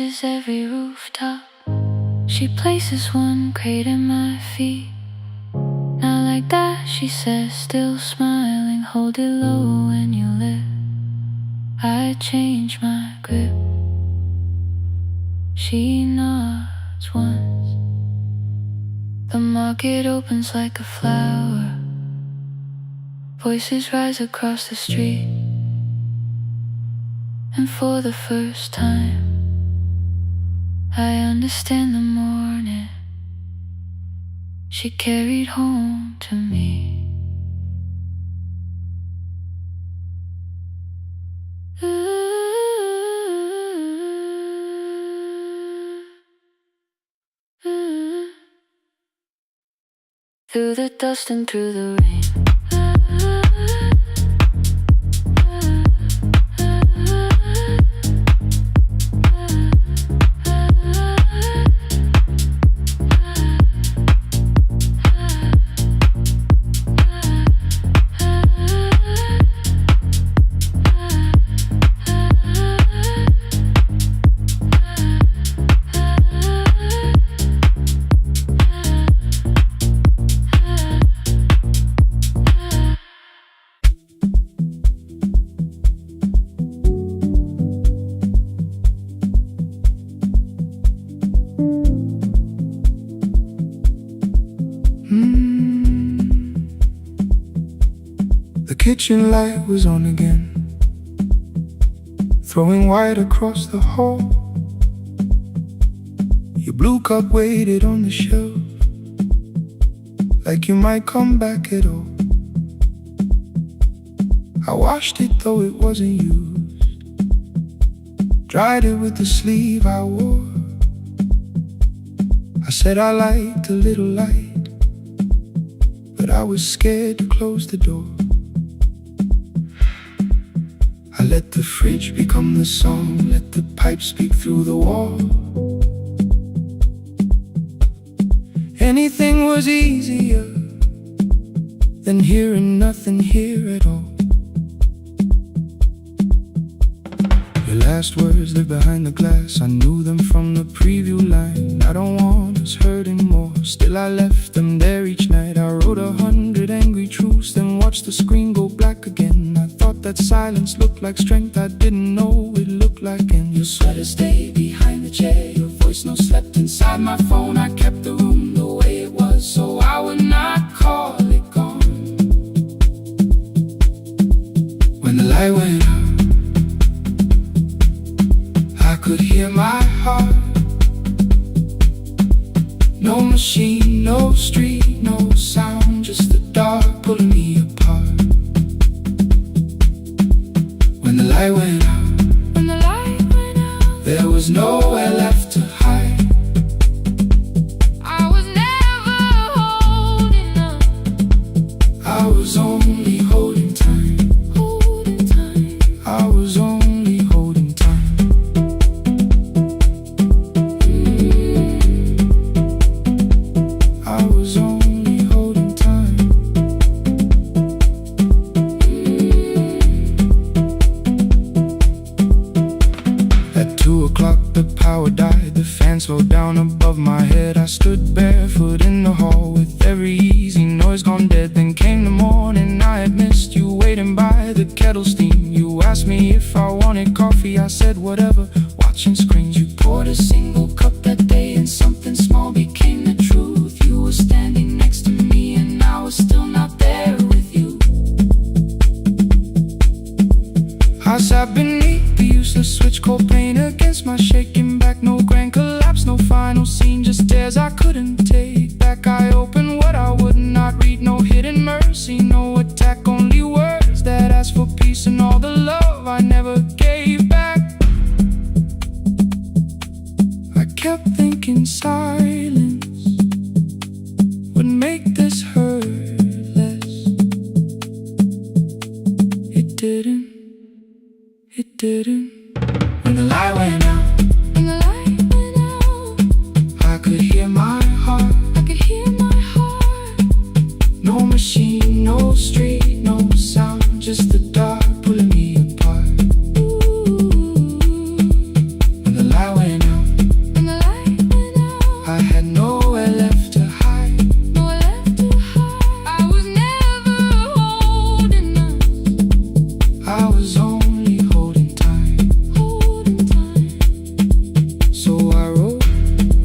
touches every rooftop. She places one crate at my feet. Not like that, she says, still smiling. Hold it low when you lift. I change my grip. She nods once. The market opens like a flower. Voices rise across the street. And for the first time, I understand the morning she carried home to me. Through the dust and through the rain. The kitchen light was on again, throwing white across the hall. Your blue cup waited on the shelf, like you might come back at all. I washed it though it wasn't used, dried it with the sleeve I wore. I said I liked a little light, but I was scared to close the door. I let the fridge become the song, let the pipe speak through the wall. Anything was easier than hearing nothing here at all. Your last words lived behind the glass, I knew them from the preview line. I don't want us hurting more, still I left them there each night. I wrote 100 angry truths, then watched the screen go black again. I thought that silence looked like strength, I didn't know it looked like. And your sweater stayed behind the chair, your voice no slept inside my phone. I kept the room the way it was, so I would not call it gone. When the light went out, I could hear my heart. No machine, no street, no sound, just the dark pulling me apart. When the light went out, there was nowhere left to hide. I was never holding on. I was only holding time. I was only holding time. I was only holding time. At 2 o'clock the power died, the fan slowed down above my head. I stood barefoot in the hall with every easy noise gone dead. Then came the morning, I had missed you waiting by the kettle steam. You asked me if I wanted coffee, I said whatever, watching screens. You poured a single cup that day and something small became the truth. You were standing next to me and I was still not there with you. I sat beneath the useless switch, cold pain against my shaking back. No grand collapse, no final scene, just tears I couldn't take back. I opened what I would not read, no hidden mercy, no attack, only words that asked for peace and all the love I never gave back. I kept thinking silence would make this hurt less. It didn't. It didn't. When the light went out, I could hear my heart. No machine, no street, no sound, just the dark pulling me apart. When the light went out,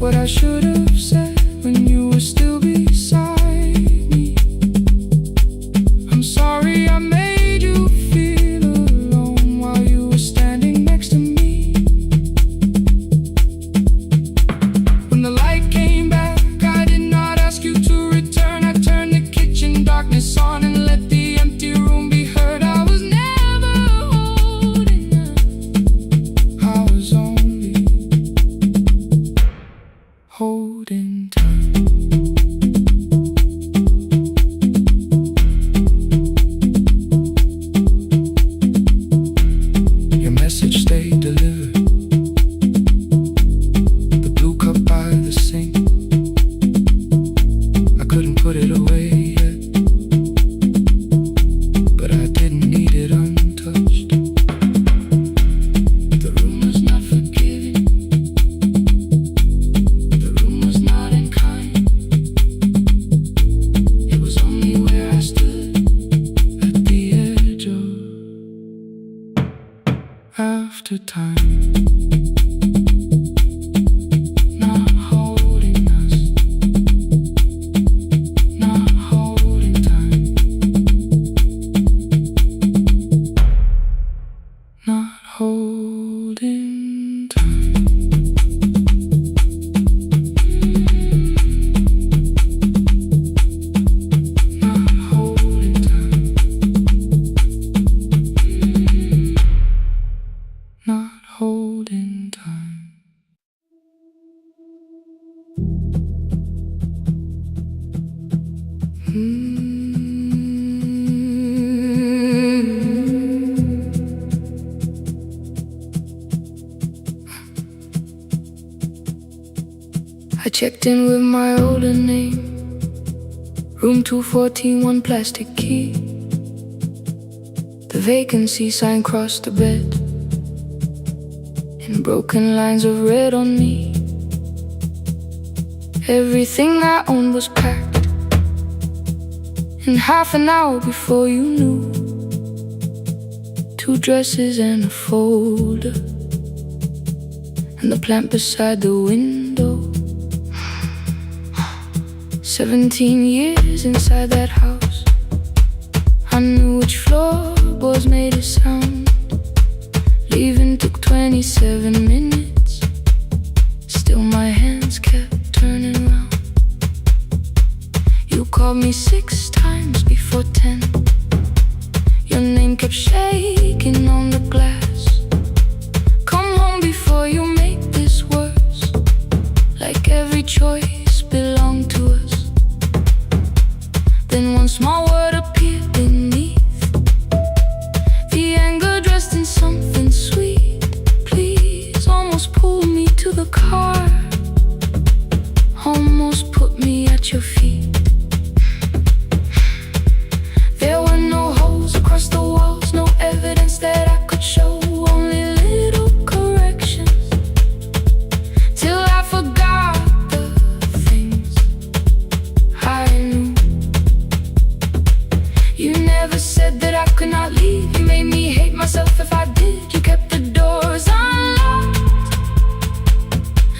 what I should have said when you were still beside me. I'm sorry I made you feel alone while you were standing next to me. When the light came back, I did not ask you to return. I turned the kitchen darkness on and let the empty room be heard. I was never holding on, I was only holding time. Your message stayed delivered. The blue cup by the sink, I couldn't put it away yet, but I didn't need it untouched. The room was not forgiving, the room was not unkind. It was only where I stood at the edge of after time. Not holding us, not holding time, not holding time. Not holding time, not holding time. I checked in with my older name, room 214, one plastic key. The vacancy sign crossed the bed, and broken lines of red on me. Everything I owned was packed in half an hour before you knew. 2 dresses and a folder, and the plant beside the window. 17 years inside that house, I knew which floorboards made a sound. Leaving took 27 minutes, still my hands kept turning round. You called me 6 times before 10. Your name kept shaking on the glass. Come home before you make this worse, like every choice belonged to us. Then one small word appeared beneath, the anger dressed in something sweet. Please, almost pulled me to the car, almost put me at your feet. There were no holes across the walls, no evidence that I could show, only little corrections, till I forgot the things I knew. You never said that I could not leave. You made me hate myself if I did. You kept the doors unlocked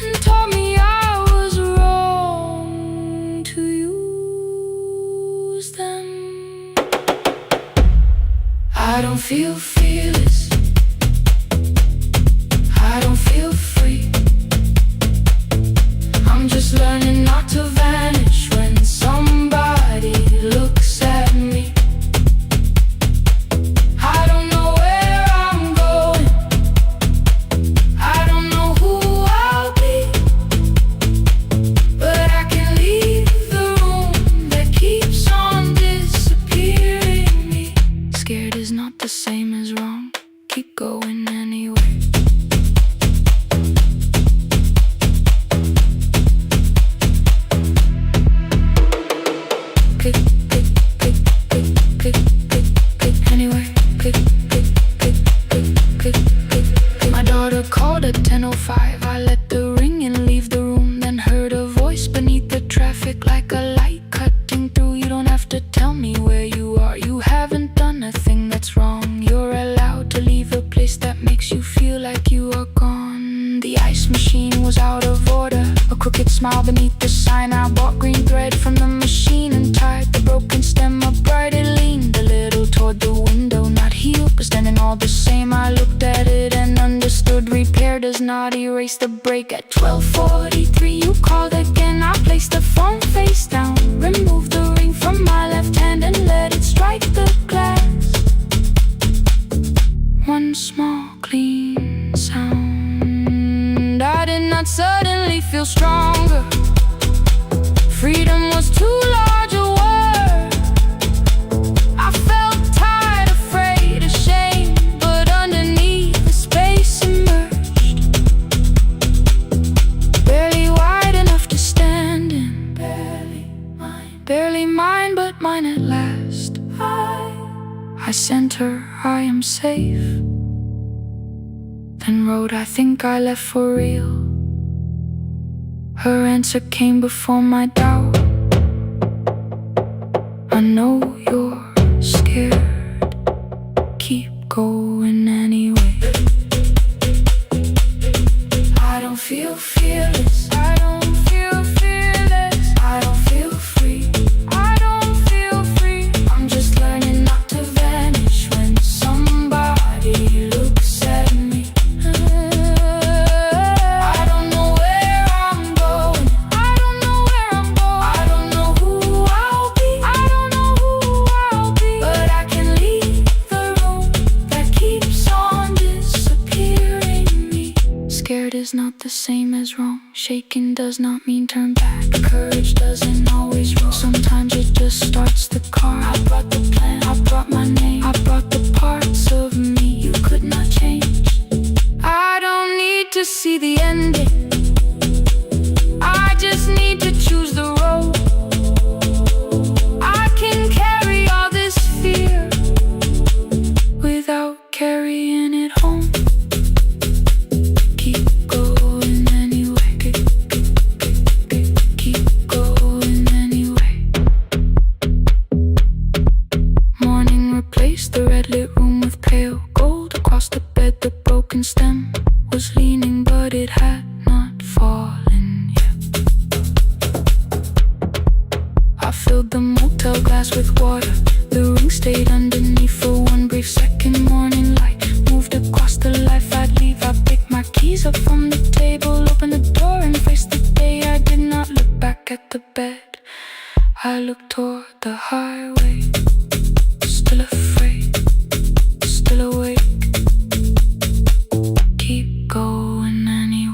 and told me I was wrong to use them. I don't feel fearless, I don't feel free. I'm just learning not to vanish when somebody looks at me. I don't know where I'm going, I don't know who I'll be, but I can leave the room that keeps on disappearing me. Scared is not the same as wrong, keep going anyway. crooked smile beneath the sign. I bought green thread from the machine and tied the broken stem upright. It leaned a little toward the window, not healed but standing all the same. I looked at it and understood. Repair does not erase the break. At 12:43 you called again. I placed the phone face down, removed the ring from my left hand and let it strike the glass. One small clean sound. I did not suddenly feel stronger. Freedom was too large a word. I felt tired, afraid, ashamed, but underneath the space emerged, barely wide enough to stand in. Barely mine, but mine at last. I sent her, I am safe. Then wrote, I think I left for real. Her answer came before my doubt. I know you're scared. Keep going anyway. I don't feel fearless. I don't feel fearless. I don't feel free. I don't feel free. I'm just learning not to vanish when somebody looks at me. I don't know where I'm going. I don't know where I'm going. I don't know who I'll be. I don't know who I'll be. But I can leave the room that keeps on disappearing me. Scared is not the same as wrong. Shaken does not mean turn back. Courage doesn't always roll. Sometimes it just starts the car. I brought the plan, I brought my name, I brought the parts of me you could not change. I don't need to see the ending. I just need to choose the road. I can carry all this fear without carrying it home. Keep going anyway. Keep going anyway. Morning replaced the red lit room with pale gold. Across the bed the broken stem was leaning, but it had not fallen yet. I filled the motel glass with water. The ring stayed underneath for one brief second. Morning light moved across the life I'd leave. I picked my keys up from the table, opened the door and faced the day. I did not look back at the bed. I looked toward the highway, still afraid, still awake. Keep going anyway.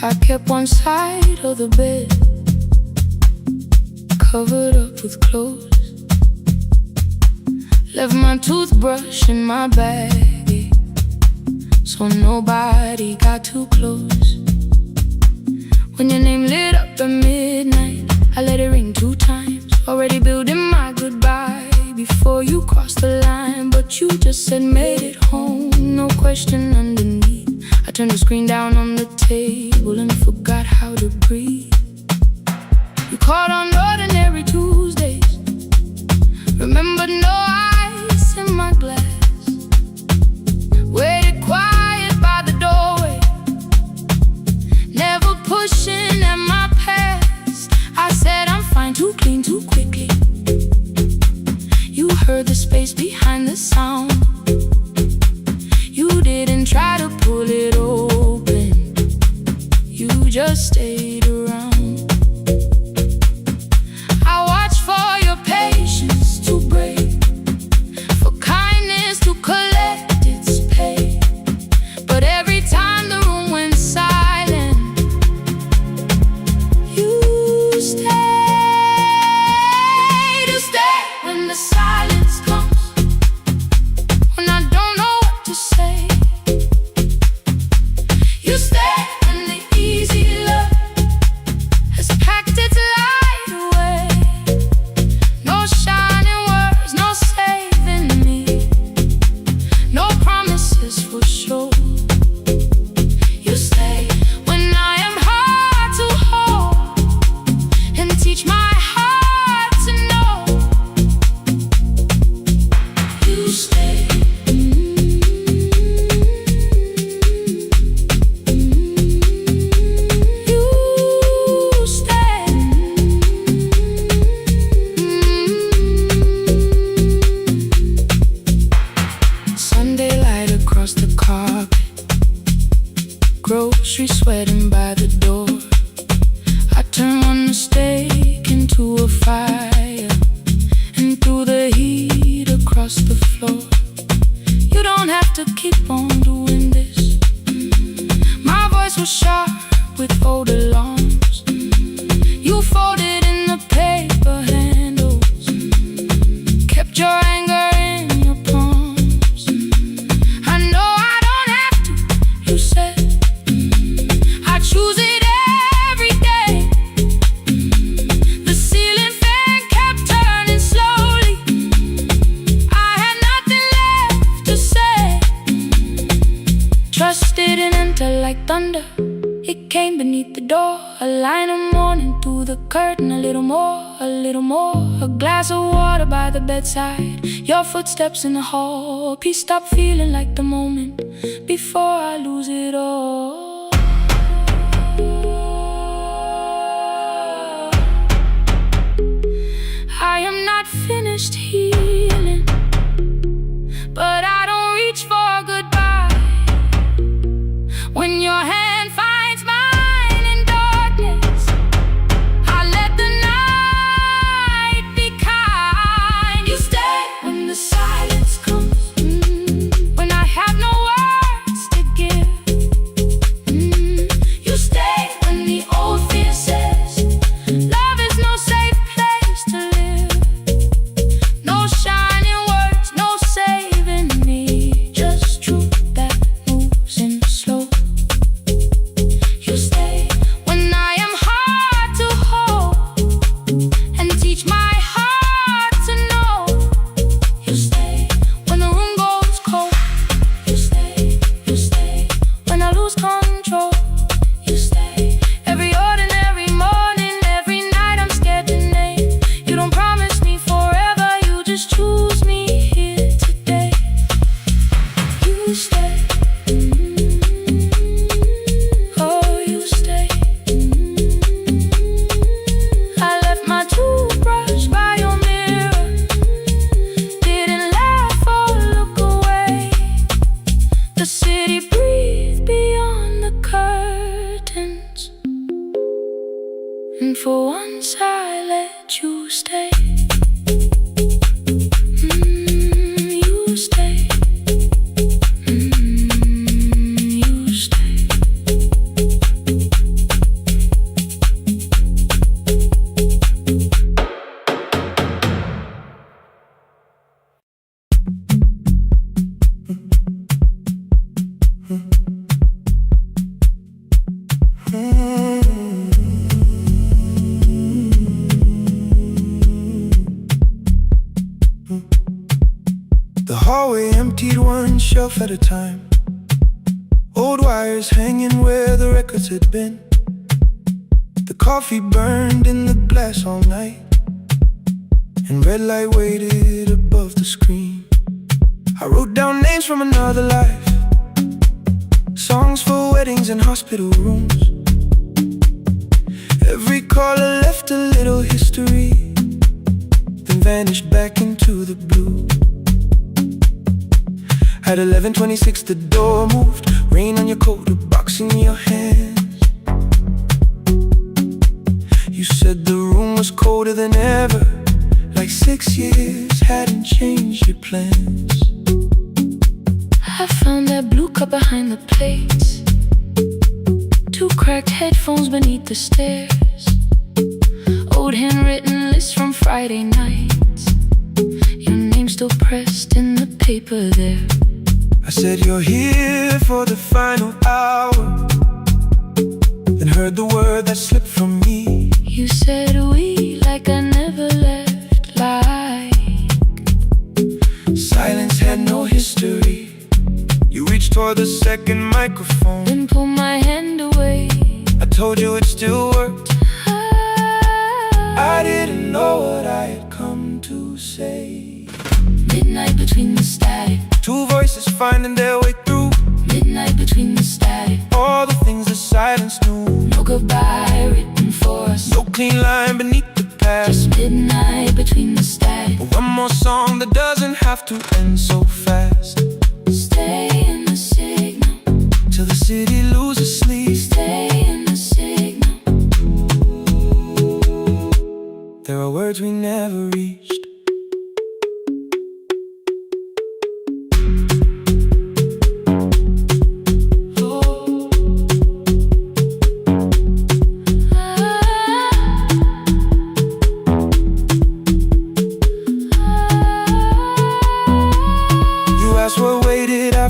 I kept one side of the bed covered up with clothes. Left my toothbrush in my bag, so nobody got too close. When your name lit up at midnight, I let it ring 2 times. Already building my goodbye before you crossed the line, but you just said made it home, no question underneath. I turned the screen down on the table and forgot how to breathe. You called on ordinary Tuesdays, remembered no ice in my glass. Waited quiet by the doorway, never pushing at my past. I said I'm fine, too clean, too quickly. You heard the space behind the sound. You didn't try to pull it open, you just stayed around. I watched for your patience to break. You stay when the easy love has packed its light away. No shining words, no saving me, no promises for sure. You stay when I am hard to hold and teach my heart to know. You stay. Sunday light across the carpet, grocery sweating by the door. I turn one mistake into a fire, and through the heat across the floor. You don't have to keep on doing this. My voice was sharp with old alarms. You folded in the paper handles, kept your anger in your palms. I know I don't have to, you said. I choose it every day. The ceiling fan kept turning slowly. I had nothing left to say. Trust didn't enter like thunder. It came beneath the door, a line of mourning through the curtain. A little more, a little more. A glass of water by the bedside, your footsteps in the hall. Peace stopped feeling like the moment before I lose it all. I am not finished healing, but I don't reach for goodbye. When your hand finds mine in darkness, I let the night be kind. You stay when the silence comes, when I have no words to give. You stay when the old fear says love is no safe place to live. No shining words, no saving me, just truth that moves in slow. You stay when I am hard to hold and teach my heart to know. You stay when the room goes cold. You stay when I lose control. You stay every ordinary morning, every night I'm scared to name. You don't promise me forever, you just choose me here today. You stay. Oh, you stay. I left my toothbrush by your mirror, didn't laugh or look away. The city breathed beyond the curtains, and for once I let you stay. You stay. You stay. The hallway emptied one shelf at a time. Old wires hanging where the records had been. The coffee burned in the glass all night, and red light waited above the screen. I wrote down names from another life, songs for weddings and hospital rooms. Every caller left a little history, then vanished back into the blue. At 11:26 the door moved, rain on your coat, a box in your hands. You said the room was colder than ever, like 6 years hadn't changed your plans. I found that blue cup behind the plates, 2 cracked headphones beneath the stairs, old handwritten lists from Friday nights, your name still pressed in the paper there. I said you're here for the final hour, heard the word that slipped from me. You said we like I never left, like silence had no history. You reached toward the second microphone, then pull my hand away. I told you it still worked. I didn't know what I had come to say. Midnight between the static, two voices finding their way through. midnight between the static, all the things the silence knew. no goodbye written for us, no clean line beneath the past. just midnight between the static. One more song that doesn't have to end so fast. Stay in the signal till the city loses sleep. Stay in the signal. There are words we never reached.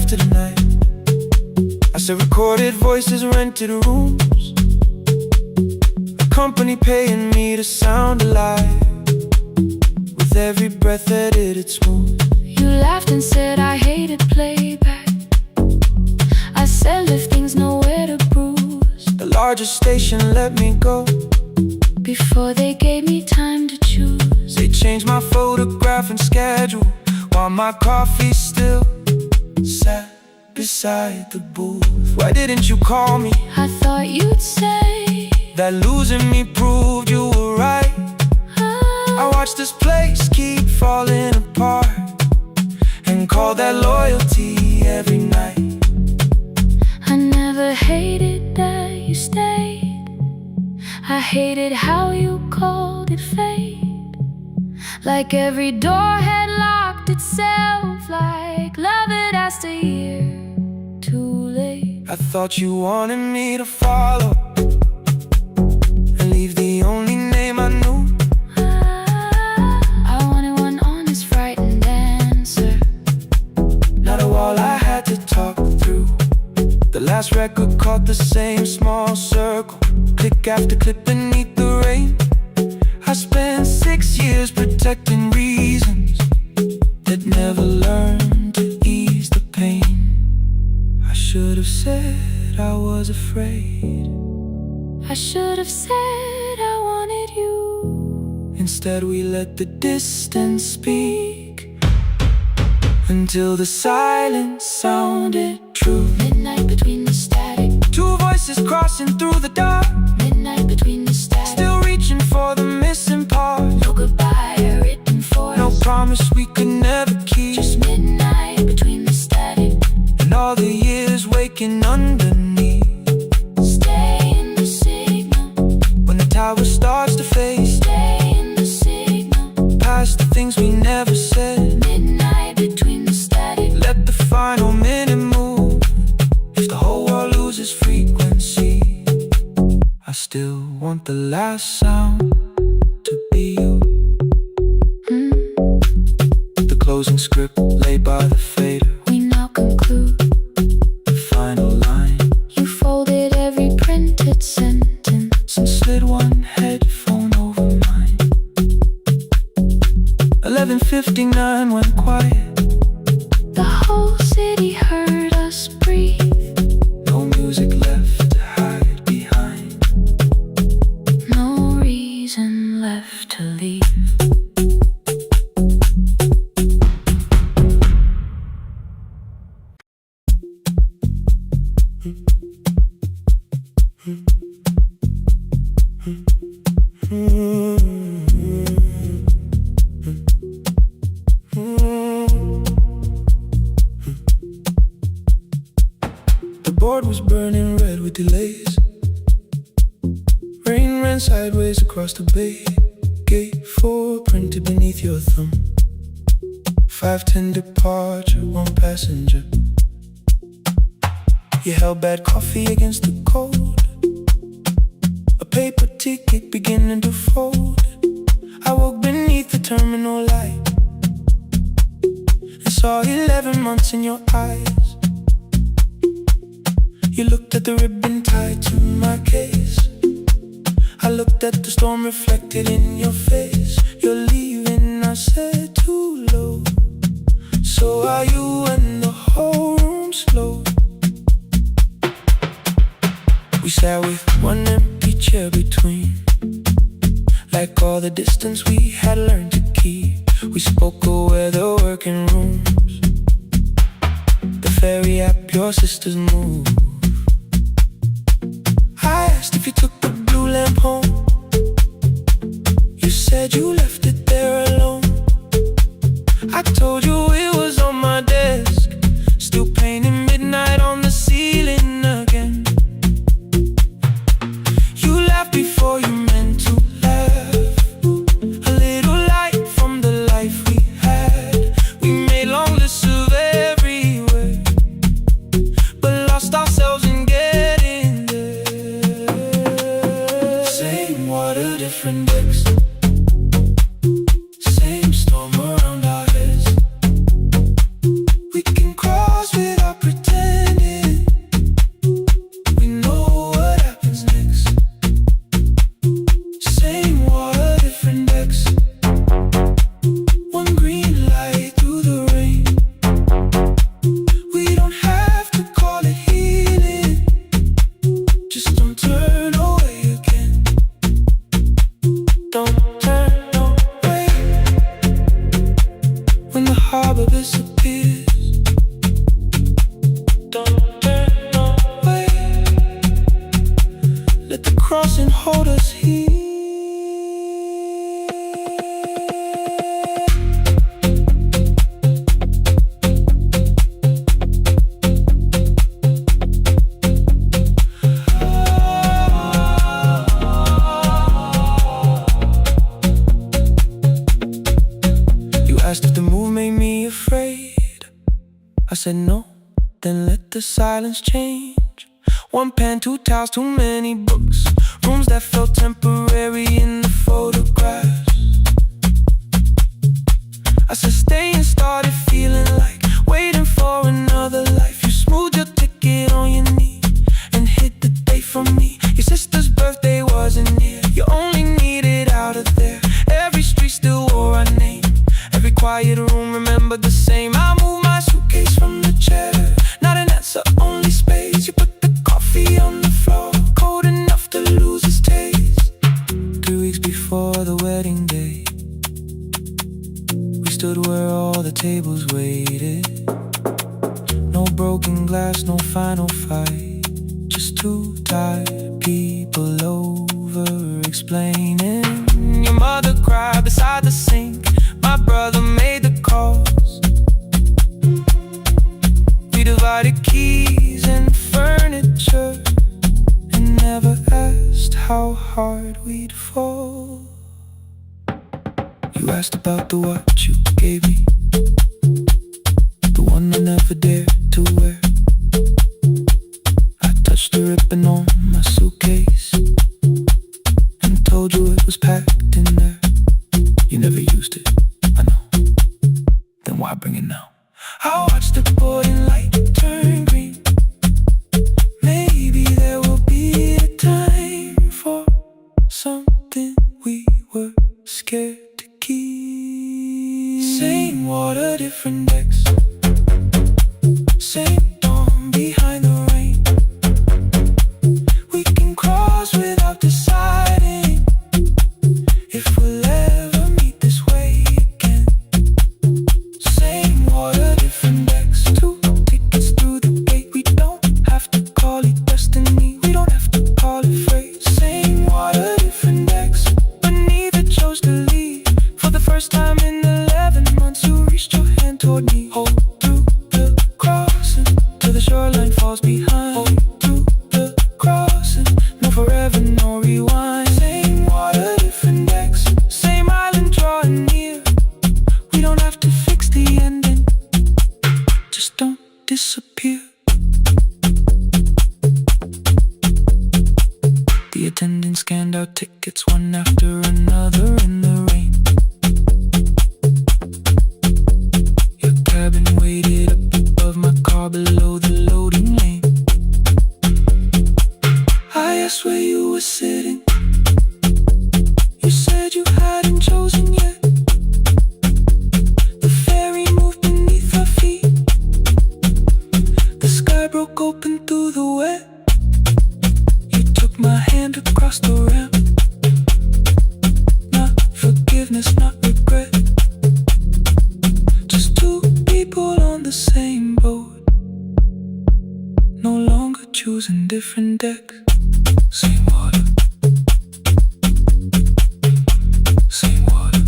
After the night, I said recorded voices, rented rooms, a company paying me to sound alive, with every breath edited smooth. You laughed and said I hated playback. I said if things nowhere to bruise. The largest station let me go before they gave me time to choose. They changed my photograph and schedule, while my coffee still sat beside the booth. Why didn't you call me? I thought you'd say that losing me proved you were right. I watched this place keep falling apart, and call that loyalty every night. I never hated that you stayed. I hated how you called it fate. Like every door had locked itself, like love had asked a year too late. I thought you wanted me to follow and leave the only name I knew. I wanted one honest, frightened answer, not a wall I had to talk through. The last record caught the same small circle, click after click beneath the rain. I spent 6 years protecting reasons that never learned to ease the pain. I should have said I was afraid. I should have said I wanted you. Instead we let the distance speak, until the silence sounded true. Midnight between the static, two voices crossing through the dark. midnight between the static, still reaching for the missing part. no goodbye written for us, no promise we could never keep. just midnight between the static, and all the years waking underneath. stay in the signal when the tower starts to fade. Stay in the signal, past the things we never said. midnight between the static, let the final minute move. If the whole world loses frequency, I still want the last sound to be you. The closing script laid by the fader, we now conclude the final line. You folded every printed sentence and slid one headphone over mine. 11:59 went quiet. The whole city heard us breathe. No music left to hide behind. No reason left to leave. The board was burning red with delays. Rain ran sideways across the bay. Gate 4 printed beneath your thumb. 5:10 departure, 1 passenger. You held bad coffee against the cold, a paper ticket beginning to fold. I woke beneath the terminal light and saw 11 months in your eyes. You looked at the ribbon tied to my case. looked at the storm reflected in your face. You're leaving, I said too low. So are you, and the whole room slowed. We sat with one empty chair between, like all the distance we had learned to keep. We spoke of weather, working rooms, the ferry app your sisters move. I asked if you took the blue lamp home. You said you left it there alone. I told you it was on my desk, still painting midnight on the ceiling again. You laughed before you meant to laugh, a little light from the life we had. We made long lists of everywhere, but lost ourselves in getting there. Same water, different decks, same storm around our heads. We can cross without pretending we know what happens next. Same water, different decks, one green light through the rain. We don't have to call it healing, just don't turn away again. Don't turn away when the harbor disappears. Don't turn away, let the crossing hold us here. You asked if the move made me afraid. I said no, then let the silence change. One pen, two towels, too many books, rooms that felt temporary in the photographs. I said stay and started feeling like waiting for another life. You smoothed your ticket on your knee and hid the date from me. Your sister's birthday wasn't near, you only needed out of there. Every street still wore our name, every quiet room remembered the same. I moved my suitcase from the chair, not an answer, only space. You put the coffee on the floor, cold enough to lose its taste. 3 weeks before the wedding day, we stood where all the tables waited. No broken glass, no final fight, just two tired people over explaining. Your mother cried beside the sink, my brother made the calls. We divided keys and furniture and never asked how hard we'd fall. You asked about the watch you gave me, the one I never dared to wear. I touched the ribbon on my suitcase and told you it was packed in there. You never used it, I know, then why bring it now? I watched the boarding light turn green. Maybe there will be a time for something we were scared to keep. Same water, different decks, same dawn behind the rain. We can cross without deciding if we'll ever meet this way again. Same water, different decks, two tickets through the gate. We don't have to call it destiny, we don't have to call it fate. Same water, different decks, but neither chose to leave. For the first time in 11 months, you reached your hand toward me. Hold through the crossing till the shoreline falls behind. Hold through the crossing, no forever, no rewind. Same water, different decks, same island drawing near. We don't have to fix the ending, just don't disappear. The attendant scanned our tickets one after another in the rain. Your cabin waited up above my car below the loading lane. I asked where you were sitting, silhouette. You took my hand across the ramp. Not forgiveness, not regret. Just two people on the same boat, no longer choosing different decks. Same water, same water.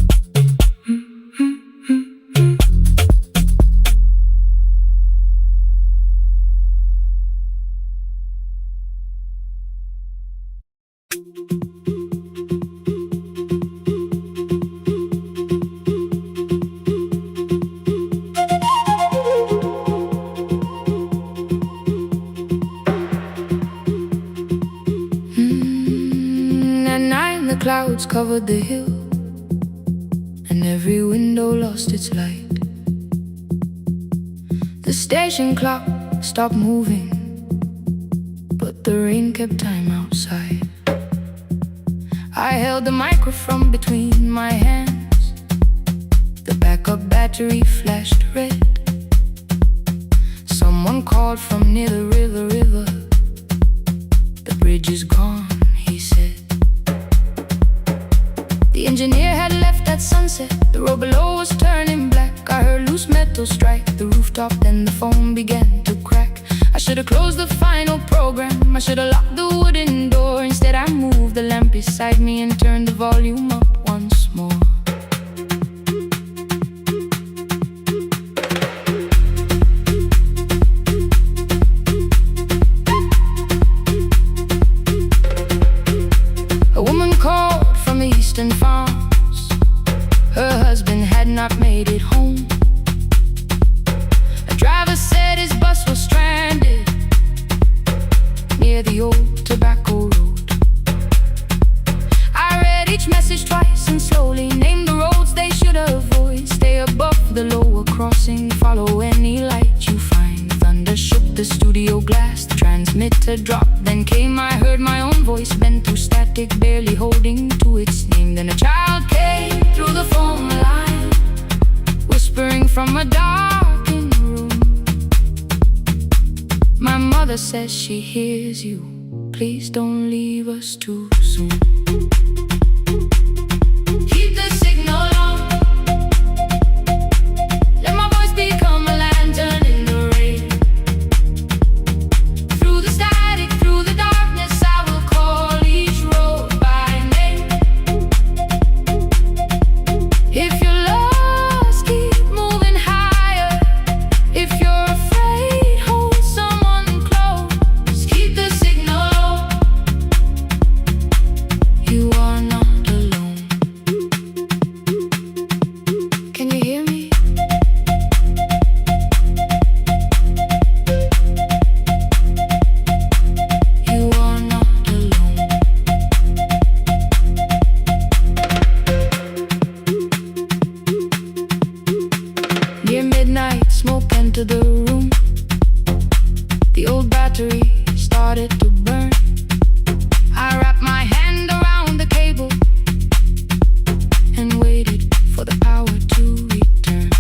Clouds covered the hill, and every window lost its light. The station clock stopped moving, but the rain kept time outside. I held the microphone between my hands. The backup battery flashed red. Someone called from near the river. The bridge is gone, he said. The engineer had left at sunset. The road below was turning black. I heard loose metal strike the rooftop, then the phone began to crack. I should have closed the final program. I should have locked the wooden door. Instead I moved the lamp beside me and turned the volume up once more. A woman called from the eastern farms. Her husband had not made it home. A driver said his bus was stranded near the old tobacco road. I read each message twice and slowly named the roads they should avoid. Stay above the lower crossing, follow any light you find. Thunder shook the studio glass, the transmitter dropped. Then came, I heard my own voice bent through static, barely holding to its name. Then a child came through the phone line, whispering from a darkened room. My mother says she hears you. Please don't leave us too soon. Keep the signal on. Let my voice become a lantern in the rain. Through the static, through the darkness, I will call each road by name. If you're lost, keep moving higher. If you're afraid, hold someone close. Keep the signal on. You are not alone. Can you hear me? You are not alone. Near midnight, smoke entered the room. The old battery started to burn. I wrapped my hand around the cable and waited for the power to return.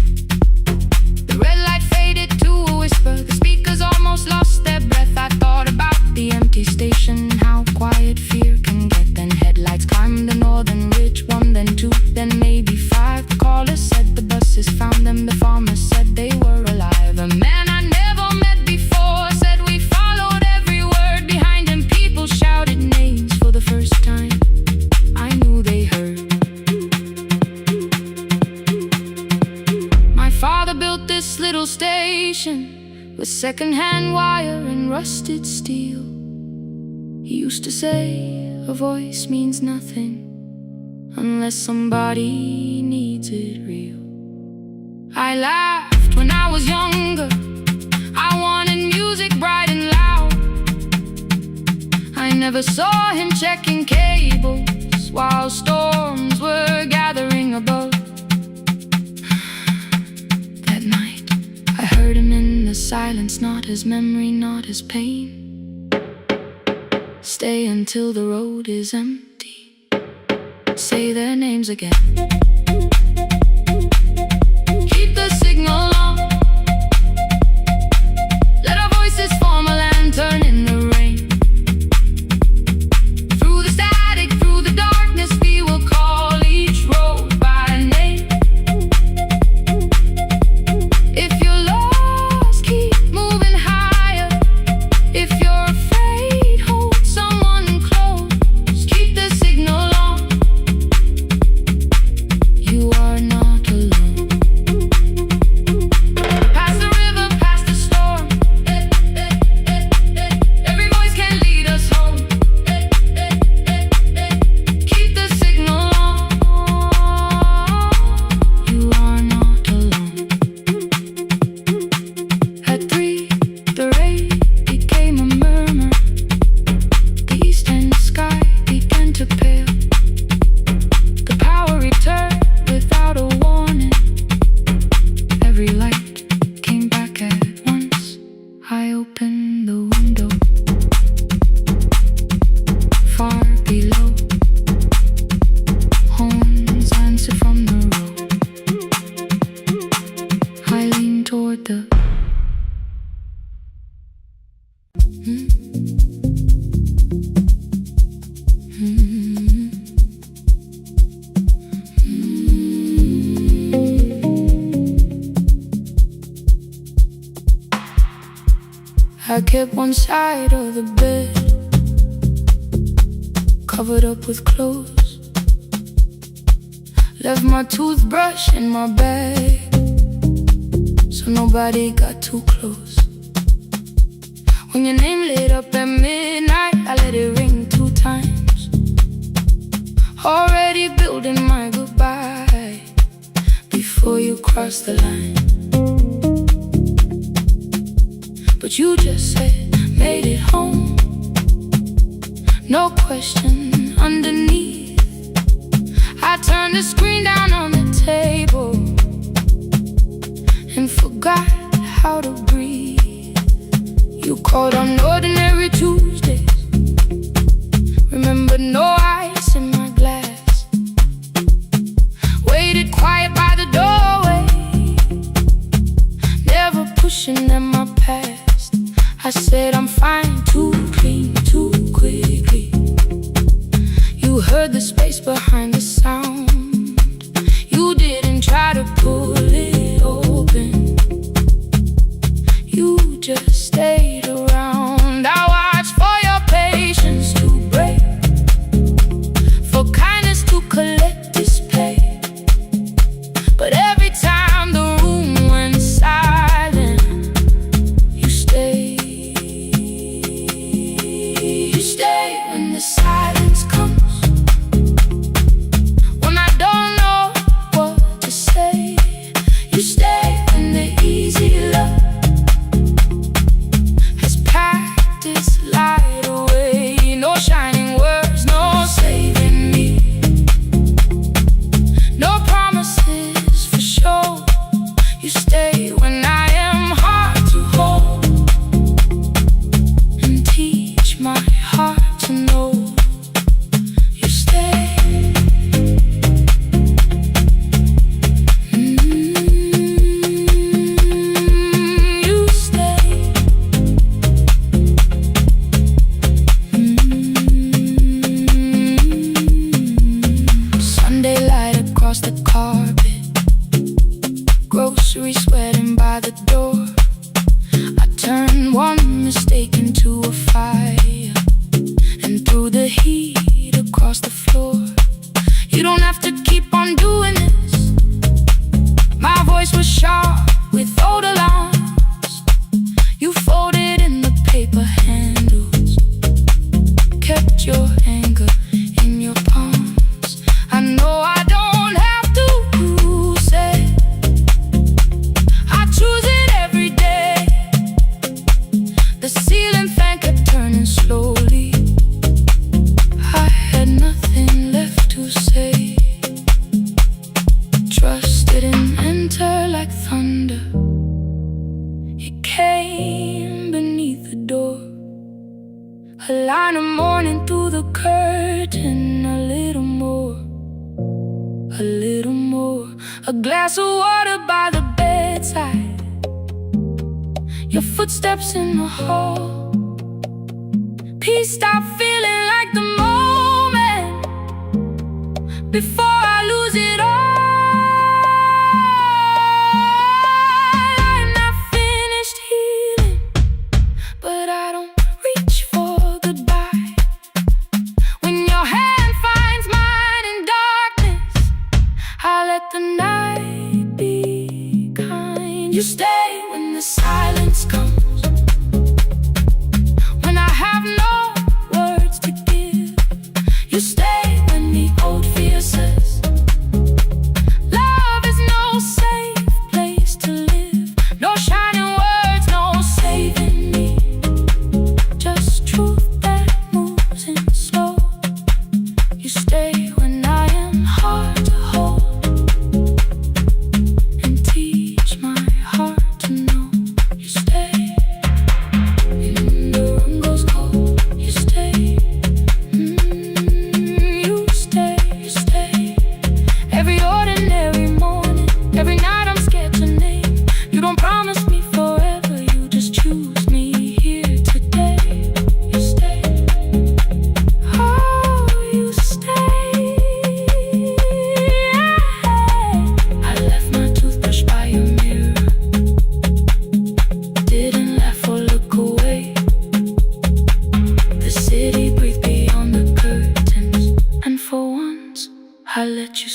The red light faded to a whisper. The speakers almost lost their breath. I thought about the empty station, how quiet fear can get. Then headlights climbed the northern ridge. One, then two, then maybe five. The caller said the buses found them. The farmer said they were alive. A man I never met before said we followed every word behind him. People shouted names for the first time. I knew they heard. My father built this little station with second-hand wire and rusted steel. He used to say a voice means nothing unless somebody needs it real. I laughed when I was younger. I wanted music bright and loud. I never saw him checking cables while storms were gathering above. That night, I heard him in the silence, not his memory, not his pain. Stay until the road is empty. Say their names again. Keep the signal on. Let our voices form a lantern in the rain. kept one side of the bed covered up with clothes. Left my toothbrush in my bag so nobody got too close. When your name lit up at midnight, I let it ring 2 times. Already building my goodbye before you cross the line. But you just said, made it home. No question underneath. I turned the screen down on the table and forgot how to breathe. You called on ordinary Tuesdays. Remember, no ice in my glass. Waited quiet by the doorway, never pushing at my past. I said I'm fine, too clean, too quickly. You heard the space behind the sound. You didn't try to pull it open. You just stayed around. I watched for your patience to break, for kindness to collect display. But every time the room went silent, you stayed. You stay when the silence comes, when I don't know what to say. You stay when the easy love has packed its light away. No shining words, no saving me, no promises for sure. You stay when I am hard to hold and teach my heart to know. You stay. You stay. Sunday light across the carpet, groceries sweating by the door. I turned one mistake into a fire and threw the heat across the floor. You don't have to keep on doing this. My voice was sharp with old alarms. You folded in the paper handles, kept your anger in your palms. I know I don't have to say I choose it every day. The ceiling fan kept turning slowly. I had nothing left to say. Trust didn't enter like thunder. It came beneath the door. A line of morning through the curtain. A little more, a little more. A glass of water by the bedside. Your footsteps in the hall. Peace stopped feeling like the moment before I lose it all. I'm not finished healing, but I don't reach for goodbye. When your hand finds mine in darkness, I let the night be kind. You stay when the silence comes, when I have no words to give. You stay when the old fear says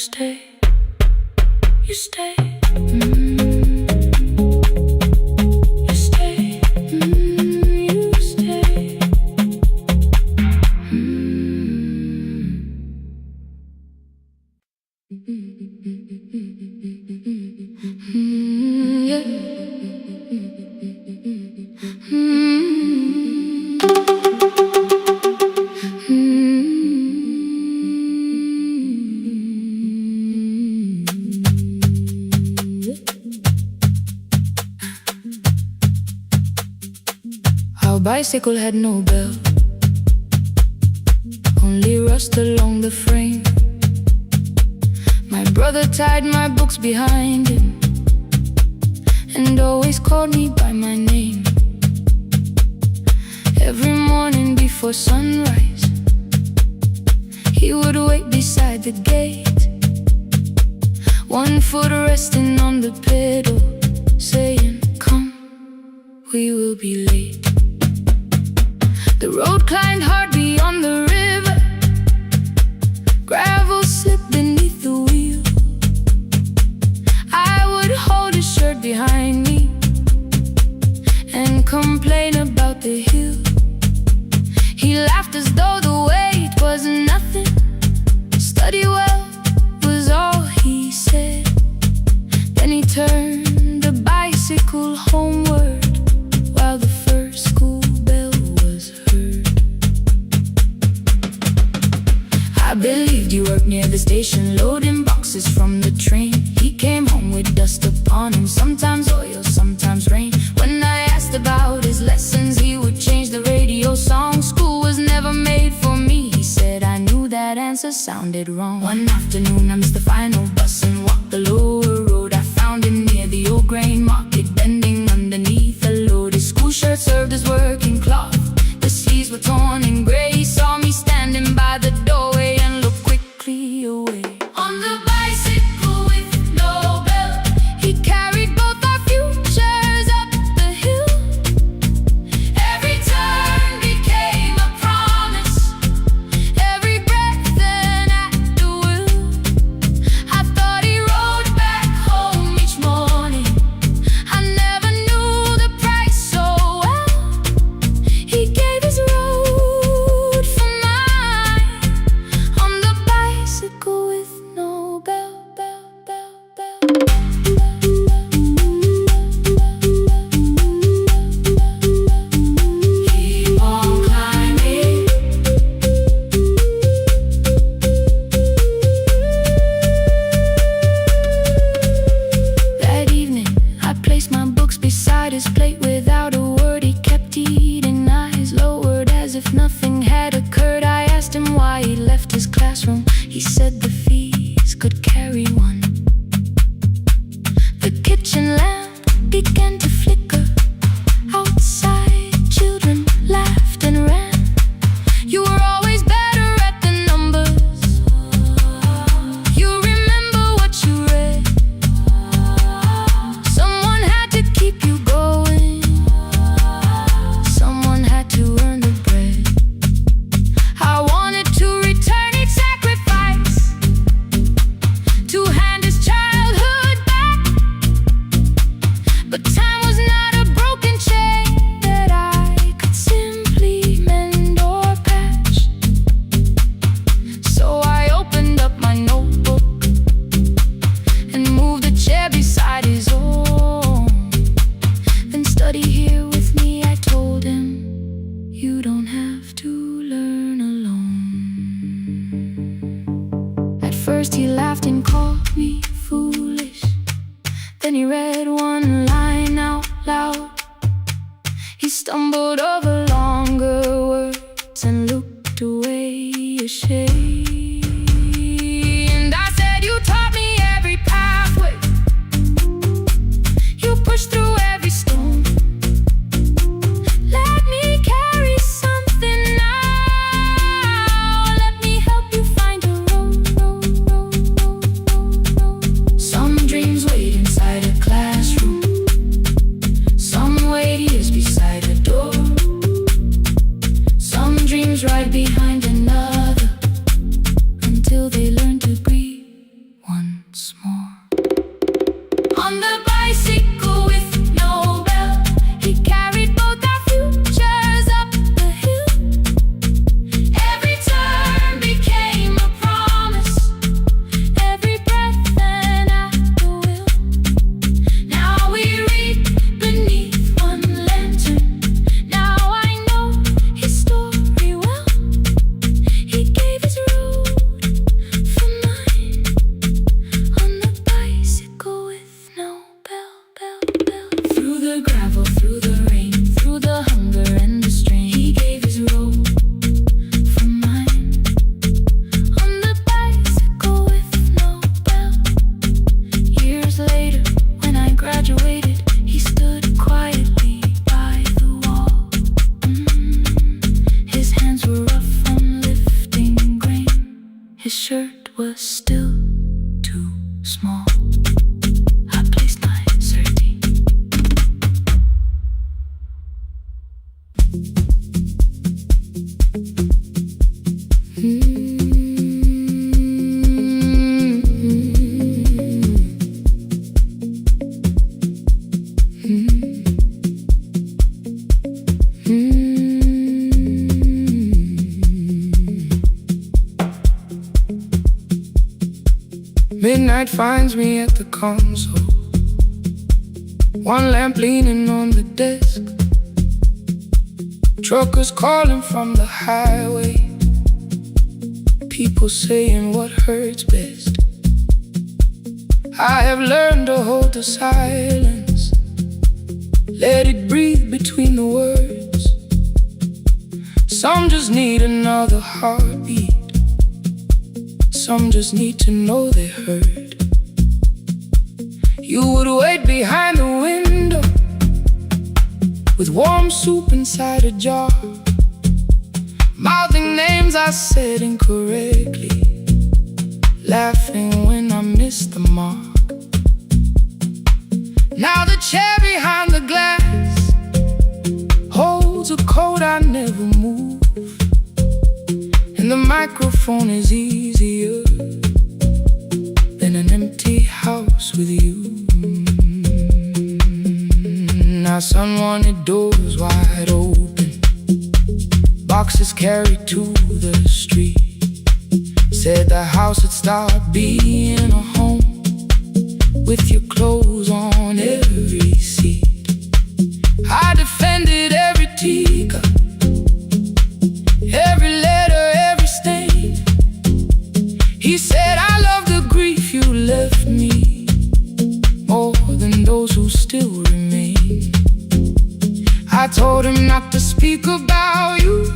stay, you stay. You stay, you stay. Yeah. Our bicycle had no bell, only rust along the frame. My brother tied my books behind him and always called me by my name. Every morning before sunrise, he would wait beside the gate, one foot resting on the pedal, saying, "Come, we will be late." The road climbed hard beyond the river, gravel slipped beneath the wheel. I would hold his shirt behind me and complain about the hill. He laughed as though the weight was nothing. Study well was all he said. Then he turned the bicycle homeward while the first school bell was heard. I believed you worked near the station, loading boxes from the train. He came home with dust upon him, sometimes oil, sometimes rain. When I asked about his lessons, he would change the radio song. School was never made for me, he said. I knew that answer sounded wrong. One afternoon I missed the final bus and walked the lower road. I found him near the old grain market, bending underneath a load. His school shirt served as working cloth, the sleeves were torn and gray. He saw me standing by the doorway and looked quickly away. On the bicycle with no bell, he carried both our futures up the hill. Every turn became a promise, every breath an act of will. I thought he rode back home each morning, I never knew the price so well. He gave his road for mine, on the bicycle with no bell, bell, bell, bell. Keep on climbing. That evening, I placed my books beside his plate without a word. He kept eating, eyes lowered as if nothing had occurred. I asked him why he left his classroom. He said the fees could carry one. The kitchen lamp began to flicker. Outside, children laughed and ran. You were always better at the numbers. You remember what you read. Someone had to keep you going, someone had to earn the bread. I wanted to return each sacrifice, to hand his childhood back. But time was not a broken chain that I could simply mend or patch. So I opened up my notebook and moved the chair beside his own. Then study here with me, I told him. You don't have to learn alone. At first he laughed and called me foolish. Then he read one line out loud. He stumbled over longer words and looked away ashamed. And I said, you taught me every pathway, you pushed through every stone. Let me carry something now, let me help you find a road. Some dreams wait inside a classroom, some wait years beside a door. Some dreams right behind another, His shirt was still too small. I placed my inserting. Midnight finds me at the console, one lamp leaning on the desk. Truckers calling from the highway, people saying what hurts best. I have learned to hold the silence, let it breathe between the words. Some just need another heartbeat, some just need to know they heard. You would wait behind the window with warm soup inside a jar, mouthing names I said incorrectly, laughing when I missed the mark. Now the chair behind the glass holds a coat I never move, and the microphone is easier than an empty house with you. Now son wanted doors wide open, boxes carried to the street. Said the house would start being a home with your clothes on every seat. I defended every teacup, every letter, every stain. He said I love the grief you left me more than those who still remain. I told him not to speak about you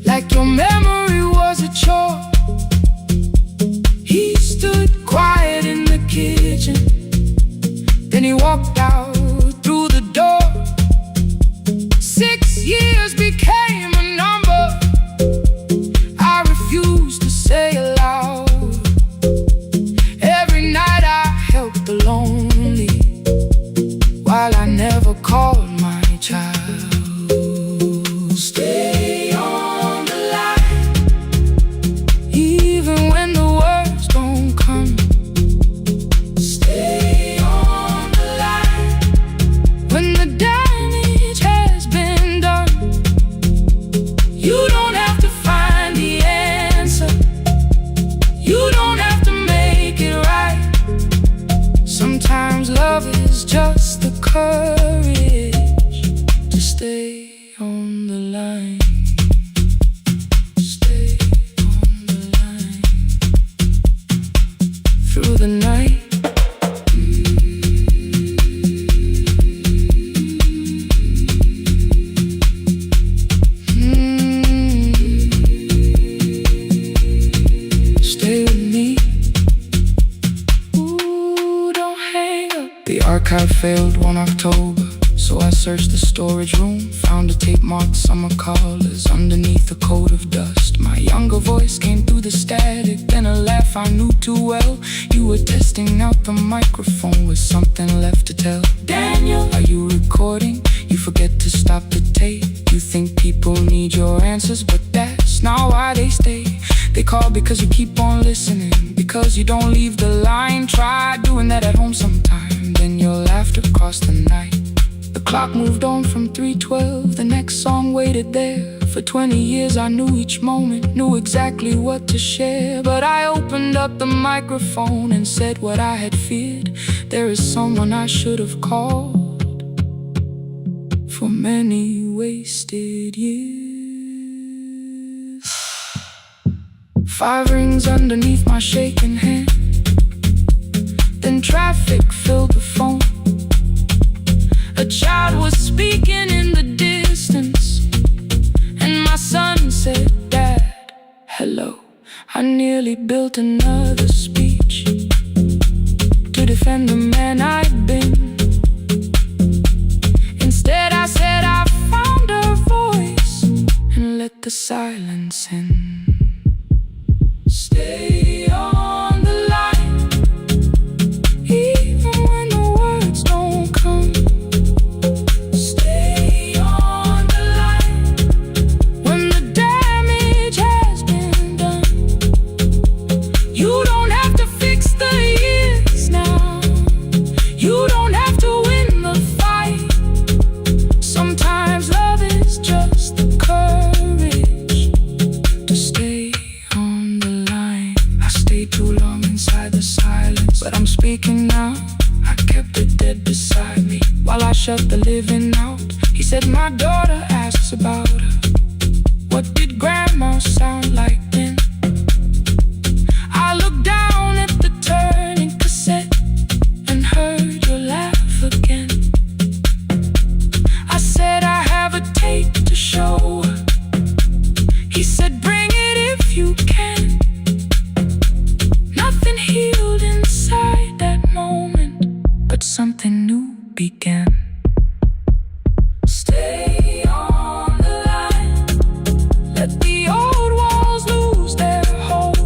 like your memory was a chore. He stood quiet in the kitchen, then he walked out through the door. 6 years became a number I refused to say aloud. Every night I helped the lonely while I never called my child. Stay on the line, even when the words don't come. Stay on the line when the damage has been done. You don't have to find the answer, you don't have to make it right. Sometimes love is just the courage to stay on the line. Stay on the line through the night. Stay with me. Ooh, don't hang up. The archive failed one October, so I searched the storage room, found a tape marked summer callers underneath a coat of dust. My younger voice came through the static, then a laugh I knew too well. You were testing out the microphone with something left to tell. Daniel, are you recording? You forget to stop the tape. You think people need your answers, but that's not why they stay. They call because you keep on listening, because you don't leave the line. Try doing that at home sometime, then you'll laugh across the night. The clock moved on from 3:12, the next song waited there. For 20 years I knew each moment, knew exactly what to share. But I opened up the microphone and said what I had feared. There is someone I should have called for many wasted years. 5 rings underneath my shaking hand, then traffic filled the phone. A child was speaking in the distance, and my son said, "Dad, hello." I nearly built another speech to defend the man I'd been. Instead I said I found a voice and let the silence in. Stay on the line, even when the words don't come. Stay on the line when the damage has been done. You don't have to fix the years now. You don't have to win the fight. Sometimes love is just the courage to stay on the line. I stayed too long inside the silence, but I'm speaking now. I kept it dead beside me while I shut the living out. He said my daughter asks about her. What did grandma sound like then? I looked down at the turning cassette and heard your laugh again. I said I have a tape to show her. He said bring it if you can. Nothing healed inside that moment, but something new began. Stay on the line, let the old walls lose their hold.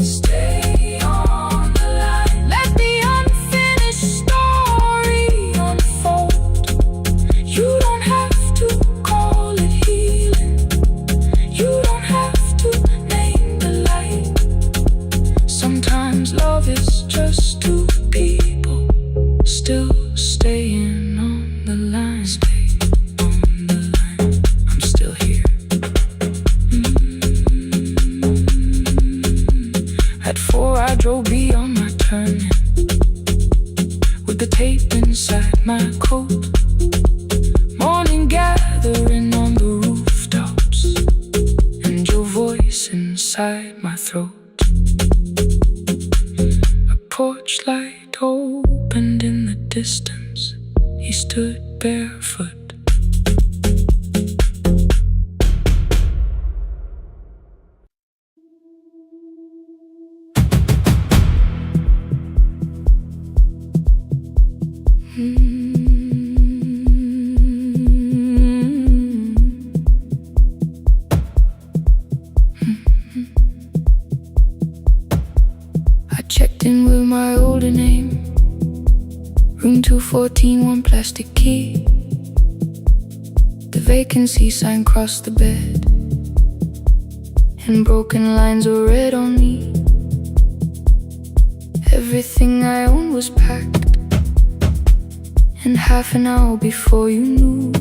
Stay on the line, let the unfinished story unfold. You don't have to call it healing. You don't have to name the light. Sometimes love is just two people still staying on the line. Stay on the line, I'm still here. At 4 I drove beyond my turning with the tape inside my coat. Morning gathering on the rooftops and your voice inside my throat. A porch light opened in the distance. He stood barefoot. I checked in with my older name. Room 214, one plastic key. The vacancy sign crossed the bed, and broken lines were read on me. Everything I owned was packed, and half an hour before you knew,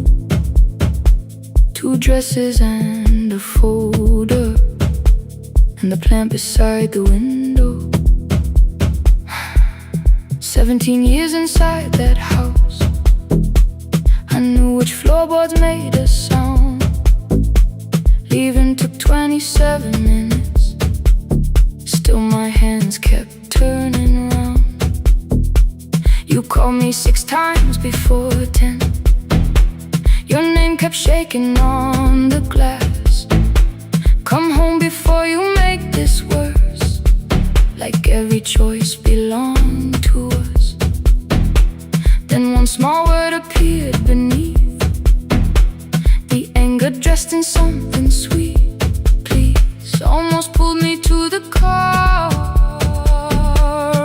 2 dresses and a folder, and the plant beside the window. 17 years inside that house, I knew which floorboards made a sound. Leaving took 27 minutes, still my hands kept turning round. You called me 6 times before 10. Your name kept shaking on the glass. Come home before you make this worse, like every choice belonged to us. Then one small word appeared beneath, the anger dressed in something sweet. Please, almost pulled me to the car,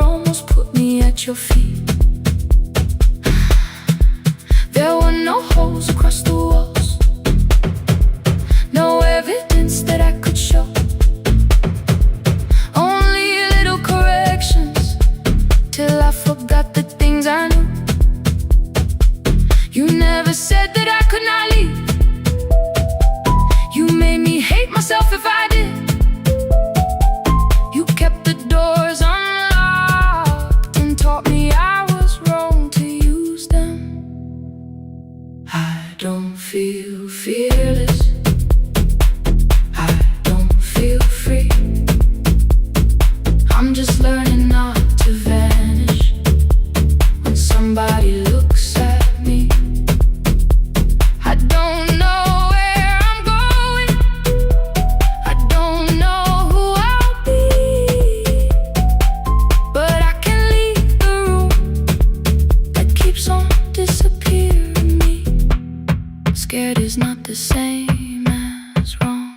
almost put me at your feet. There were no holes across the walls, no evidence that I could show. Only little corrections, till I forgot the things I knew. You never said that I could not leave. You made me hate myself if I did. You kept the doors unlocked and taught me I was wrong to use them. I don't feel fearless, I don't feel free. I'm just learning not to vanish when somebody looks at me. I don't know where I'm going, I don't know who I'll be, but I can leave the room that keeps on disappearing me. Scared is not the same as wrong.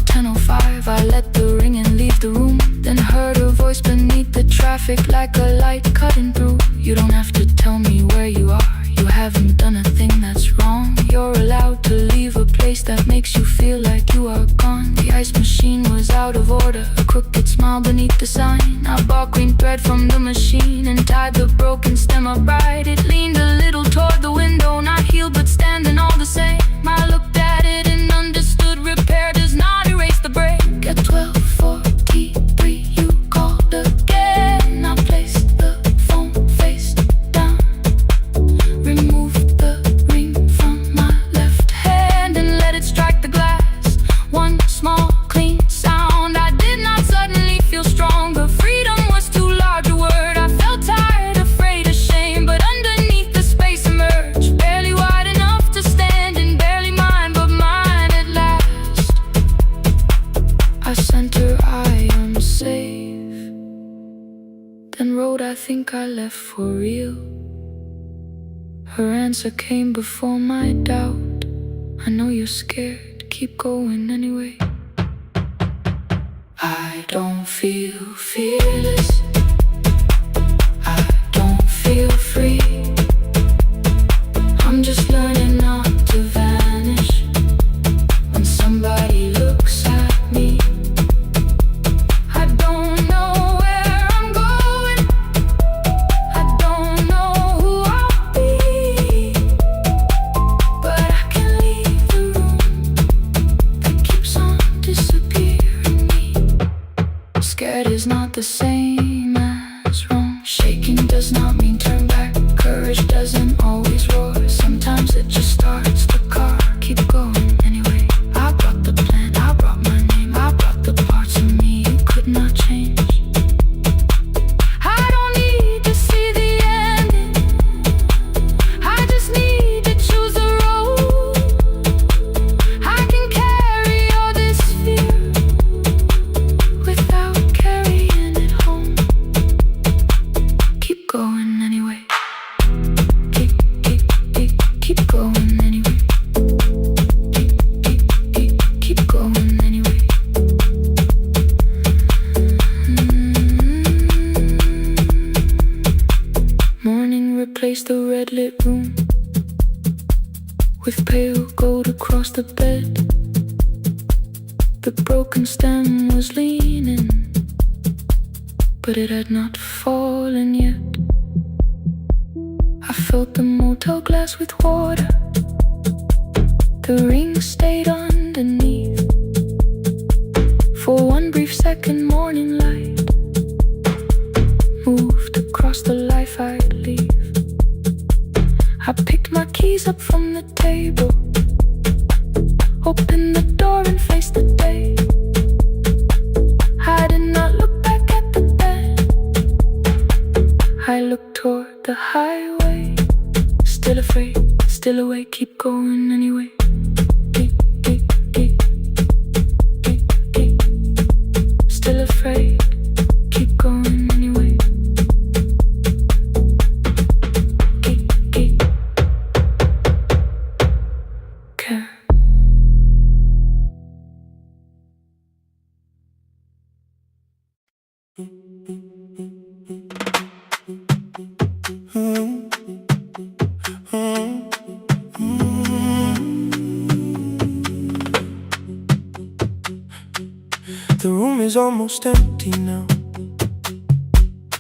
10:05. I let the ring and leave the room, then heard a voice beneath the traffic like a light cutting through. You don't have to tell me where you are. You haven't done a thing that's wrong. You're allowed to leave a place that makes you feel like you are gone. The ice machine was out of order, a crooked smile beneath the sign. I bought green thread from the machine and tied the broken stem upright. It leaned a little toward the window, not healed but standing all the same. I looked at it and understood repair does not erase the break. At 12:43 you called again. I placed the phone face down, removed the ring from my left hand and let it strike the glass. One small clean sound. I did not suddenly feel stronger. Freedom was too large a word. I felt tired, afraid, ashamed, but underneath the space emerged, barely wide enough to stand and barely mine, but mine at last. I sent her, I am safe, then wrote, I think I left for real. Her answer came before my doubt. I know you're scared, keep going anyway. I don't feel fearless, I don't feel free. I'm just learning not to vanish when somebody looks at me. I don't know where I'm going, I don't know who I'll be, but I can leave the room that keeps on disappearing me. Scared is not the same as wrong. Shaking does not mean turn back. Courage doesn't always roar. Sometimes it just starts the car. Keep going anyway. I brought the plan, I brought my name, I brought the parts of me you could not change. I don't need to see the ending, I just need to choose a road. I can carry all this fear without carrying it home. Keep going anyway. Keep going anyway. Keep going anyway. Morning replaced the red lit room with pale gold across the bed. The broken stem was leaning, but it had not fallen yet. I filled the motel glass with water. The ring stayed underneath for one brief second. Morning light moved across the life I'd leave. I picked my keys up from the table, opened the door and faced the day. I did not look back at the bed, I looked toward the highway. Still afraid, still awake, keep going anyway. Still afraid, keep going anyway. Care. The room is almost empty now.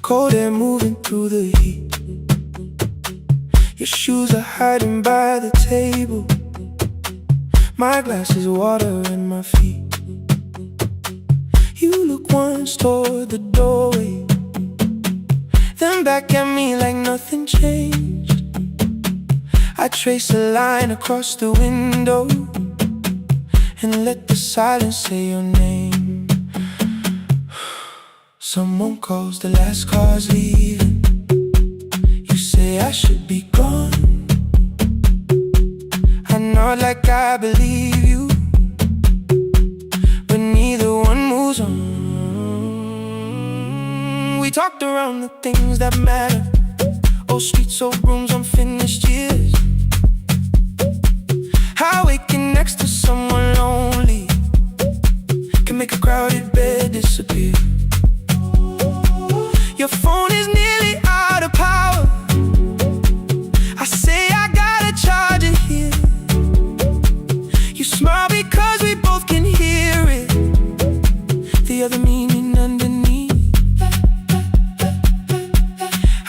Cold air moving through the heat. Your shoes are hiding by the table. My glass is water in my feet. You look once toward the doorway, then back at me like nothing changed. I trace a line across the window and let the silence say your name. Someone calls, the last car's leaving. You say I should be gone. I nod like I believe you, but neither one moves on. We talked around the things that matter. Old streets, old rooms, unfinished years. How waking next to someone lonely You smile because we both can hear it, the other meaning underneath.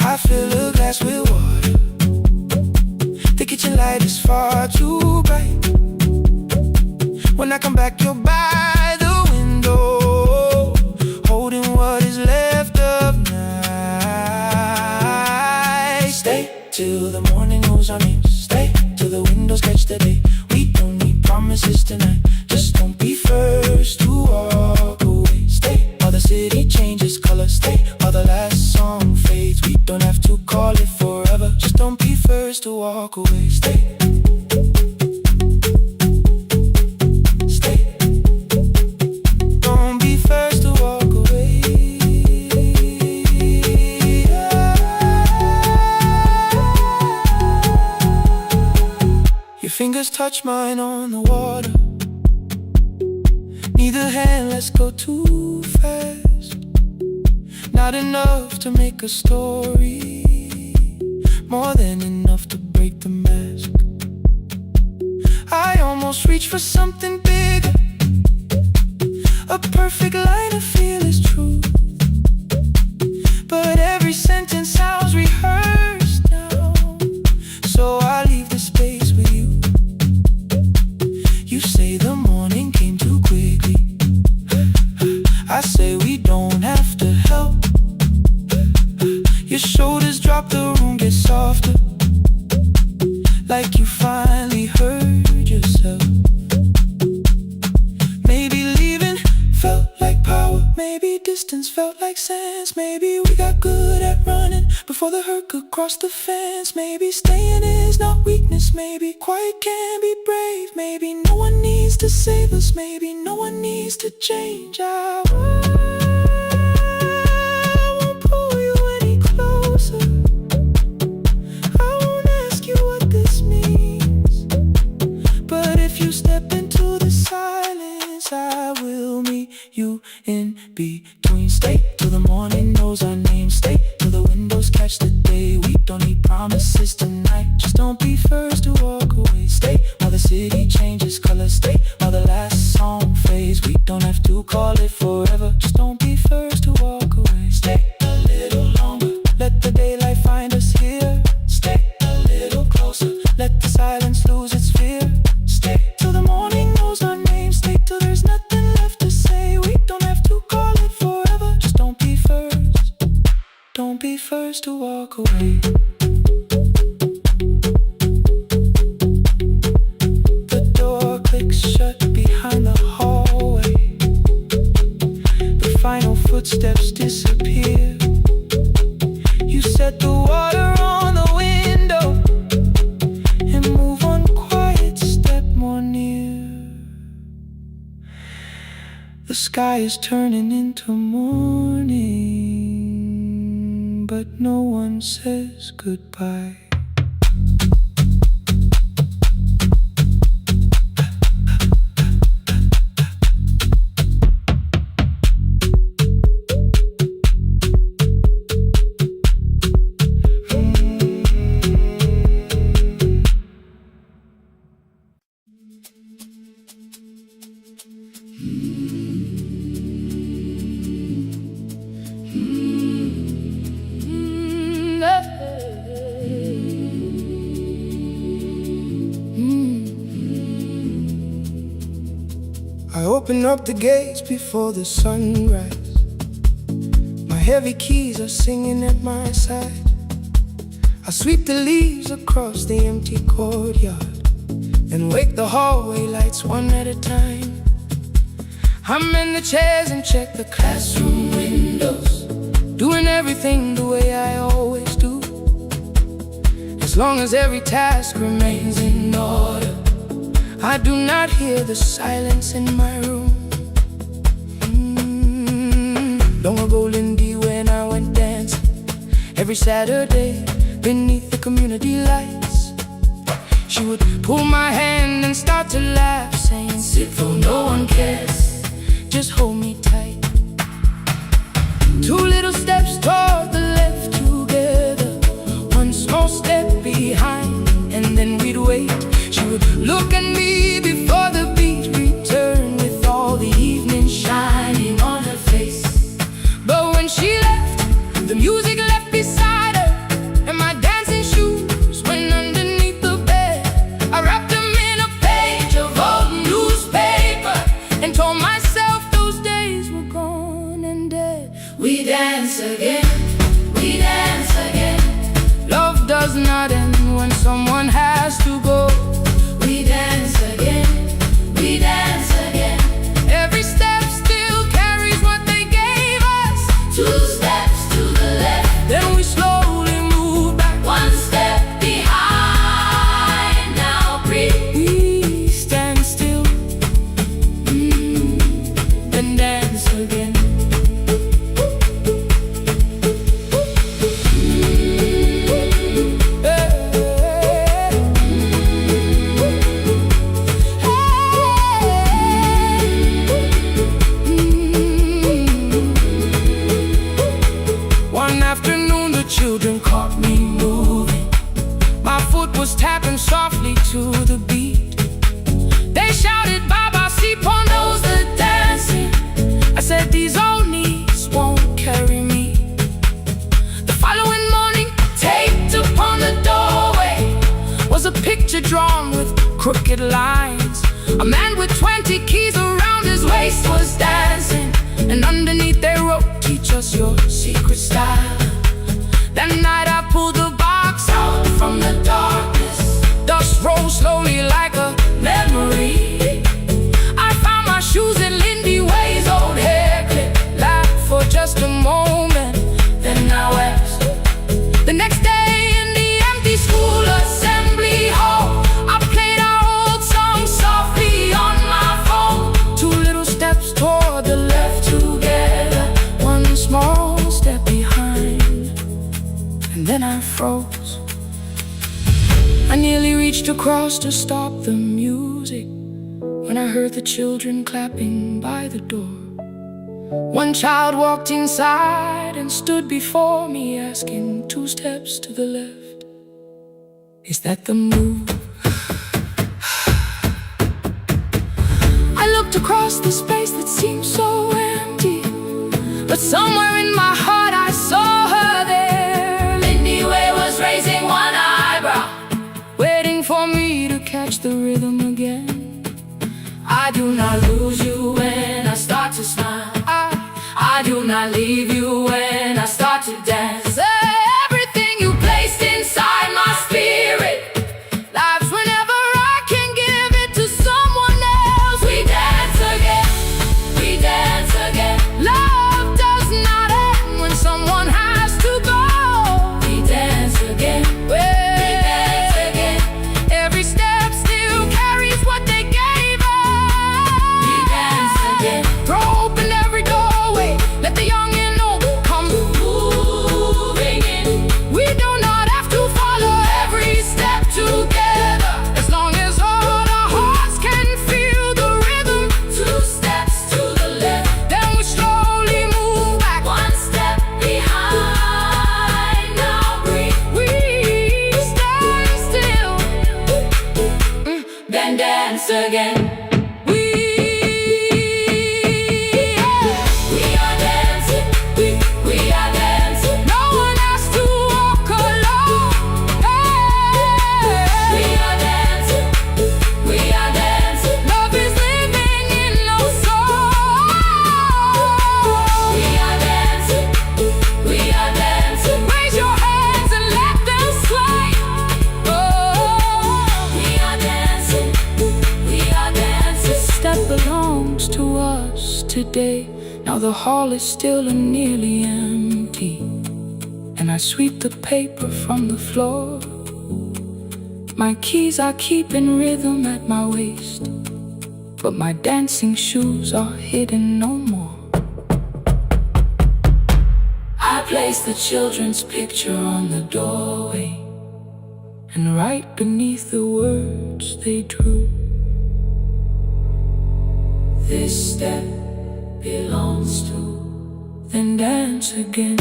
I fill a glass with water, the kitchen light is far too bright. When I come back, you're by the window, holding what is left of night. Stay till the morning knows our names. Stay till the windows catch the day. We don't need promises tonight, just don't be first to walk away. Stay while the city changes color. Stay while the last song fades. We don't have to call it forever, just don't be first to walk away. Stay. Fingers touch mine on the water, neither hand, let's go too fast. Not enough to make a story, more than enough to break the mask. I almost reach for something bigger, a perfect line of fearless truth, but every sentence sounds rehearsed now, so I leave the space with you. You say the morning came too quickly, I say we don't have to help. Your shoulders drop, the room gets softer, like you finally heard yourself. Maybe leaving felt like power, maybe distance felt like sense. Maybe we got good at running before the hurt could cross the fence. Maybe staying is not weakness, maybe quiet can be brave. Maybe no one needs to save us, maybe no one needs to change. I won't pull you any closer, I won't ask you what this means, but if you step into the silence, I will meet you in between. Stay till the morning knows our name. Stay till the windows catch the day. We don't need promises tonight, just don't be first to walk away. Stay while the city changes color. Stay while the last song fades. We don't have to call it forever, just don't be first to walk away. Stay a little longer, let the daylight find us here. Stay a little closer, let the silence lose its fear. Stay till the morning knows our name. Stay till there's nothing left to say. We don't have to call it forever, just don't be first. Don't be first to walk away. The door clicks shut behind the hallway. The final footsteps disappear. You set the water on the window and move one quiet step more near. The sky is turning into morning, but no one says goodbye. I open up the gates before the sunrise. My heavy keys are singing at my side. I sweep the leaves across the empty courtyard and wake the hallway lights one at a time. I'm in the chairs and check the classroom windows, doing everything the way I always do. As long as every task remains in order, I do not hear the silence in my room. Long ago, Lindy, when I went dancing every Saturday beneath the community lights, she would pull my hand and start to laugh, saying, "Sit though no one cares, just hold me tight." 2 little steps toward the left together, 1 small step behind, and then we'd wait. She would look at me before the again, we dance again. Love does not end when someone has to go. We dance again, we dance again. Every step still carries what they gave us. 2 steps to the left, Then we slowly move back. 1 step behind. Now breathe. We stand still, then dance again. One afternoon the children caught me moving. My foot was tapping softly to the beat. They shouted, Baba, si pondo's the dancing. I said, these old knees won't carry me. The following morning, taped upon the doorway was a picture drawn with crooked lines. A man with 20 keys around his waist was dancing, and underneath they wrote, teach us your secret style. That night I pulled the box out from the darkness. Dust rose slowly like a memory. I found my shoes in Lindy Way's old hair clip. Laughed for just a moment, then I wept. The next day in the empty school assembly hall, I played our old song softly on my phone. 2 little steps toward the left together, 1 small step behind, and then I froze. I nearly reached across to stop the music when I heard the children clapping by the door. 1 child walked inside and stood before me asking, 2 steps to the left, is that the move? I looked across the space that seemed so empty, but somewhere in my heart I saw her there. Lindy Way was raising 1 eyebrow, waiting for me to catch the rhythm again. I do not lose you when I start to smile. I do not leave you when I start to dance. Everything you placed inside my spirit lives whenever I can give it to someone else. We dance again, we dance again. Love does not end when someone has to go. We dance again, we dance again. Every step still carries what they gave us. We dance again. Throw open every doorway, let the young and old come Moving in, We do not have to follow every step together, as long as all our hearts can feel the rhythm. 2 steps to the left, Then we slowly move back. 1 step behind. Now breathe, We stand still, then dance again. we are dancing, we are dancing. No one has to walk alone. We are dancing, we are dancing. Love is living in our soul. We are dancing, we are dancing. Raise your hands and let them sway. We are dancing, we are dancing. This step belongs to us today. Now the hall is still and nearly empty, and I sweep the paper from the floor. My keys I keep in rhythm at my waist, but my dancing shoes are hidden no more. I place the children's picture on the doorway, and right beneath the words they drew, this step belongs to, then dance again.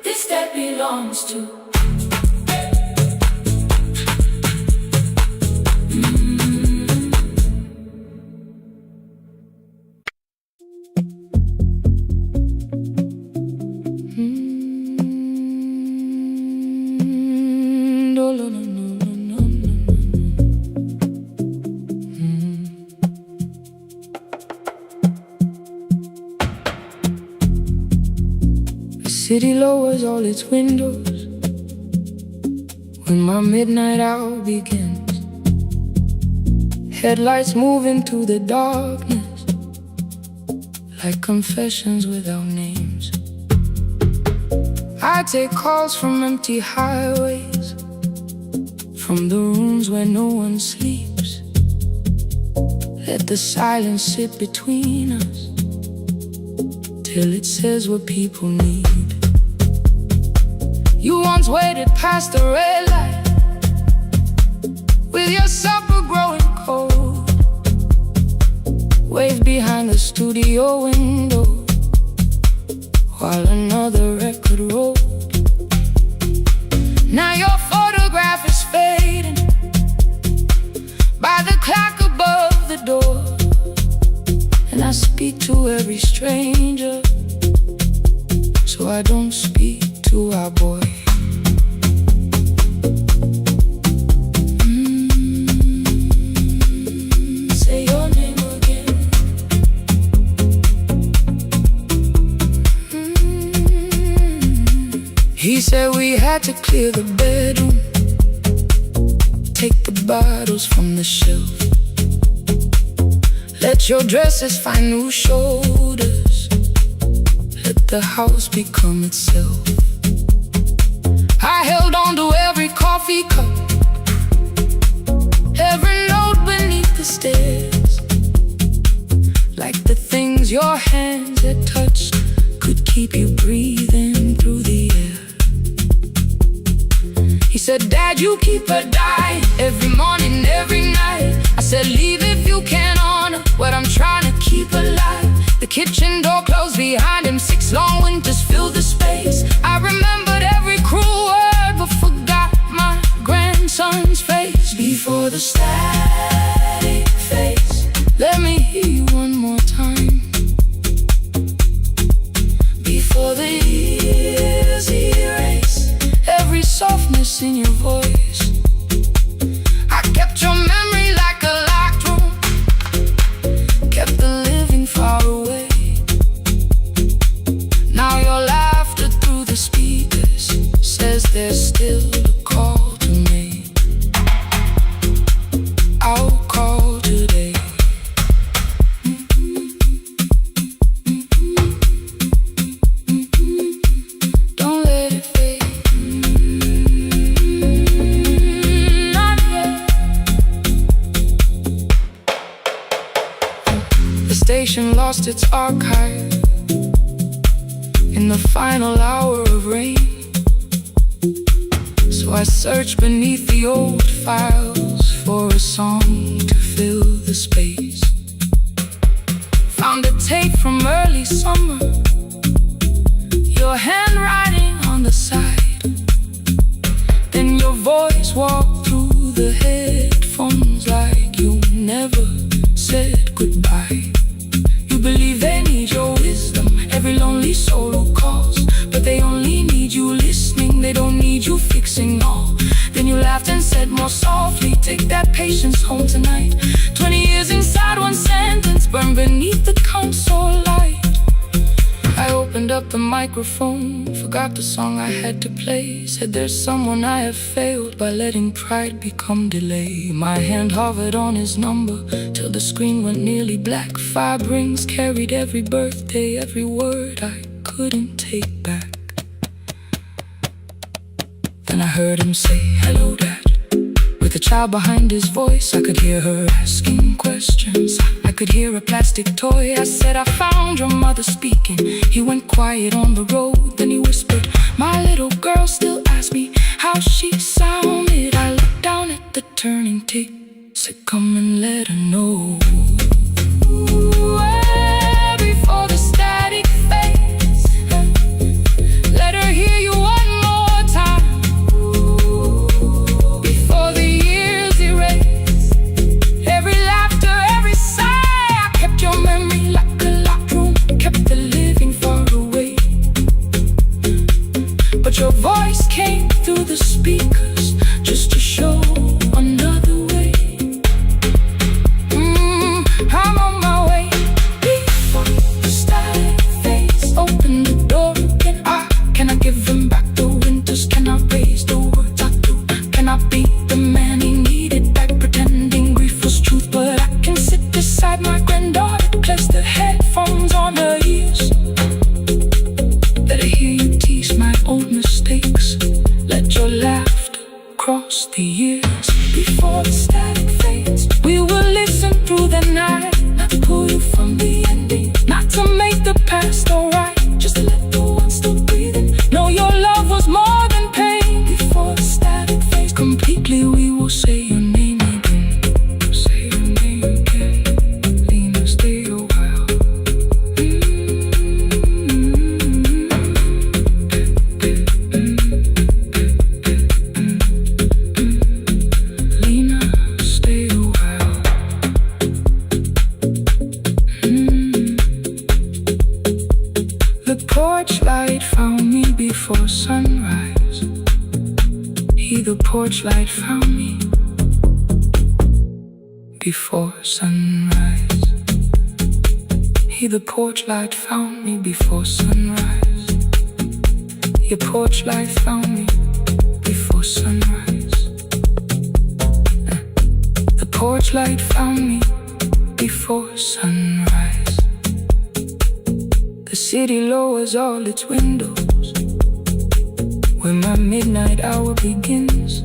This step belongs to. city lowers all its windows when my midnight hour begins. Headlights move into the darkness like confessions without names. I take calls from empty highways, from the rooms where no one sleeps. Let the silence sit between us till it says what people need. You once waited past the red light with your supper growing cold, waved behind the studio window while another record rolled. Now your photograph is fading by the clock above the door, and I speak to every stranger, so I don't speak to our boy. Say your name again. He said we had to clear the bedroom, take the bottles from the shelf, let your dresses find new shoulders, let the house become itself. I held on to every coffee cup, every note beneath the stairs, like the things your hands had touched could keep you breathing through the air. He said, Dad, you keep her dying every morning, every night. I said, leave if you can honor what I'm trying to keep alive. The kitchen door closed behind him, 6 long winters filled the space. I remembered every cruel word but forgot my grandson's face. Before the static fades, let me hear you one more time. Before the years erase every softness in your voice, I kept your memory like a locked room, kept the living far away. Now your laughter through the speakers says there's still a call to make. I'll call today. Don't let it fade. Not yet. The station lost its archive in the final hour of rain, so I searched beneath the old files for a song to fill the space. Found a tape from early summer, your handwriting on the side, then your voice walked through the headphones like you never said goodbye. You believe they need your wisdom, every lonely soul who calls, but they only need you listening, they don't need you fixing all. Then you laughed and said more softly, take that patience home tonight. 20 years inside one sentence, burned beneath the console light. I opened up the microphone, forgot the song I had to play. Said there's someone I have failed by letting pride become delay. My hand hovered on his number till the screen went nearly black. 5 rings carried every birthday, every word I couldn't take back. Then I heard him say, hello, Dad. With a child behind his voice, I could hear her asking questions. I could hear a plastic toy. I said, I found your mother speaking. He went quiet on the road, then he whispered, my little girl still asks me how she sounded. I looked down at the turning tape, said, come and let her know. Before the static fades, let her hear you one more time. Before the years erase every laughter, every sigh, I kept your memory like a locked room, kept the living far away. But your voice came through the speakers just to show another way. I'm on my way. Before the static fades, open the door again. I can across the years. Before the static fades, we will listen through the night. Not to pull you from the ending, not to make the past alright, just to let the one still breathing know your love was more than pain. Before the static fades completely, we will say your name again. Say your name again. Lena, stay a while. Lena, stay a while. The porch light found me before sunrise. The porch light found me before sunrise. The porch light found me before sunrise. Your porch light found me before sunrise. The porch light found me before sunrise. The city lowers all its windows when my midnight hour begins.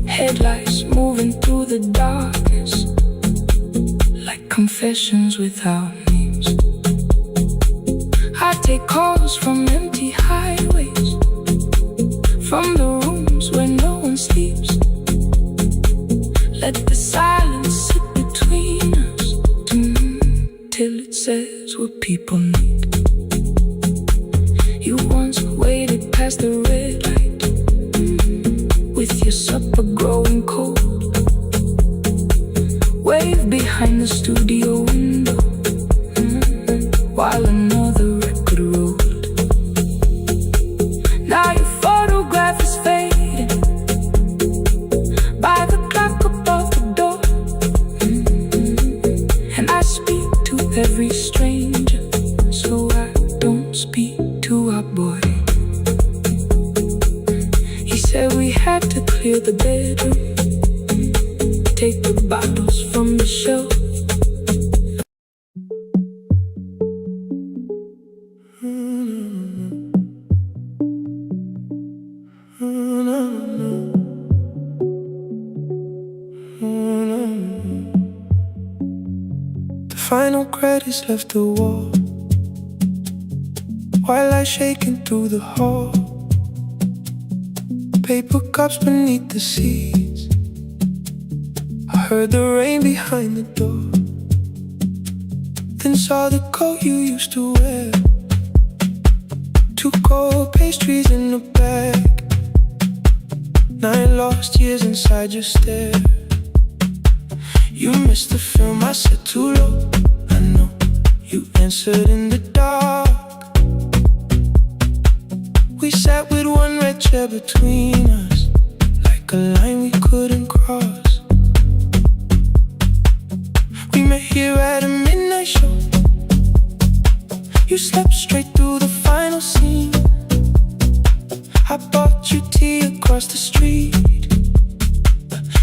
Headlights moving through the darkness like confessions without names. I take calls from empty highways, from the rooms where no one sleeps. Let the silence sit between us till it says what people need. You once waited past the red light with your supper growing cold. Wave behind the studio window while another record rolled. Now your photograph is fading by the clock above the door. And I speak to every stranger, so I don't speak to our boy. He said we had to clear the bedroom, take the bottles from the shelf. The final credits left the wall while I shaking through the hall. Paper cups beneath the seats. I heard the rain behind the door, then saw the coat you used to wear. 2 cold pastries in a bag, 9 lost years inside your stare. You missed the film, I said too low. I know you answered in the dark. We sat with one red chair between us, like a line we couldn't cross. We met here at a midnight show. You slept straight through the final scene. I bought you tea across the street.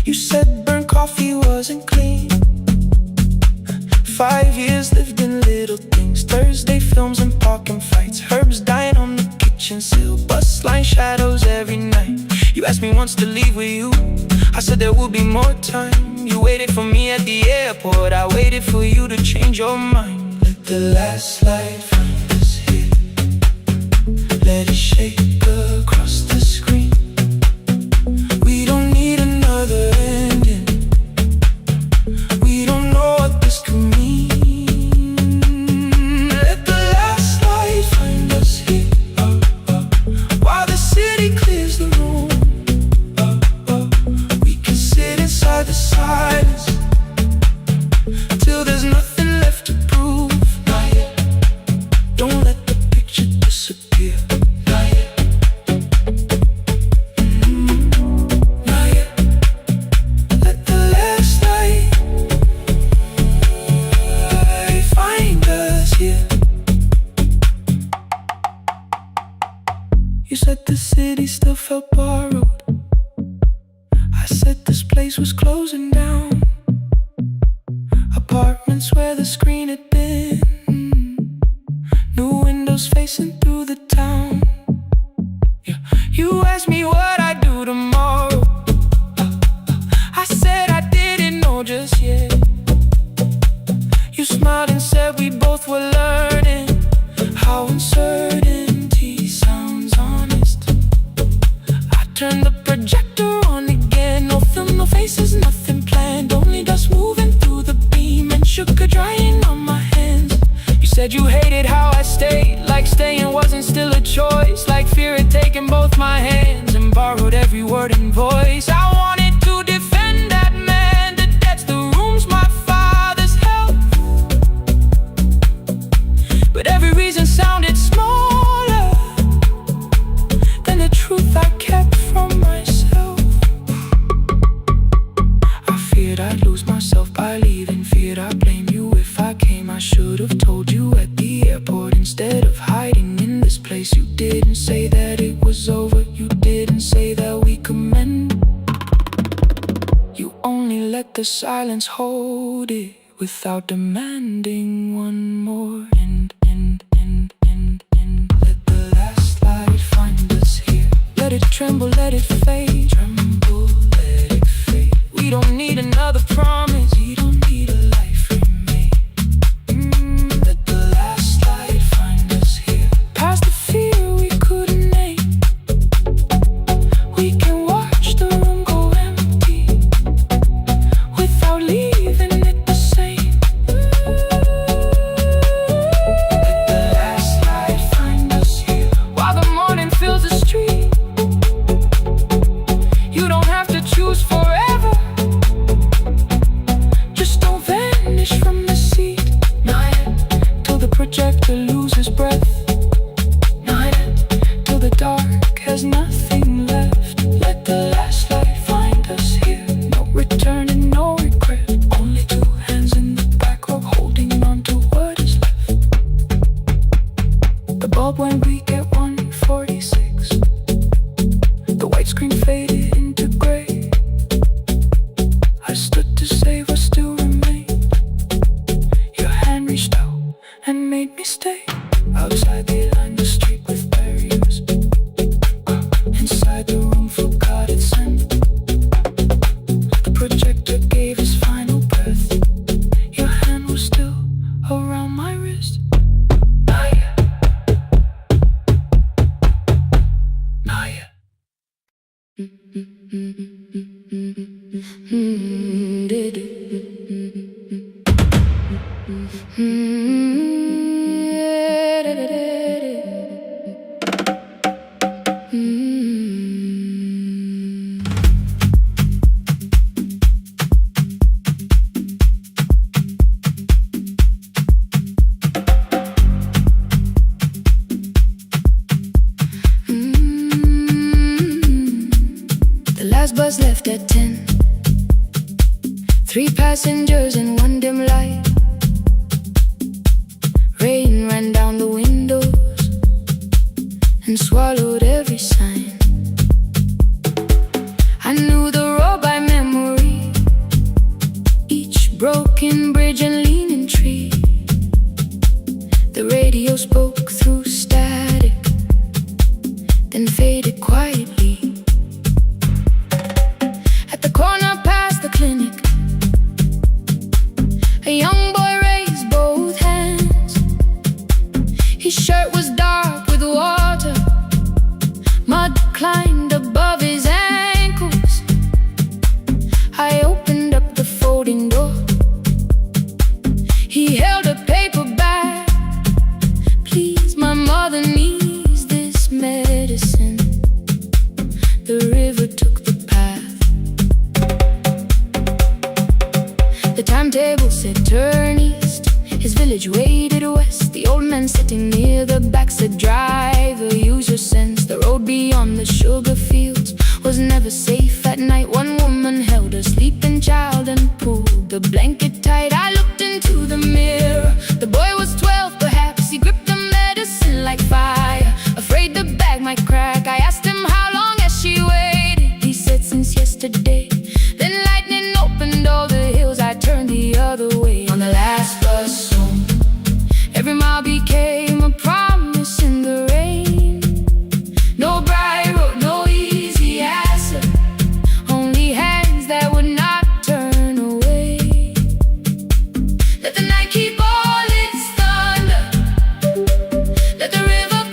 You said burnt coffee wasn't clean. 5 years lived in little things, Thursday films and parking fights, herbs dying on the kitchen sill, bus line shadows every night. You asked me once to leave with you, I said there would be more time. You waited for me at the airport, I waited for you to change your mind. Let the last light find us here, let it shake across the screen. We don't need another ending, we don't know what this could mean. Let the last light find us here, while the city clears the room. We can sit inside the silence till there's nothing left to prove. Not yet. Don't let the picture disappear. Not yet. Not yet. Let the last light find us here. You said the city still felt borrowed. I said this place was closing down. Apartments where the screen had been, new windows facing through the town. Yeah. You asked me what I'd do to word empty sounds honest. I turn the projector on again. No film, no faces, nothing planned. Only dust moving through the beam and sugar drying on my hands. You said you hated how I stayed, like staying wasn't still a choice, like fear had taken both my hands and borrowed every word and voice. I wanted to defend that man, the debts, the rooms my fathers held, but every reason sounded smaller than the truth I kept from myself. I feared I'd lose myself by leaving, feared I'd blame you if I came. I should have told you at the airport instead of hiding in this place. You didn't say that it was over, you didn't say that we could mend. You only let the silence hold it without demanding one more. Let the last light find us here. Let it tremble, let it fade. Tremble, let it fade. We don't need another promise, we don't need a life remade. Let the last light find us here. Past the fear we couldn't name, we can watch the room go empty without leaving it the same. Let the last light find us here. While the morning fills the street, you don't have to choose forever. Just don't vanish from the seat. Not yet, till the projector loses breath. Not yet, till the dark has nothing left. Let the last light find us here. No return and no regret. Only two hands in the back row holding on to what is left. The bulb went weak at 1:46. The white screen faded into gray. I stood to save what still remained. Your hand reached out and made me stay. Outside they lined the street with barriers. Inside the room forgot its scent. The projector gave his final breath. Your hand was still around my wrist. Not yet. Not yet. The last bus left at 10. 3 passengers and 1 dim light. Rain ran down the windows and swallowed every sign. I knew the road by memory, each broken bridge and leaning tree. The radio spoke through static, then faded quietly. At the corner past the clinic, a young boy raised both hands. His shirt was dark with water, mud climbed above his ankles. I opened up the folding door. He held a paper bag. Please, my mother needs this medicine. The river took the path. The timetable said turn east. His village waded west. The old man sitting near the back said driver, use your sense. The road beyond the sugar fields was never safe at night. One woman held a sleeping child and pulled the blanket tight. I looked into the mirror. The boy was 12 perhaps. He gripped the medicine like fire, afraid the bag might crack. I asked him how long has she waited. He said since yesterday. Then lightning opened all the hills. I turned the other way on the last bus home. Every mile became a promise in the rain. No bright road, no easy answer, only hands that would not turn away. Let the night keep all its thunder. Let the river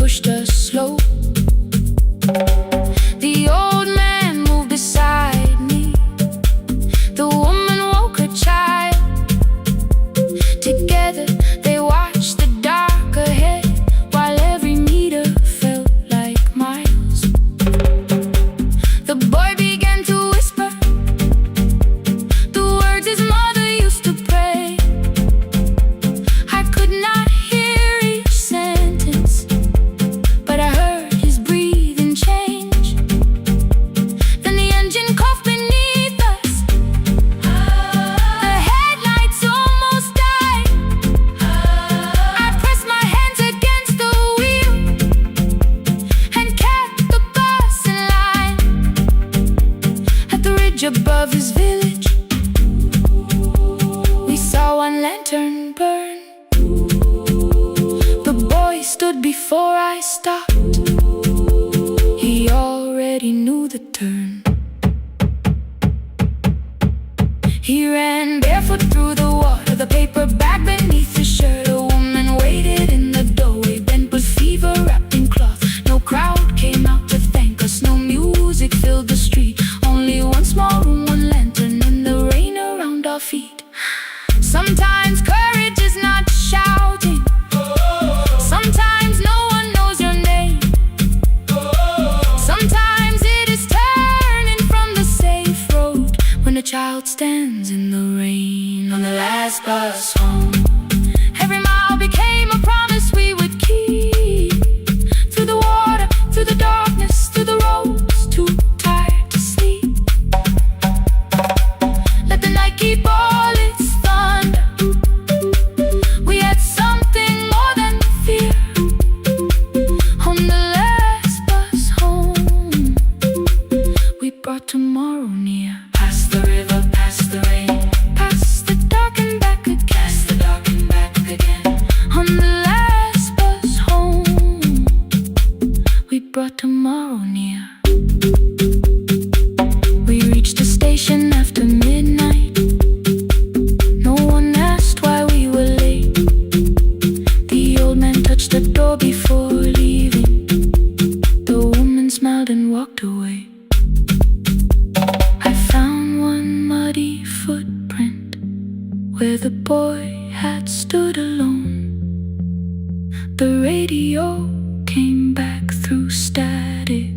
pushed us slow. The old man moved beside me. The woman woke her child. Together they watched the dark ahead, while every meter felt like miles. The boy began to whisper the words his mother used to pray. I could not hear each sentence, but I heard his breathing change. Then the engine coughed beneath us. The headlights almost died. I pressed my hands against the wheel and kept the bus in line. At the ridge above his village, we saw one lantern burn. The boy stood before I stopped. He already knew the turn. He ran barefoot through the water, the paper bag beneath his shirt. A woman waited in the doorway, bent with fever, wrapped in cloth. No crowd came out to thank us, no music filled the street. Only one small room, one lantern, and the rain around our feet. Sometimes courage is not shouting. Sometimes no one knows your name. Sometimes it is turning from the safe road when a child stands in the rain on the last bus home. Every mile became a promise we would keep. Through the water, through the darkness, through the roads, too tired to sleep. Let the night keep all its thunder. We had something more than fear. On the last bus home, we brought tomorrow near. Past the river, past the rain, past the dark and back again. Past the dark and back again. On the last bus home, we brought tomorrow near. We reached the station after midnight. No one asked why we were late. The old man touched the door before leaving. The woman smiled and walked away. I found one muddy footprint where the boy had stood alone. The radio came back through static.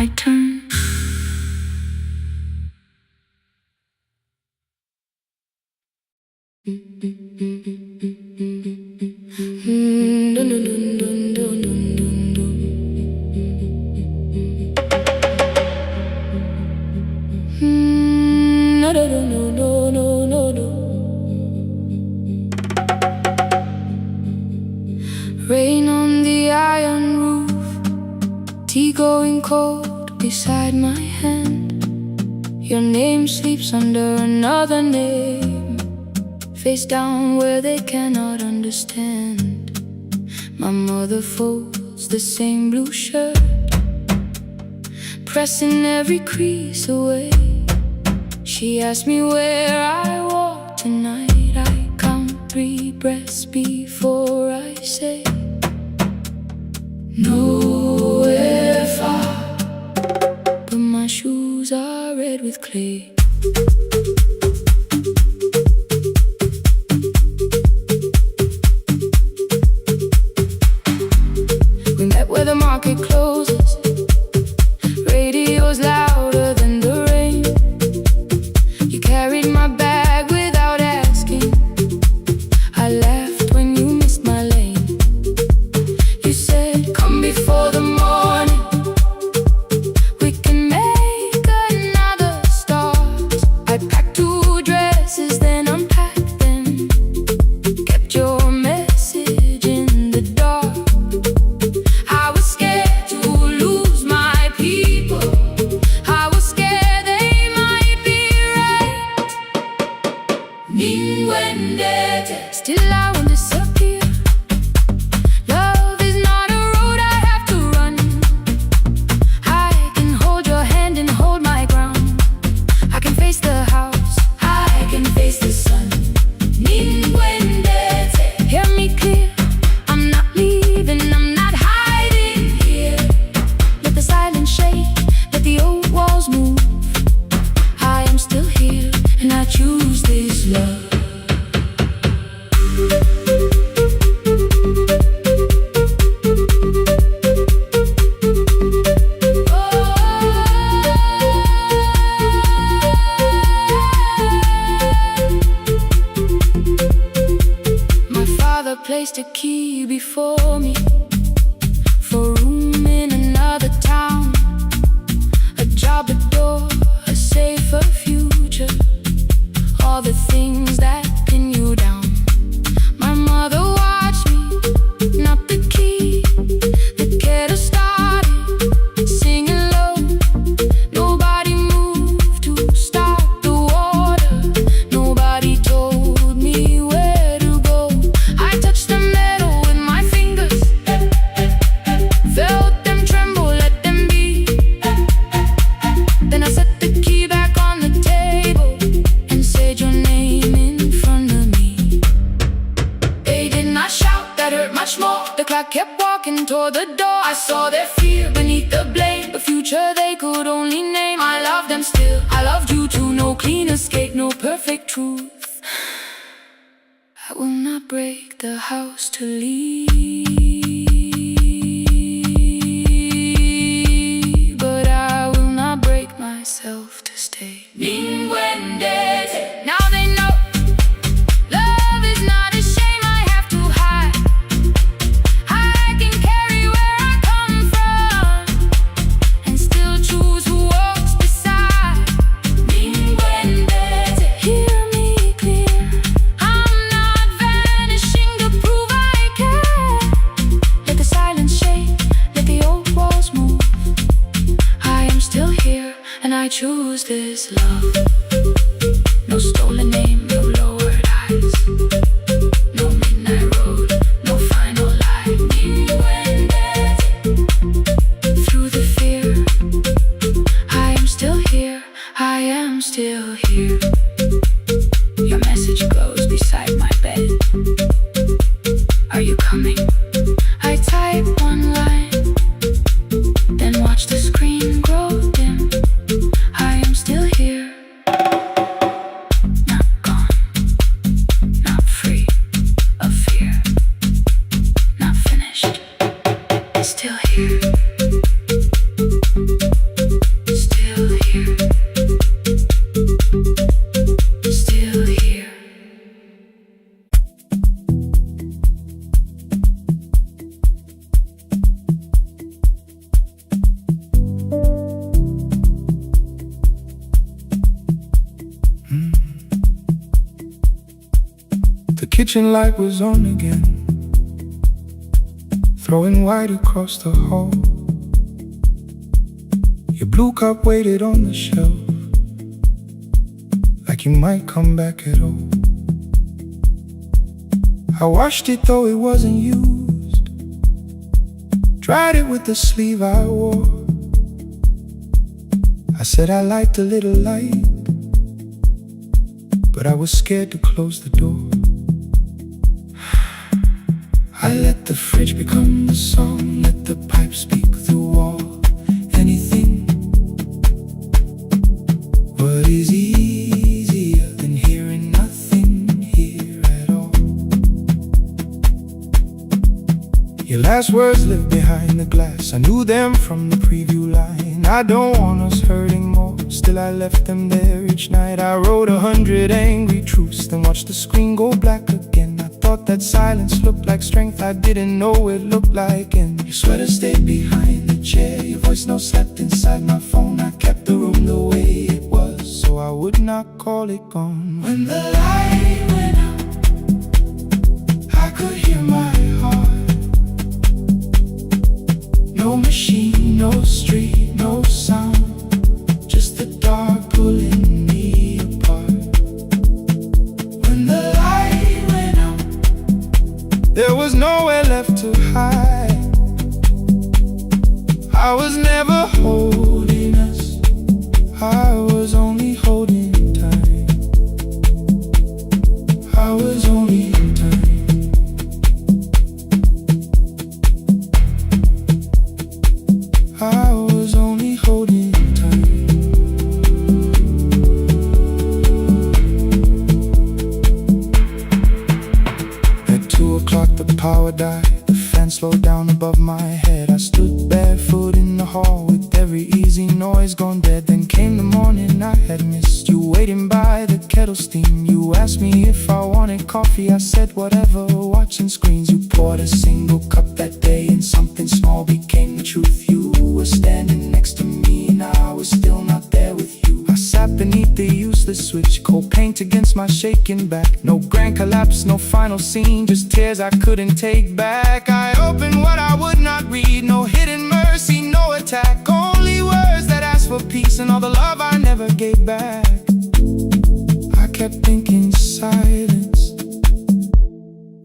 I turned. Rain on the iron roof, tea going cold beside my hand. Your name sleeps under another name, face down where they cannot understand. My mother folds the same blue shirt, pressing every crease away. She asked me where I walk tonight. I count 3 breaths before I say nowhere far, but my shoes are red with clay. We met where the market closes. Radio's louder than the rain. You carried my bag without asking. I laughed when you missed my lane. You said, come before the morning, we can make another start. I packed 2 dresses, then unpacked them, kept your message in the dark. I was scared to lose my people. I was scared they might be right. Ninwendete, still I won't disappear. Love is not a road I have to run. I can hold your hand and hold my ground. I can face the house, I can face the sun. Ninwendete, hear me clear, I'm placed a key before me for a room in another town, a job, a door, a safer future, all the things that pin you down. My mother watched me, not the key, the kettle started singing low. Nobody moved to stop the water, nobody told me where to go. I touched the metal with my fingers, felt them tremble, let them be. Then I set the key back on the table and said your name in front of me. They did not shout, that hurt much more. The clock kept walking toward the door. I saw their fear beneath the blame, a future they could only name. I loved them still, I loved you too. No clean escape, no perfect truth. I will not break the house to leave, but I will not break myself to stay. Now they know love is not a shame I have to hide. I can carry where I come from and still choose who walks beside. Hear me clear, I'm not vanishing to prove I care. Let the silence shake, let the old walls move. I am still here and I choose this love. No stolen name, no lowered eyes, no midnight road, no final lie. Through the fear, I am still here, I am still here. Your message glows beside my bed. Are you coming? I type one line, then watch the screen grow dim. I am still here, not gone, not free of fear, not finished, still here, still here, still here. The kitchen light was on again, throwing white across the hall. Your blue cup waited on the shelf, like you might come back at all. I washed it though it wasn't used, dried it with the sleeve I wore. I said I liked a little light, but I was scared to close the door. I let the fridge become the song, let the pipe speak through wall. Anything. What is easier than hearing nothing here at all? Your last words lived behind the glass, I knew them from the preview line. I don't want us hurting more, still I left them there each night. I wrote 100 angry truths, then watched the screen go black again. I thought that silence looked like strength, I didn't know it looked like. And your sweater stayed behind the chair, your voice no slept inside my phone. I kept the room the way it was, so I would not call it gone. When the light went out, I could hear my heart. No machine, no street, no sound, just the dark pulling me apart. When the light went out, there was nowhere left to hide. I was never holding us, I was only holding time. I was only time. I was only holding time. At 2 o'clock the power died, the fan slowed down above my head. I stood barefoot in the hall with every easy noise gone dead. Then came the morning I had missed you, waiting by the kettle steam. You asked me if I wanted coffee, I said whatever, watching screens. You poured a single cup that day and something small became the truth. You were standing next to me and I was still not there with you. I sat beneath the useless switch, cold paint against my shaking back. No grand collapse, no final scene, just tears I couldn't take back. I opened what I would not read, no hidden mercy, no attack. Only words that asked for peace and all the love I never gave back. I kept thinking silence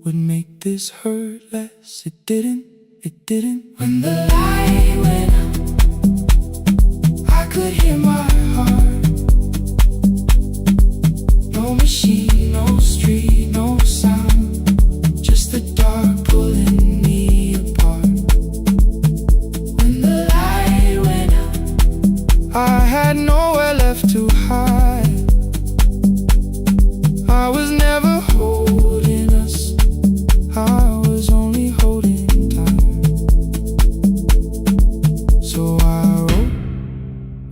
would make this hurt less. It didn't. When the light went out, I could hear my heart. No machine, no street, no sound, just the dark pulling me apart. When the light went out, I had nowhere left to hide. I was never holding us, I was only holding time. So I wrote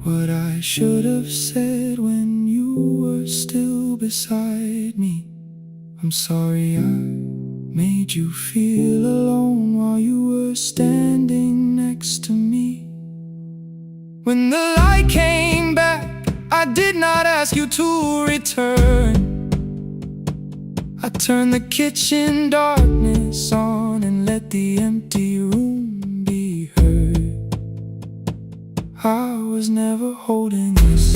what I should have said when you were still beside me. I'm sorry I made you feel alone while you were standing next to me. When the light came back, I did not ask you to return. I turned the kitchen darkness on and let the empty room be heard. I was never holding us,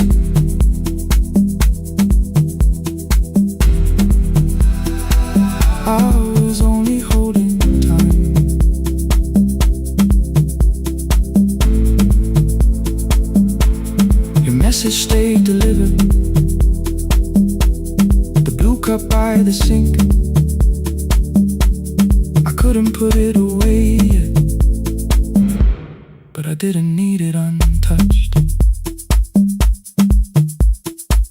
I was only holding time. Your message stayed delivered, the blue cup by the sink. I couldn't put it away yet, but I didn't need it untouched.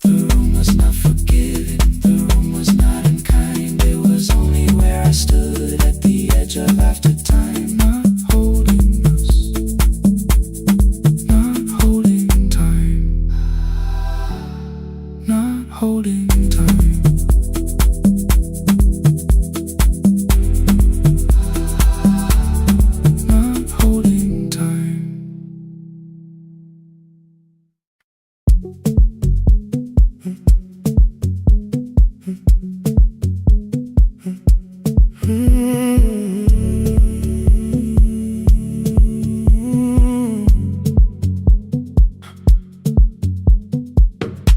The room was not forgiving, the room was not unkind. It was only where I stood at the edge of after time. Not holding us, not holding time, not holding time. Not holding time.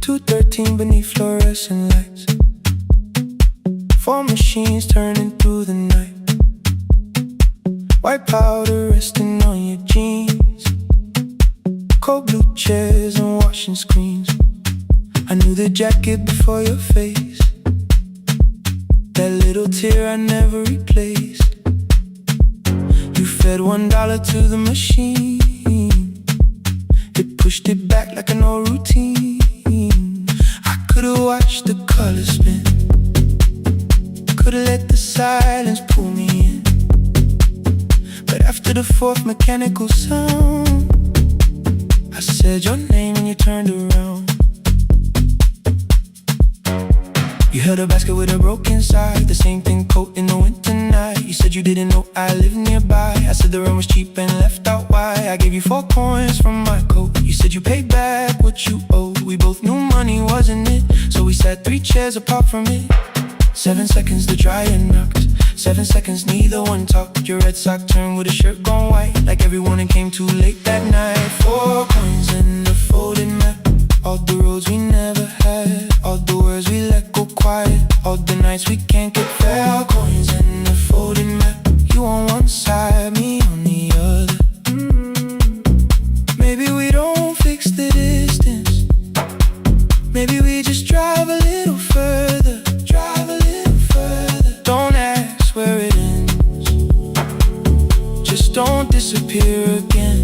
2:13 beneath fluorescent lights, 4 machines turning through the night. White powder resting on your jeans, cold blue chairs and washing screens. I knew the jacket before your face, that little tear I never replaced. You fed $1 to the machine, it pushed it back like an old routine. I could've watched the colors spin, could've let the silence pull me in. But after the 4th mechanical sound, I said your name and you turned around. You held a basket with a broken side, the same thing coat in the winter night. You said you didn't know I lived nearby. I said the rent was cheap and left out why. I gave you 4 coins from my coat. You said you paid back what you owed. We both knew money wasn't it, so we sat 3 chairs apart from it. 7 seconds the dryer knocked, 7 seconds neither one talked. Your red sock turned with a shirt gone white, like everyone and came too late that night. 4 coins and a folded map, all the roads we never had, all the words we let go quiet, all the nights we can't get fair. Coins and a folded map, you on one side, me on the other. Maybe we don't fix the distance, maybe we just drive a little further. Don't ask where it ends, just don't disappear again.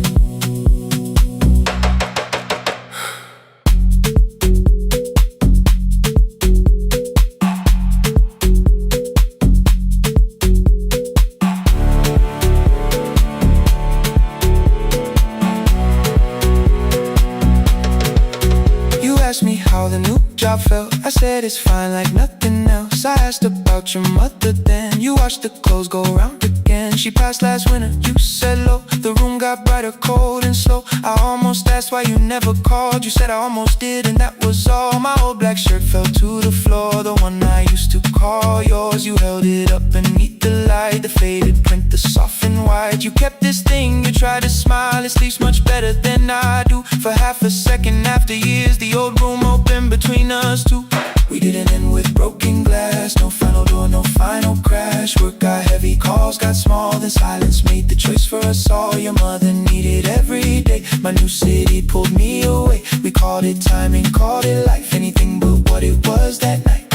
how the new job felt. I said it's fine like nothing else. I asked about your mother then. You watched the clothes go round again. She passed last winter, you said low. The room got brighter, cold and slow. I almost asked why you never called. You said I almost did and that was all. My old black shirt fell to the floor, the one I used to call yours. You held it up beneath the light, the faded print, the soft and white. You kept this thing, you tried to smile. It sleeps much better than I do. For half a second after years, the old room opened between us two. We didn't end with broken glass. No final door, no final crash. Work got heavy, calls got small. Then silence made the choice for us all. Your mother needed every day. My new city pulled me away. We called it timing, called it life. Anything but what it was that night.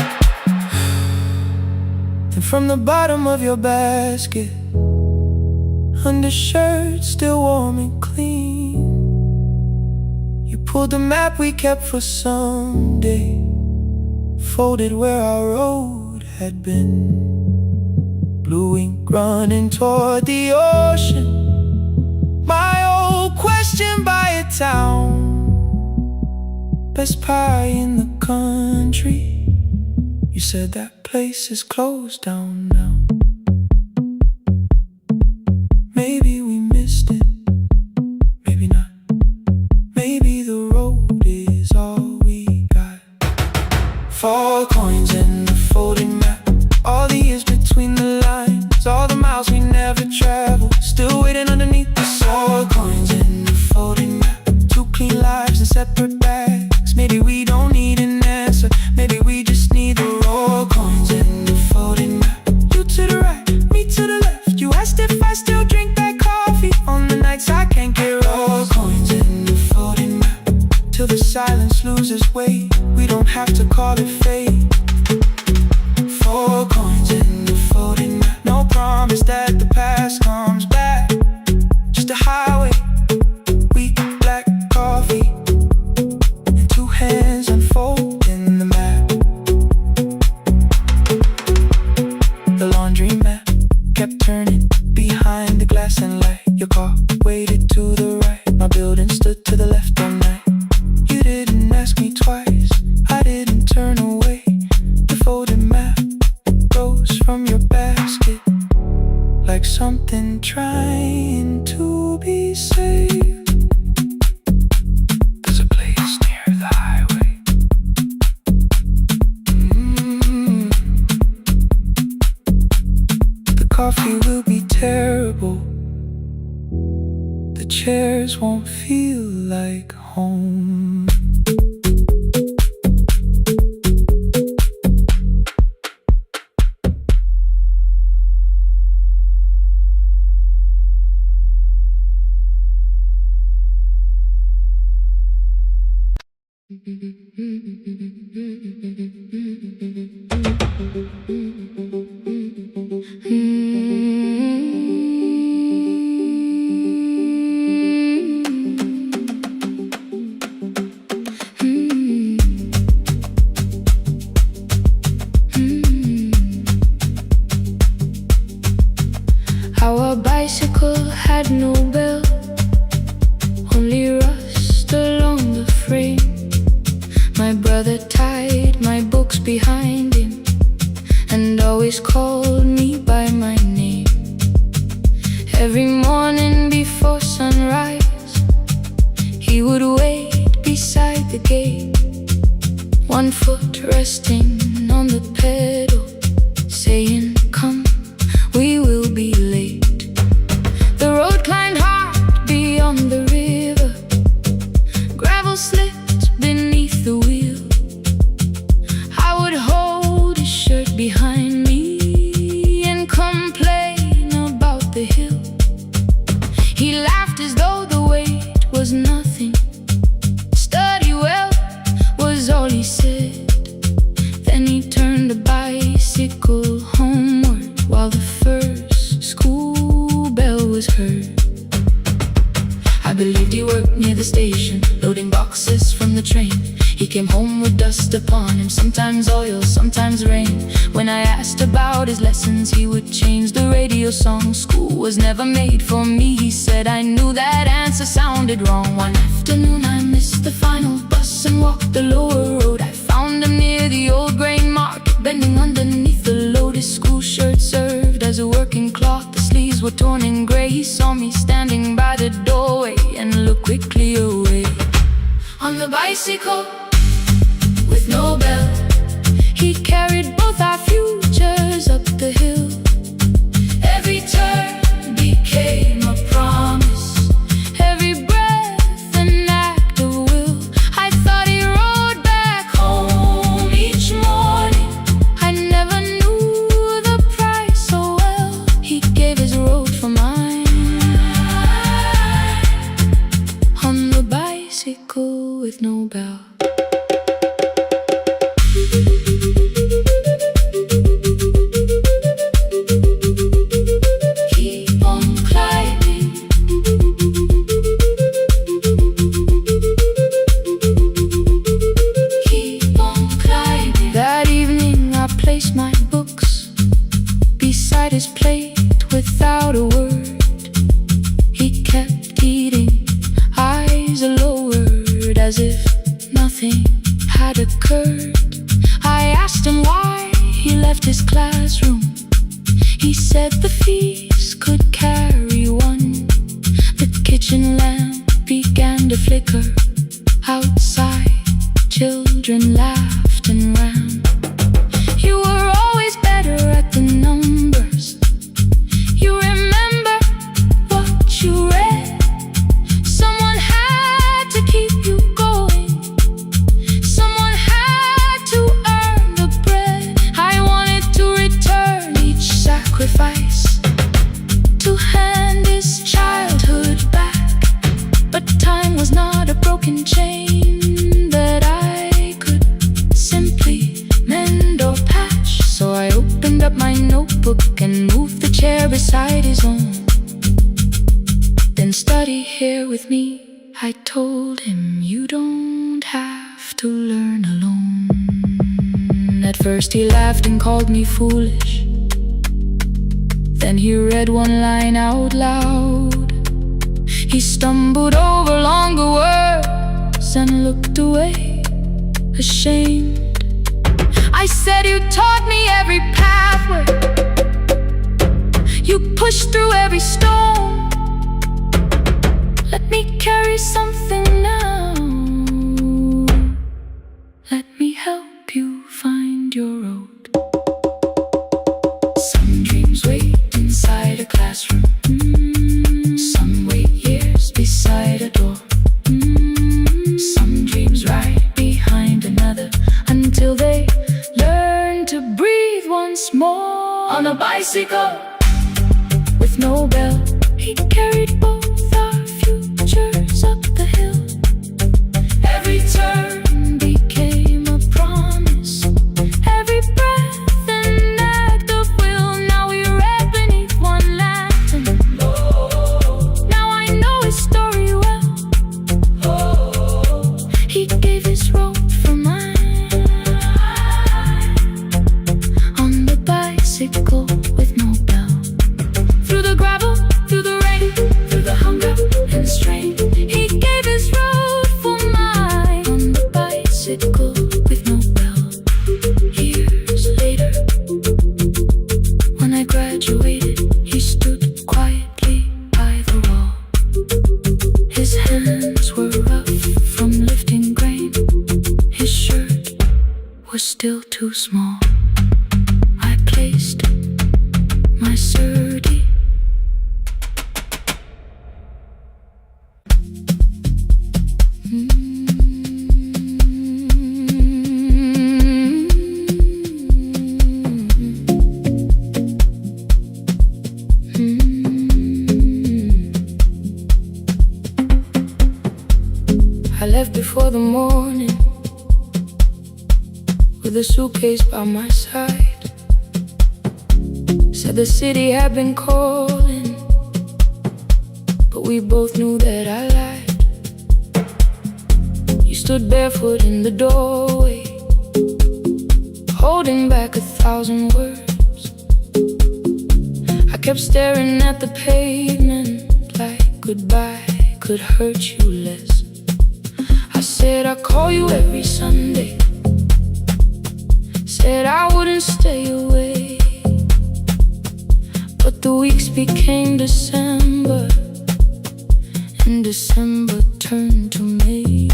Then from the bottom of your basket, undershirt still warm and clean, you pulled the map we kept for someday, folded where our road had been. Blue ink running toward the ocean. My old question by a town. Best pie in the country. You said that place is closed down now. Maybe we missed it, maybe not. Maybe the road is all we got. 4 coins in the folded map. All the years between the lines, all the miles we never traveled, still waiting underneath the sun. 4 coins in the folded map. 2 clean lives in separate bags. Maybe we don't need an answer, maybe we just need the raw coins in the folded map. You to the right, me to the left. You asked if I still drink that coffee on the nights I can't get raw coins in the folded map. Till the silence loses weight, we don't have to call it fate. 4 coins in the folded map. No promise that the past comes back, just a highway, weak black coffee, and 2 hands unfolding the map. The laundry mat kept turning behind the glass and light. Your car waited to the right, my building stood to the left all night. You didn't ask me twice, I didn't turn away. The folded map rose from your basket like something trying to be saved. There's a place near the highway. The coffee will be terrible. The chairs won't feel like home. Our bicycle had no bell, only rust along the frame. My brother tied my books behind him and always called me by my name. Every morning before sunrise, he would wait beside the gate, 1 foot resting on the pedal, saying, "Come, we will be late." The road climbed hard beyond the river, gravel slipped beneath the wheel. I would hold his shirt behind me and complain about the hill. He laughed as though the weight was nothing. Study well was all he said. Then he turned the bicycle homeward while the first school bell was heard. I believed he worked near the station, loading boxes from the train. He came home with dust upon him, sometimes oil, sometimes rain. When I asked about his lessons, he would change the radio song. School was never made for me, he said. I knew that answer sounded wrong. One afternoon I missed the final bus cross and walk the lower road. I found him near the old grain market, bending underneath the load. His school shirt served as a working cloth. The sleeves were torn and gray. He saw me standing by the doorway and looked quickly away. On the bicycle with no bell, he carried both our futures up the hill. Every turn became a promise, every breath an act of will. I thought he rode back home each morning. I never knew the price so well. He gave his road for mine. On the bicycle with no bell. His plate without a word. He kept eating, eyes lowered, as if nothing had occurred. I asked him why he left his classroom. He said the feast could carry one. The kitchen lamp began to flicker. Outside, children laughed and ran. You were always better at the numbers. You remember what you read. Someone had to keep you going. Someone had to earn the bread. I wanted to return each sacrifice, to hand his childhood back. But time was not a broken chain that I could simply mend or patch. So I opened up my notebook and moved the chair beside his own. Then study here with me, I told him. You don't have to learn alone. At first he laughed and called me foolish. Then he read one line out loud. He stumbled over longer words and looked away, ashamed. I said, you taught me every pathway. You pushed through every stone. Let me carry something now. Let me help you find your road. Some dreams wait inside a classroom. Some wait years beside a door. Some dreams right behind another, until they learn to breathe once more. On a bicycle with no bell, he carried both our futures up the hill. Every turn became a promise, every breath an act of will. Now we read beneath one lantern. Now I know his story well. He gave his road for mine. On the bicycle with no bell, through the gravel, through the rain, through the hunger and strain. He gave his road for mine. On the bicycle with no bell. Years later, when I graduated, he stood quietly by the wall. His hands were rough from lifting grain. His shirt was still too small. I placed my surdy I left before the morning, with a suitcase by my side. Said the city had been calling, but we both knew that I lied. You stood barefoot in the doorway, holding back 1,000 words. I kept staring at the pavement like goodbye could hurt you less. I Said I'd call you every Sunday. Said I wouldn't stay away. But the weeks became December, and December turned to May.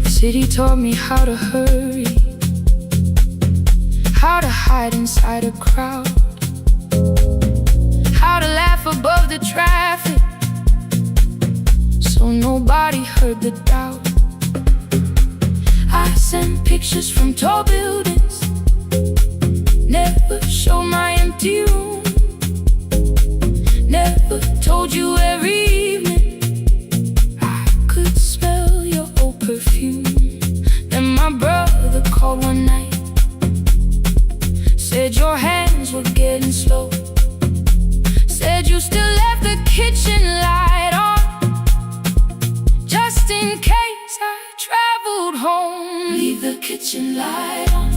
The city taught me how to hurry, how to hide inside a crowd, how to laugh above the traffic so nobody heard the doubt. I sent pictures from tall buildings, never showed my empty room, never told you every evening I could smell your old perfume. Then my brother called one night, said your hands were getting slow, said you still left the kitchen light on, just in case I traveled home. Leave the kitchen light on,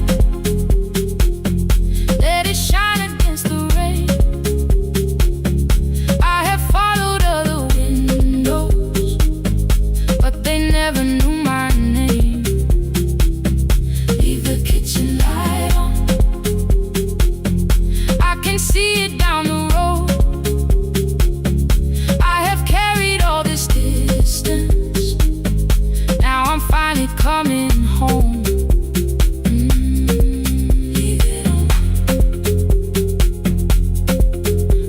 let it shine against the rain. I have followed other windows, but they never knew my name. Leave the kitchen light on, I can see it down the road. I have carried all this distance, now I'm finally coming home. Leave it on,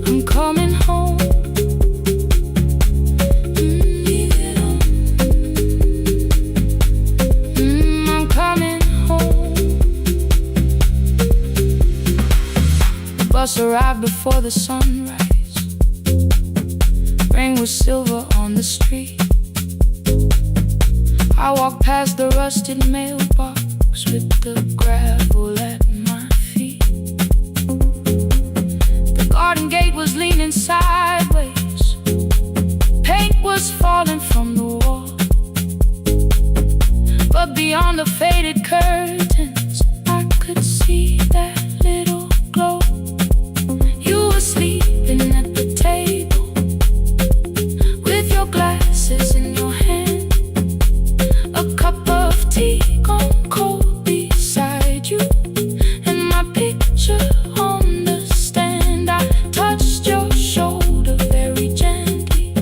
I'm coming home. Leave it on, I'm coming home. The bus arrived before the sunrise, rain was silver on the street. I walked past the rusted mailbox with the gravel at my feet. The garden gate was leaning sideways, paint was falling from the wall, but beyond the faded curtains I could see that little glow. You were sleeping at the table with your glasses in your hand, a cup of tea gone cold beside you, and my picture on the stand. I touched your shoulder very gently.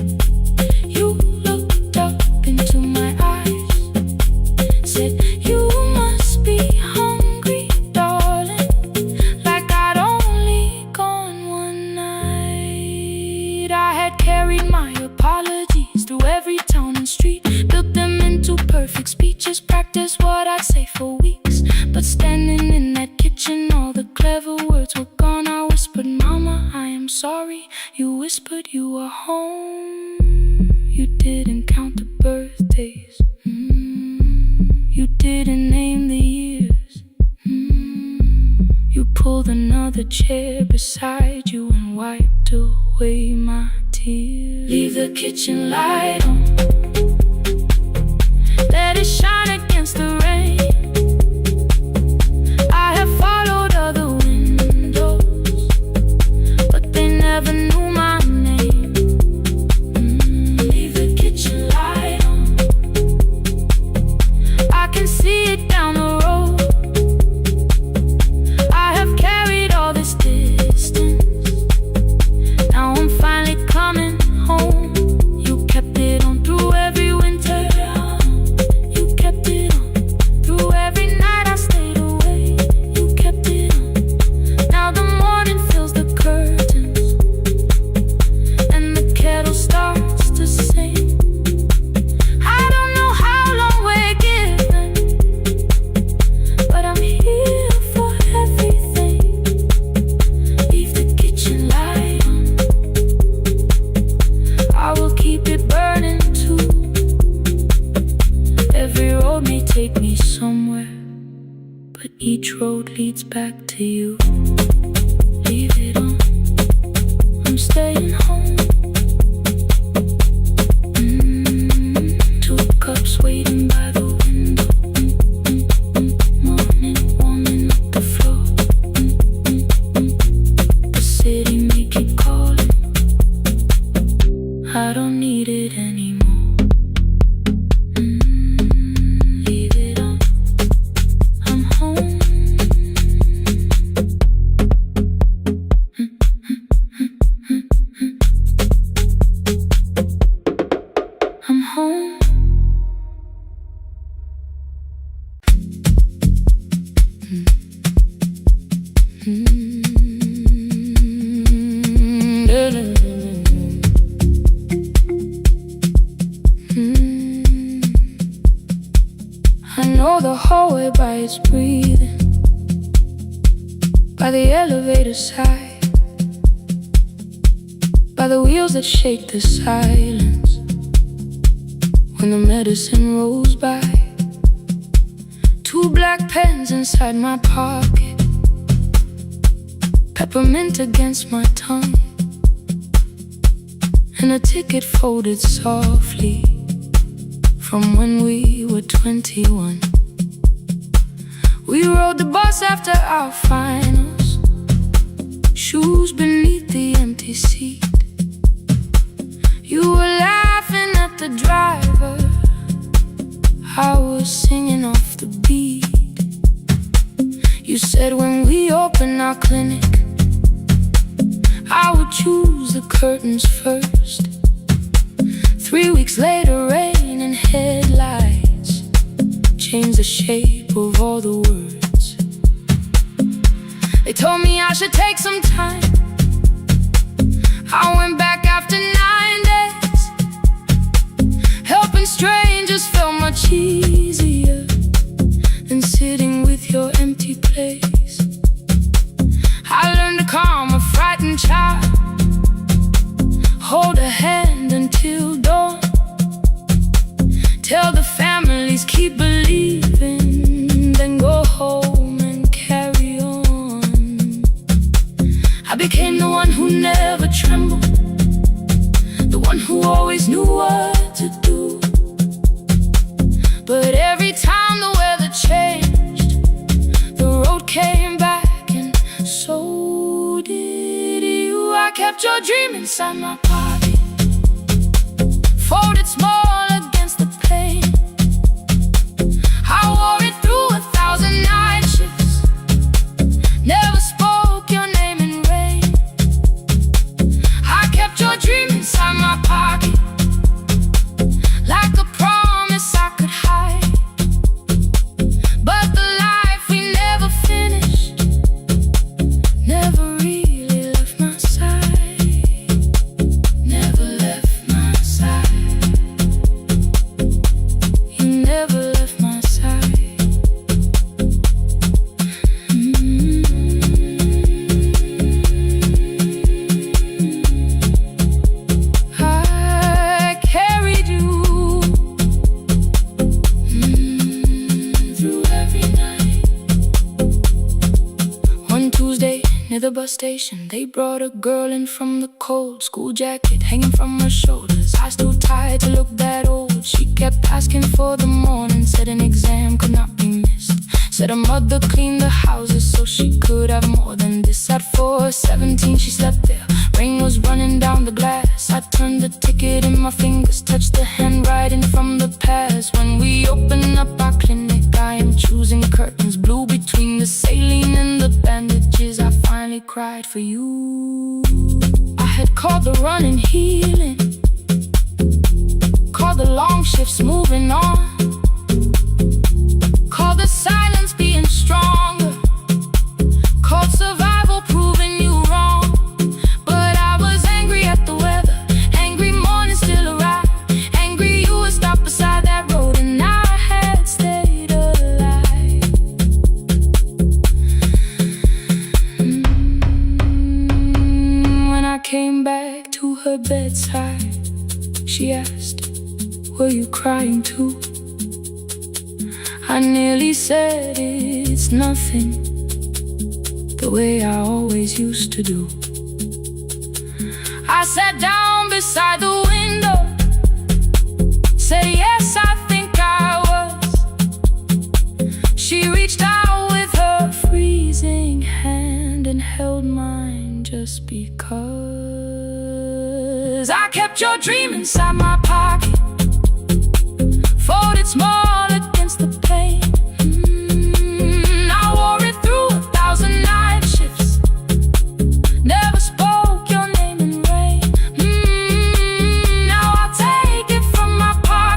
You looked up into my eyes, said you must be hungry, darling, like I'd only gone one night. I had carried my apologies through every town and street, built them into perfect speeches, practiced what I'd say for weeks. But standing in that kitchen, all the clever words were gone. I whispered, Mama, I am sorry. You whispered you were home. You didn't count the birthdays, you didn't name the years. You pulled another chair beside you and wiped away my tears. Leave the kitchen light on, let it shine against the rain. I have followed other windows, but they never knew my name. Leave the kitchen light on, I can see it down the road. I have carried all this distance, now I'm finally coming home. You kept it on through every winter, you kept it on through every night I stayed away. You kept it on, now the morning fills the curtains and the kettle starts to sing. I don't know how long we're given, but I'm here for everything. Leave the kitchen light on, I will keep it burning too. Every road may take me somewhere, but each road leads back to you. Leave it on, I'm staying home. Two cups waiting by the window, morning warming up the floor. home. I know the hallway by its breathing, by the elevator side, by the wheels that shake the silence when the medicine rolls by. 2 black pens inside my pocket, peppermint against my tongue, and a ticket folded softly from when we were 21. We rode the bus after our finals, shoes beneath the empty seat. You were laughing at the driver, I was singing off the beat. You said when we open our clinic, I would choose the curtains first. 3 weeks later, rain and headlights changed the shape of all the words. They told me I should take some time. I went back after 9 days. Helping strangers felt much easier than sitting with your empty place. I learned to calm a frightened child, hold a hand until dawn, tell the families keep believing, then go home and carry on. I became the one who never trembled, the one who always knew what to do. But every time the weather changed, the road came back, and so did you. I kept your dream inside my pocket, folded small against the pain. I wore it through 1,000 night shifts, never spoke your name in rain. I kept your dream inside my pocket, like a promise I could hide. But the life we never finished never really left my side, never left my side. You never left my side. I carried you through every night. One Tuesday near the bus station, they brought a girl in from the cold, school jacket hanging from her shoulders, eyes too tired to look that old. She kept asking for the morning, said an exam could not be missed, said her mother cleaned the houses so she could have more than this. At 4:17 she slept there, rain was running down the glass. I turned the ticket in my fingers, touched the handwriting from the past. When we open up our clinic, I am choosing curtains blue between the saline and the bandages. I finally cried for you. I had called the running healing, called the long shifts moving on, called the silence being stronger, called survival proving you wrong. But I was angry at the weather, angry morning still arrived, angry you would stop beside that road and I had stayed alive. When I came back to her bedside, she asked, were you crying too? I nearly said it's nothing, the way I always used to do. I sat down beside the window, said yes, I think I was. She reached out with her freezing hand and held mine just because. I kept your dream inside my pocket, folded small against the pain. I wore it through 1,000 night shifts, never spoke your name in rain. Now I'll take it from my pocket.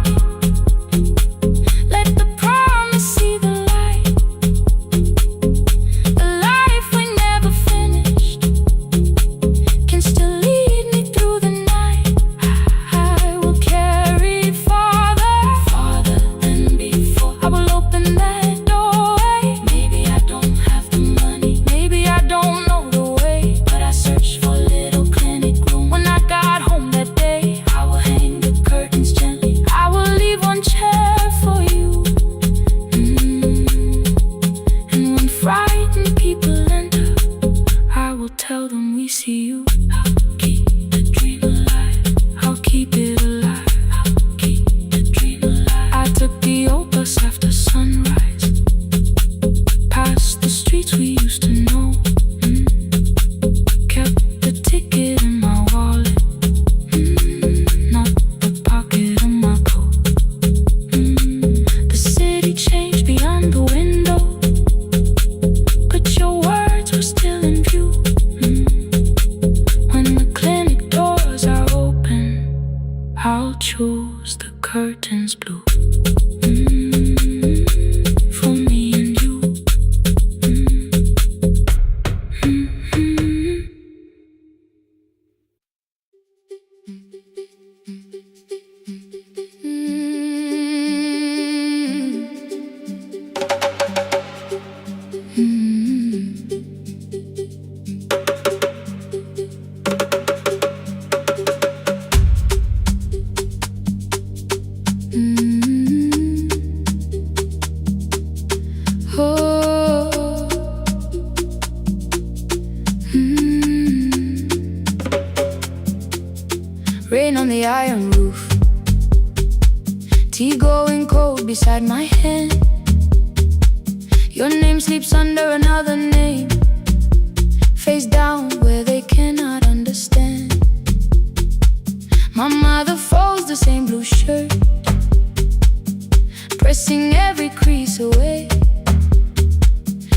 mountains blue. For me and you. Rain on the iron roof, tea going cold beside my hand. Your name sleeps under another name, face down where they cannot understand. My mother folds the same blue shirt, pressing every crease away.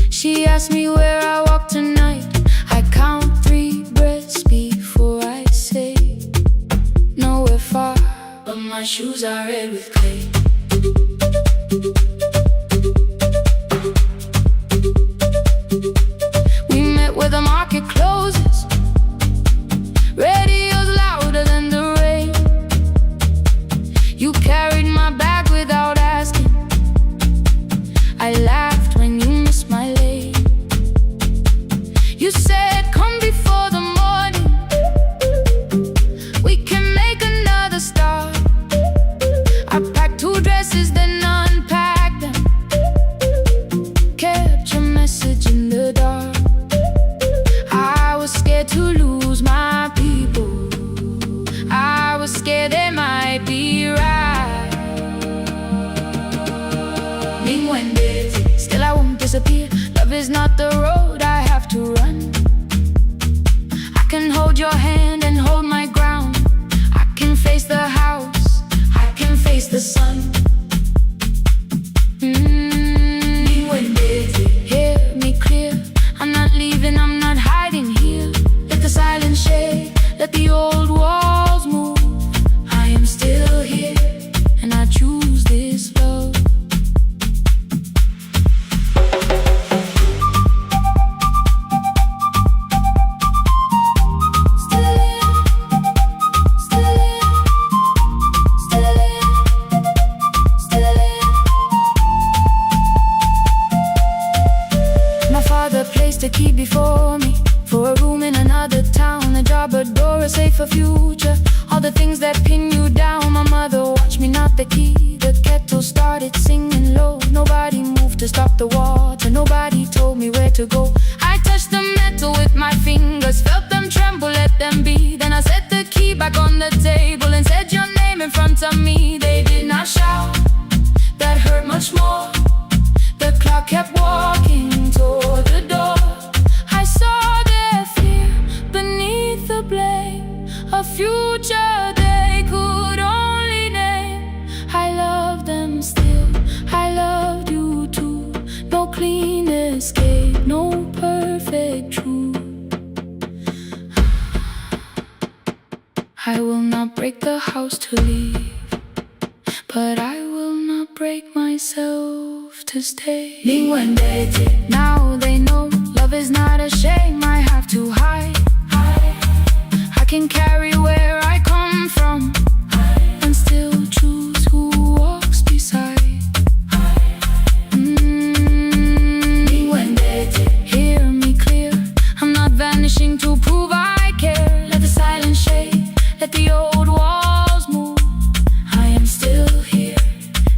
She asked me where I walk tonight. I count 3 breaths before I say nowhere far, but my shoes are red with clay. We met where the market closes, radio's louder than the rain. You carried my bag without asking. I laughed when you missed my lane. You said come before the morning, we can make another start. I packed 2 dresses, then unpacked them, kept your message in the dark. I was scared to lose my people, I was scared they might be right. Still I won't disappear. Love is not the road I have to run. I can hold your hand and hold my ground. I can face the house, I can face the sun. Hear me clear, I'm not leaving, I'm not hiding here. Let the silence shake, let the old walls move. I am still here, and I choose this love. Placed a key before me for a room in another town, a job, a door, a safer future. All the things that pin you down. My mother watched me knock the key. The kettle started singing low. Nobody moved to stop the water. Nobody told me where to go. I touched the metal with my fingers, felt them tremble, let them be. Then I set the key back on the table and said your name in front of me. They did not shout, that hurt much more. The clock kept walking toward the door. I saw their fear beneath the blame, a future they could only name. I love them still, I loved you too. No clean escape, no perfect truth. I will not break the house to leave, but I will not break myself to stay. Now they know love is not a shame I have to hide. I can carry where I come from and still choose who walks beside. Hear me clear, I'm not vanishing to prove I care. Let the silence shake, let the old walls move. I am still here,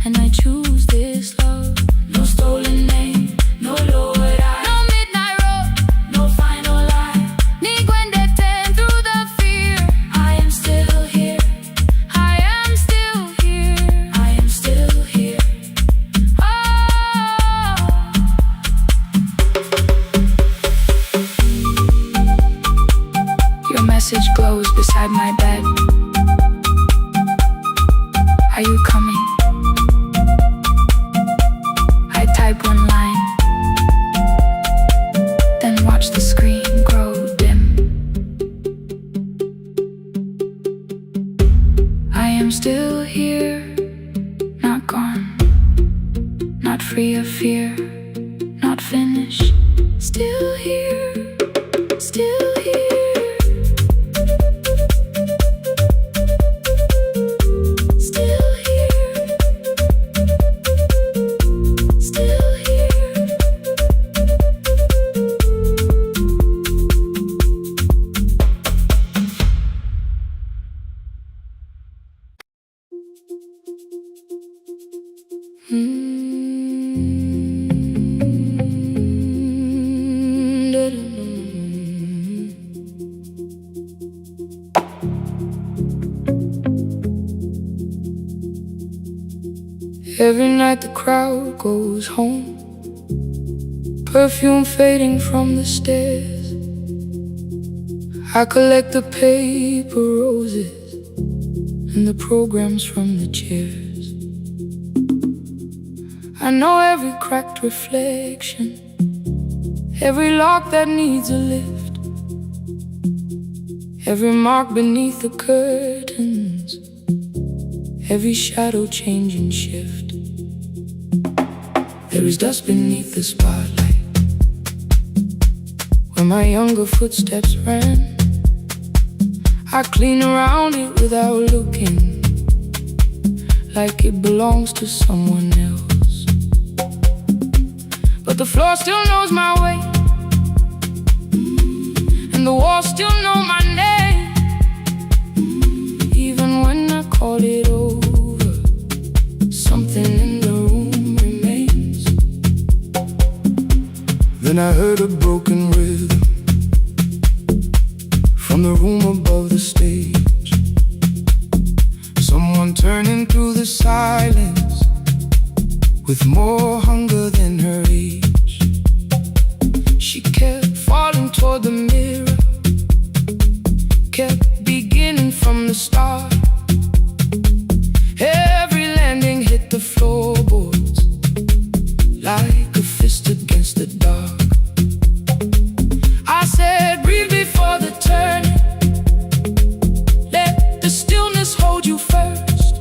and I choose this love. No stolen name, no lowered eye, no midnight road, no final lie. Through the fear, I am still here, I am still here, I am still here. Your message glows beside my bed. Are you coming? I type one line, then watch the screen grow dim. I am still here, free of fear, not finished, still here, still here, still here, still here. Every night the crowd goes home, perfume fading from the stairs. I collect the paper roses and the programs from the chairs. I know every cracked reflection, every lock that needs a lift, every mark beneath the curtains, every shadow change and shift. There is dust beneath the spotlight where my younger footsteps ran. I clean around it without looking, like it belongs to someone else. But the floor still knows my way, and the walls still know my name. Even when I call it over, something in the room remains. Then I heard a broken rhythm from the room above the stage. Someone turning through the silence with more hunger than her age. She kept falling toward the mirror, kept beginning from the start. Every landing hit the floorboards like a fist against the dark. I said, breathe before the turning, let the stillness hold you first.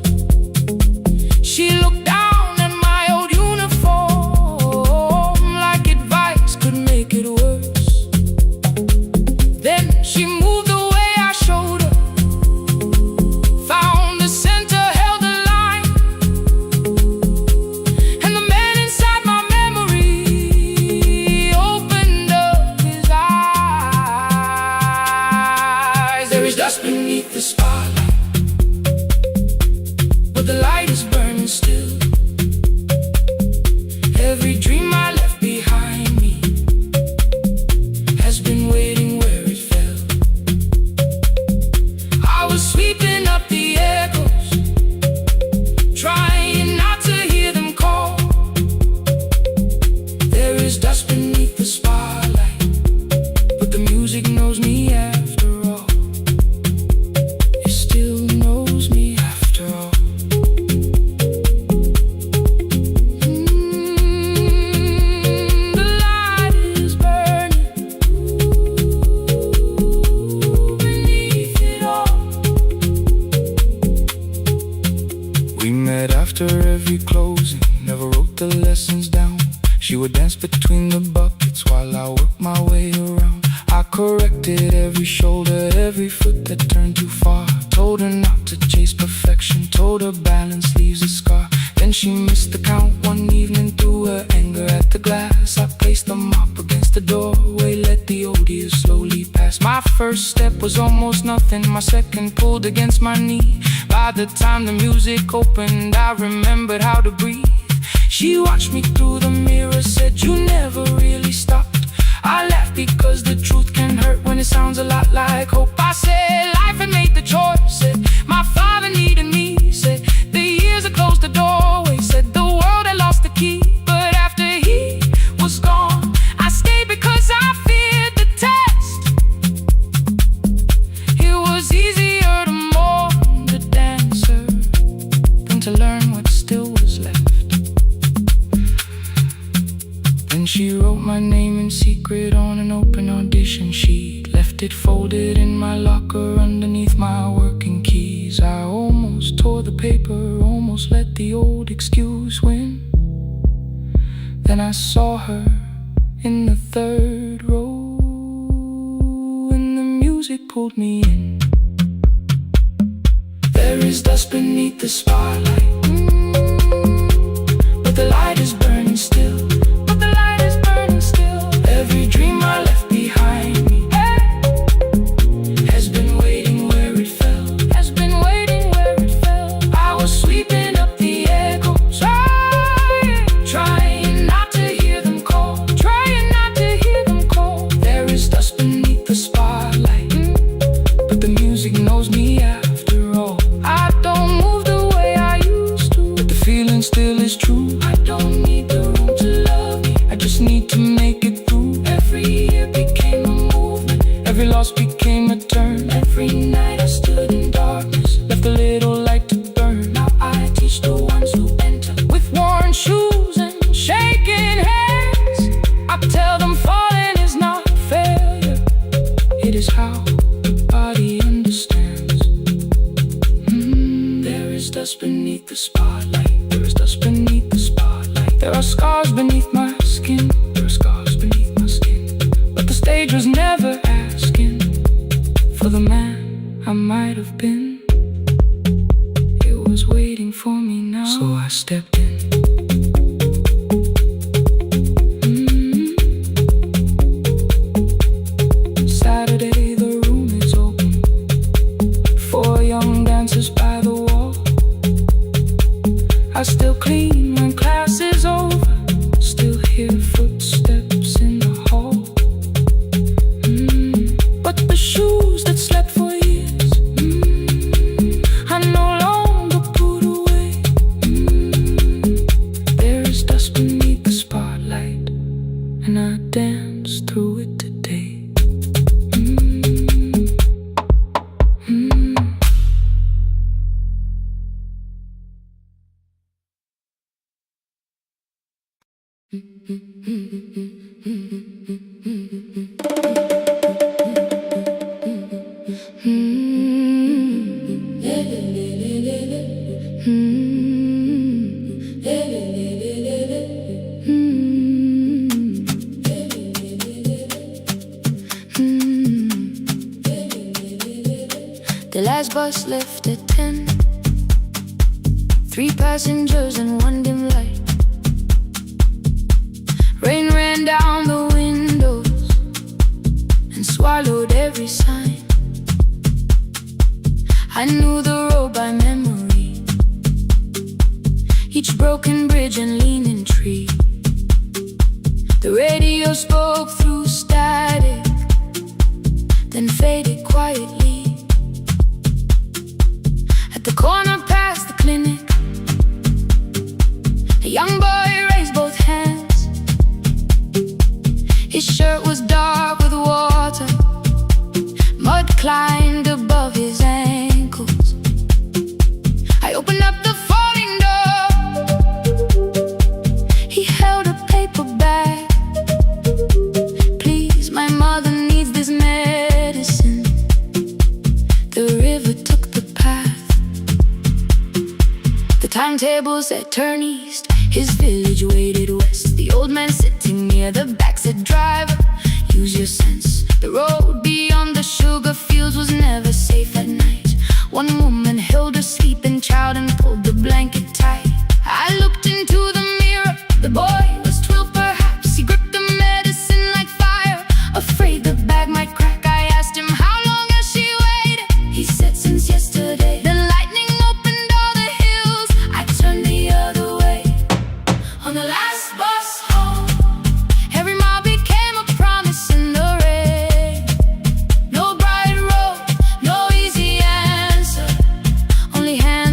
She looked down at my old uniform like advice could make it worse. Then she moved the way I showed her, found the center, held the line, and the man inside my memory opened up his eyes. There is dust beneath the spotlight, but the light is burning still. Every dream I left behind me has been waiting where it fell. I was sweeping up the echoes, trying not to hear them call. There is dust beneath the spotlight, but the music knows me after all. It still knows me after all. The light is burning beneath it all. We met after every closing, never wrote the lessons down. She would dance between the buckets while I worked my way around. I corrected every shoulder, every foot that turned too far. Told her not to chase perfection, told her balance leaves a scar. Then she missed the count one evening, threw her anger at the glass. I placed the mop against the doorway, let the old years slowly pass. My first step was almost nothing, my second pulled against my knee. By the time the music opened, I remembered how to breathe. She watched me through the mirror, said, you never really stopped. I laughed because the truth can hurt when it sounds a lot like hope. I said, life had made the choice, said, my father needed me, said, the years had closed the doorway, said, the world had lost the key. But after he was gone, I stayed because I feared the test. It was easier to mourn the dancer than to learn what still was left. Then she wrote my name in secret on an open audition sheet, left it folded in my locker underneath my working keys. I almost tore the paper, almost let the old excuse win. Then I saw her in the third row, and the music pulled me in. There is dust beneath the spotlight, but the light is burning still. Every dream I left behind me has been waiting where it fell. I was sweeping up the echoes, trying not to hear them call. There is dust beneath the spotlight, but the music knows me after all. I don't move the way I used to, but the feeling still is true. I don't need the room to love me, I just need to make it through. Every year became a movement, every loss became a turn. Every night I stood in darkness, left a little light to burn. Now I teach the ones who enter with worn shoes and shaking hands. I tell them falling is not failure, it is how the body understands. There is dust beneath the spotlight. There are scars beneath my skin. But the stage was never asking for the man I might have been. It was waiting for me now, so I stepped in. Saturday, the room is open, 4 young dancers by the wall. I still clean when class is over, still hear footsteps in the hall. But the shoes that slept for years, I no longer put away. There is dust beneath the spotlight, and I dance through it today. The last bus left at 10. 3 passengers and 1 dim light. Rain ran down the windows and swallowed every sign. I knew the road by memory, each broken bridge and leaning tree. The radio spoke through static, then faded quietly. At the corner past the clinic, a young boy raised both hands. His shirt was dark with water, mud climbed above his ankles. I opened up the folding door. He held a paper bag. Please, my mother needs this medicine. The river took the path. The timetable said turn east, his village waited west. The old man sitting near the back said, driver, use your sense. The road beyond the sugar fields was never safe at night. One woman held her sleeping child and pulled the blanket tight. I looked into the mirror, the boy was 12 perhaps. He gripped the medicine like fire, afraid the bag might crack. I asked him, how long has she waited? He said, since yesterday. The lightning opened all the hills. I turned the other way. On the last bus home, every mile became a promise in the rain. No bright road, no easy answer, only hands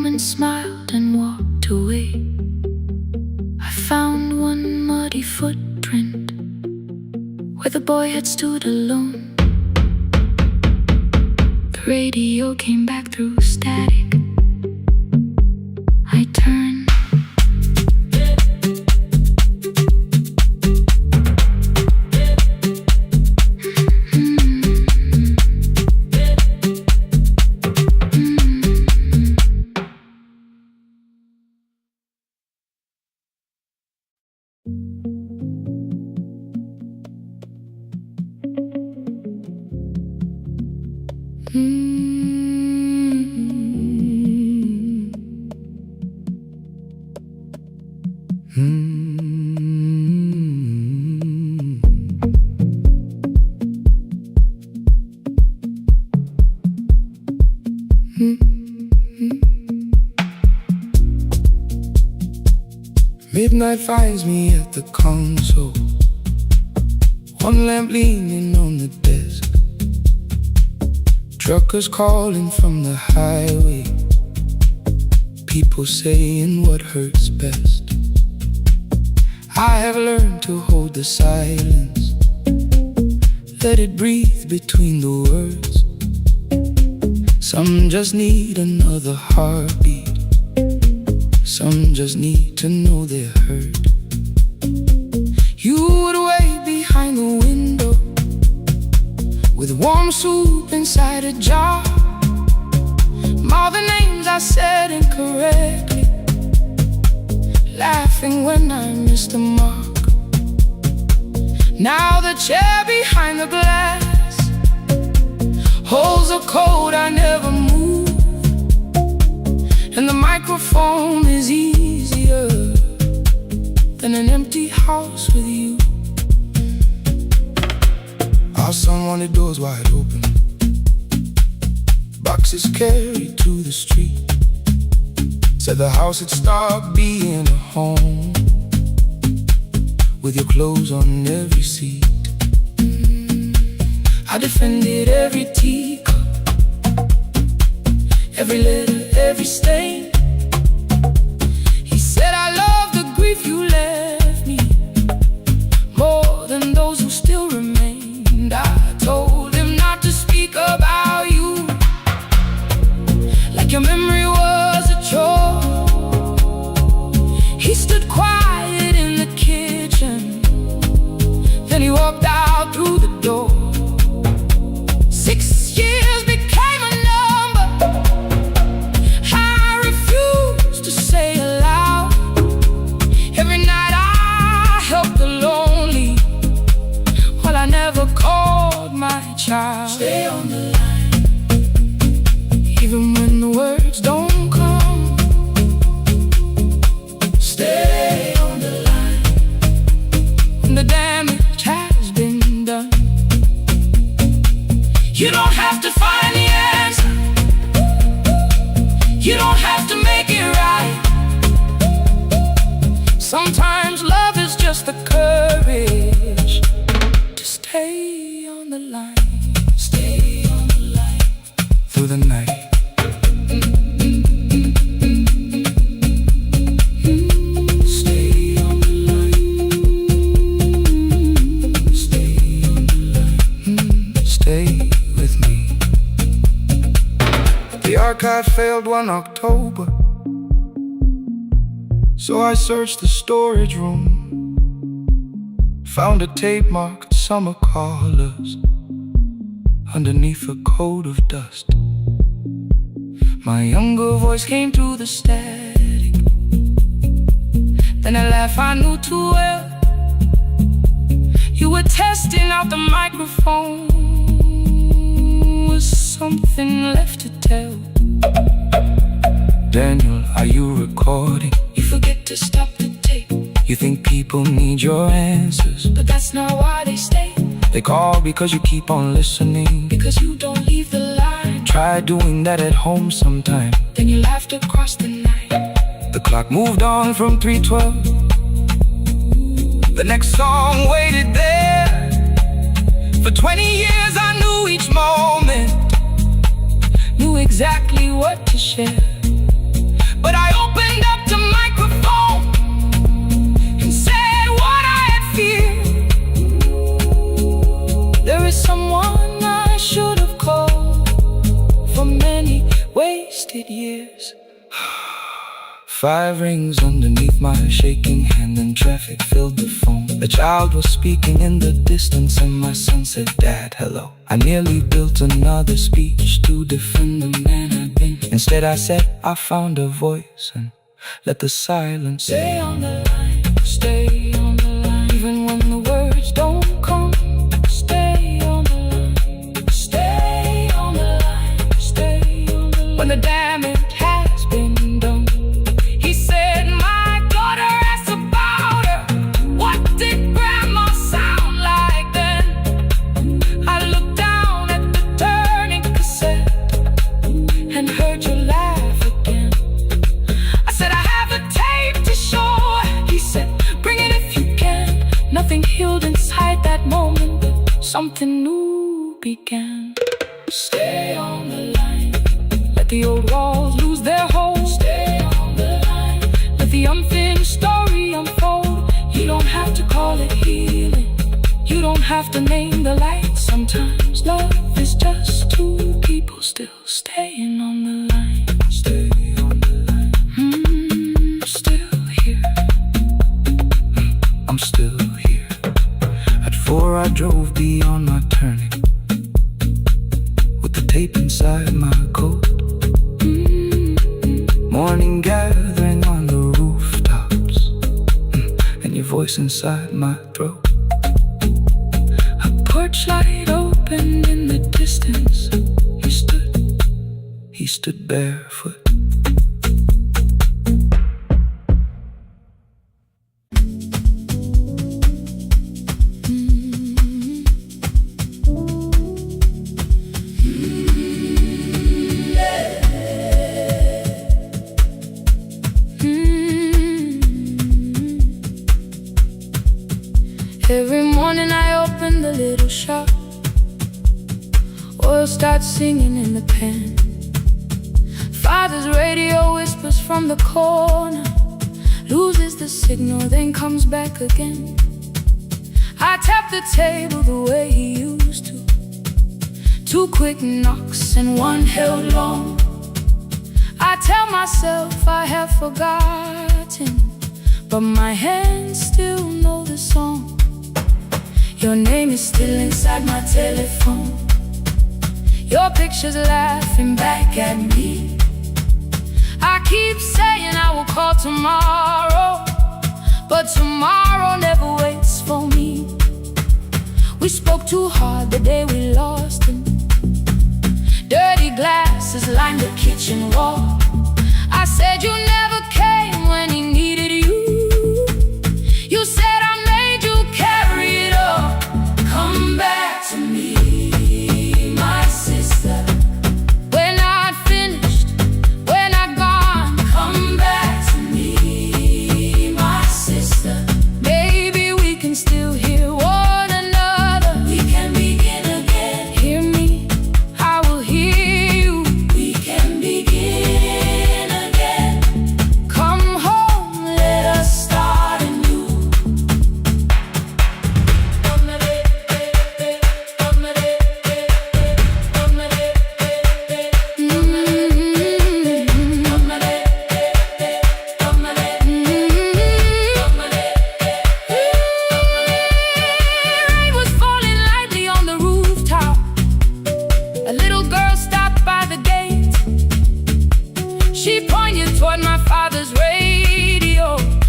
woman smiled and walked away. I found one muddy footprint where the boy had stood alone. The radio came back through static. I turned. Midnight finds me at the console, one lamp leaning on the desk. Truckers calling from the highway, people saying what hurts best. I have learned to hold the silence, let it breathe between the words. Some just need another heartbeat, some just need to know they're heard. You would wait behind the window with warm soup inside a jar. All the names I said incorrectly, laughing when I missed the mark. Now the chair behind the glass holds a code I never moved, and the microphone is easier than an empty house with you. Our son wanted doors wide open, boxes carried to the street. Said the house had stopped being a home with your clothes on every seat. I defended every teacup, every letter, every stain. He said I love the grief you left me more than those who still remained. I told him not to speak about you like your memory was a chore. He stood quiet in the kitchen, then he walked out through the door. 6 years became a number I refused to say aloud. Every night I helped the lonely while I never called my child. Stay on the line, even when the words don't come. Stay on the line when the damage has been done. You don't have to find the answer, you don't have to make it right. Sometimes love is just the courage to stay on the line. Stay on the line through the night. Stay on the line. Stay on the line. Stay with me. The archive failed one October, so I searched the storage room, found a tape marked summer callers underneath a coat of dust. My younger voice came through the static, then a laugh I knew too well. You were testing out the microphone, was something left to tell? Daniel, are you recording? You forget to stop the tape. You think people need your answers, but that's not why they stay. They call because you keep on listening, because you don't leave the line. Try doing that at home sometime, then you laughed across the night. The clock moved on from 3:12. The next song waited there. For 20 years I knew each moment, knew exactly what to share. many wasted years. 5 rings underneath my shaking hand, and traffic filled the phone. A child was speaking in the distance, and my son said, "Dad, hello." I nearly built another speech to defend the man I'd been. Instead I said, I found a voice, and let the silence stay on the line. Stay on the line, even when the words don't come. Stay on the line. Stay on the line. Stay on the line. When the damage has been done, he said, "My daughter asked about her. What did grandma sound like then?" I looked down at the turning cassette and heard you laugh again. I said, "I have a tape to show." He said, "Bring it if you can." Nothing healed inside that moment, but something new began. Stay on the line. Let the old walls lose their hold. Stay on the line. Let the unfinished story unfold. You don't have to call it healing. You don't have to name the light. Sometimes love is just two people still staying on the line. Stay on the line. Still here. I'm still here. At 4 I drove beyond my turning, with the tape inside my coat. Morning gathering on the rooftops, and your voice inside my throat. A porch light opened in the distance. He stood barefoot. Every morning I open the little shop. Oil starts singing in the pan. Father's radio whispers from the corner, loses the signal, then comes back again. I tap the table the way he used to. 2 quick knocks and 1 held long. I tell myself I have forgotten, but my hands still know the song. Your name is still inside my telephone. Your picture's laughing back at me. I keep saying I will call tomorrow, but tomorrow never waits for me. We spoke too hard the day we lost him. Dirty glasses lined the kitchen wall. I said you never came when he needed you. You said I made you carry it all. Come back to me, my sister. We're not finished, we're not gone. Come back to me, my sister. Maybe we can still hear one another. We can begin again. Hear me, I will hear you. We can begin again. Come home, let us start anew. Rain was falling lightly on the rooftop. A little girl stopped by the gate. She pointed toward my father's radio,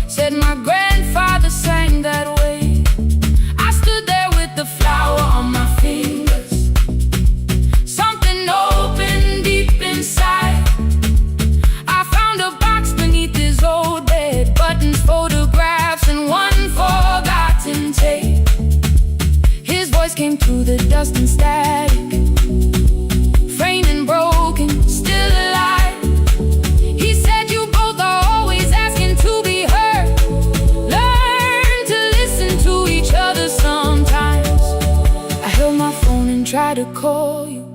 said my grandfather sang that way. I stood there with the flower on my fingers. Something opened deep inside. I found a box beneath his old bed, buttons, photographs, and 1 forgotten tape. His voice came through the dust and static, framed and broken, still alive. He said you both are always asking to be heard. Learn to listen to each other sometimes. I held my phone and tried to call you,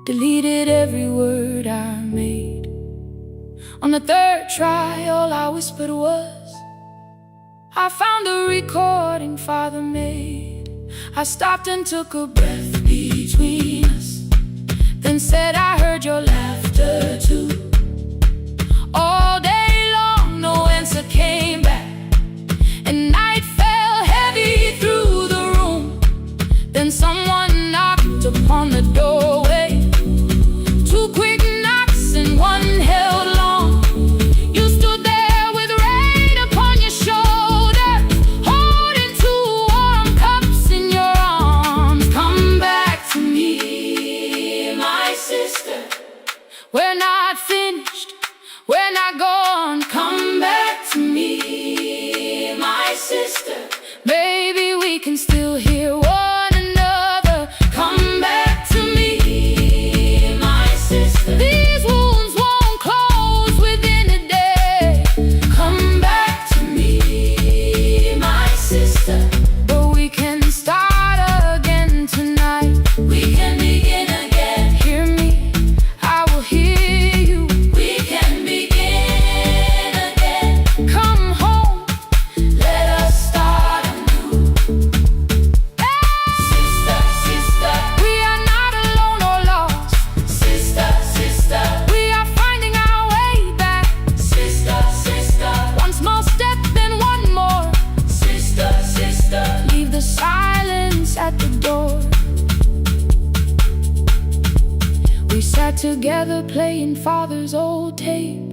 deleted every word I made. On the 3rd try, all I whispered was, I found a recording Father made. I stopped and took a breath between us, then then said I heard your laughter too. All day long no answer came back, and night fell heavy through the room. Then someone knocked upon the doorway. Two quick knocks and one held long. You stood there with rain upon your shoulder, holding two warm cups in your arms. Come back to me, my sister. We're not finished, we're not gone. Come back to me, my sister. Baby, we can still hear one another. Come back to me, my sister. These wounds won't close within a day. Come back to me, my sister. But we can start again tonight. We can begin again. Hear me, I will hear you. We can begin again. Come home, let us start anew. Sister, sister, we are not alone or lost. Sister, sister, we are finding our way back. Sister, sister, one small step, then one more. Sister, sister, leave the silence at the door. We sat together playing father's old tape,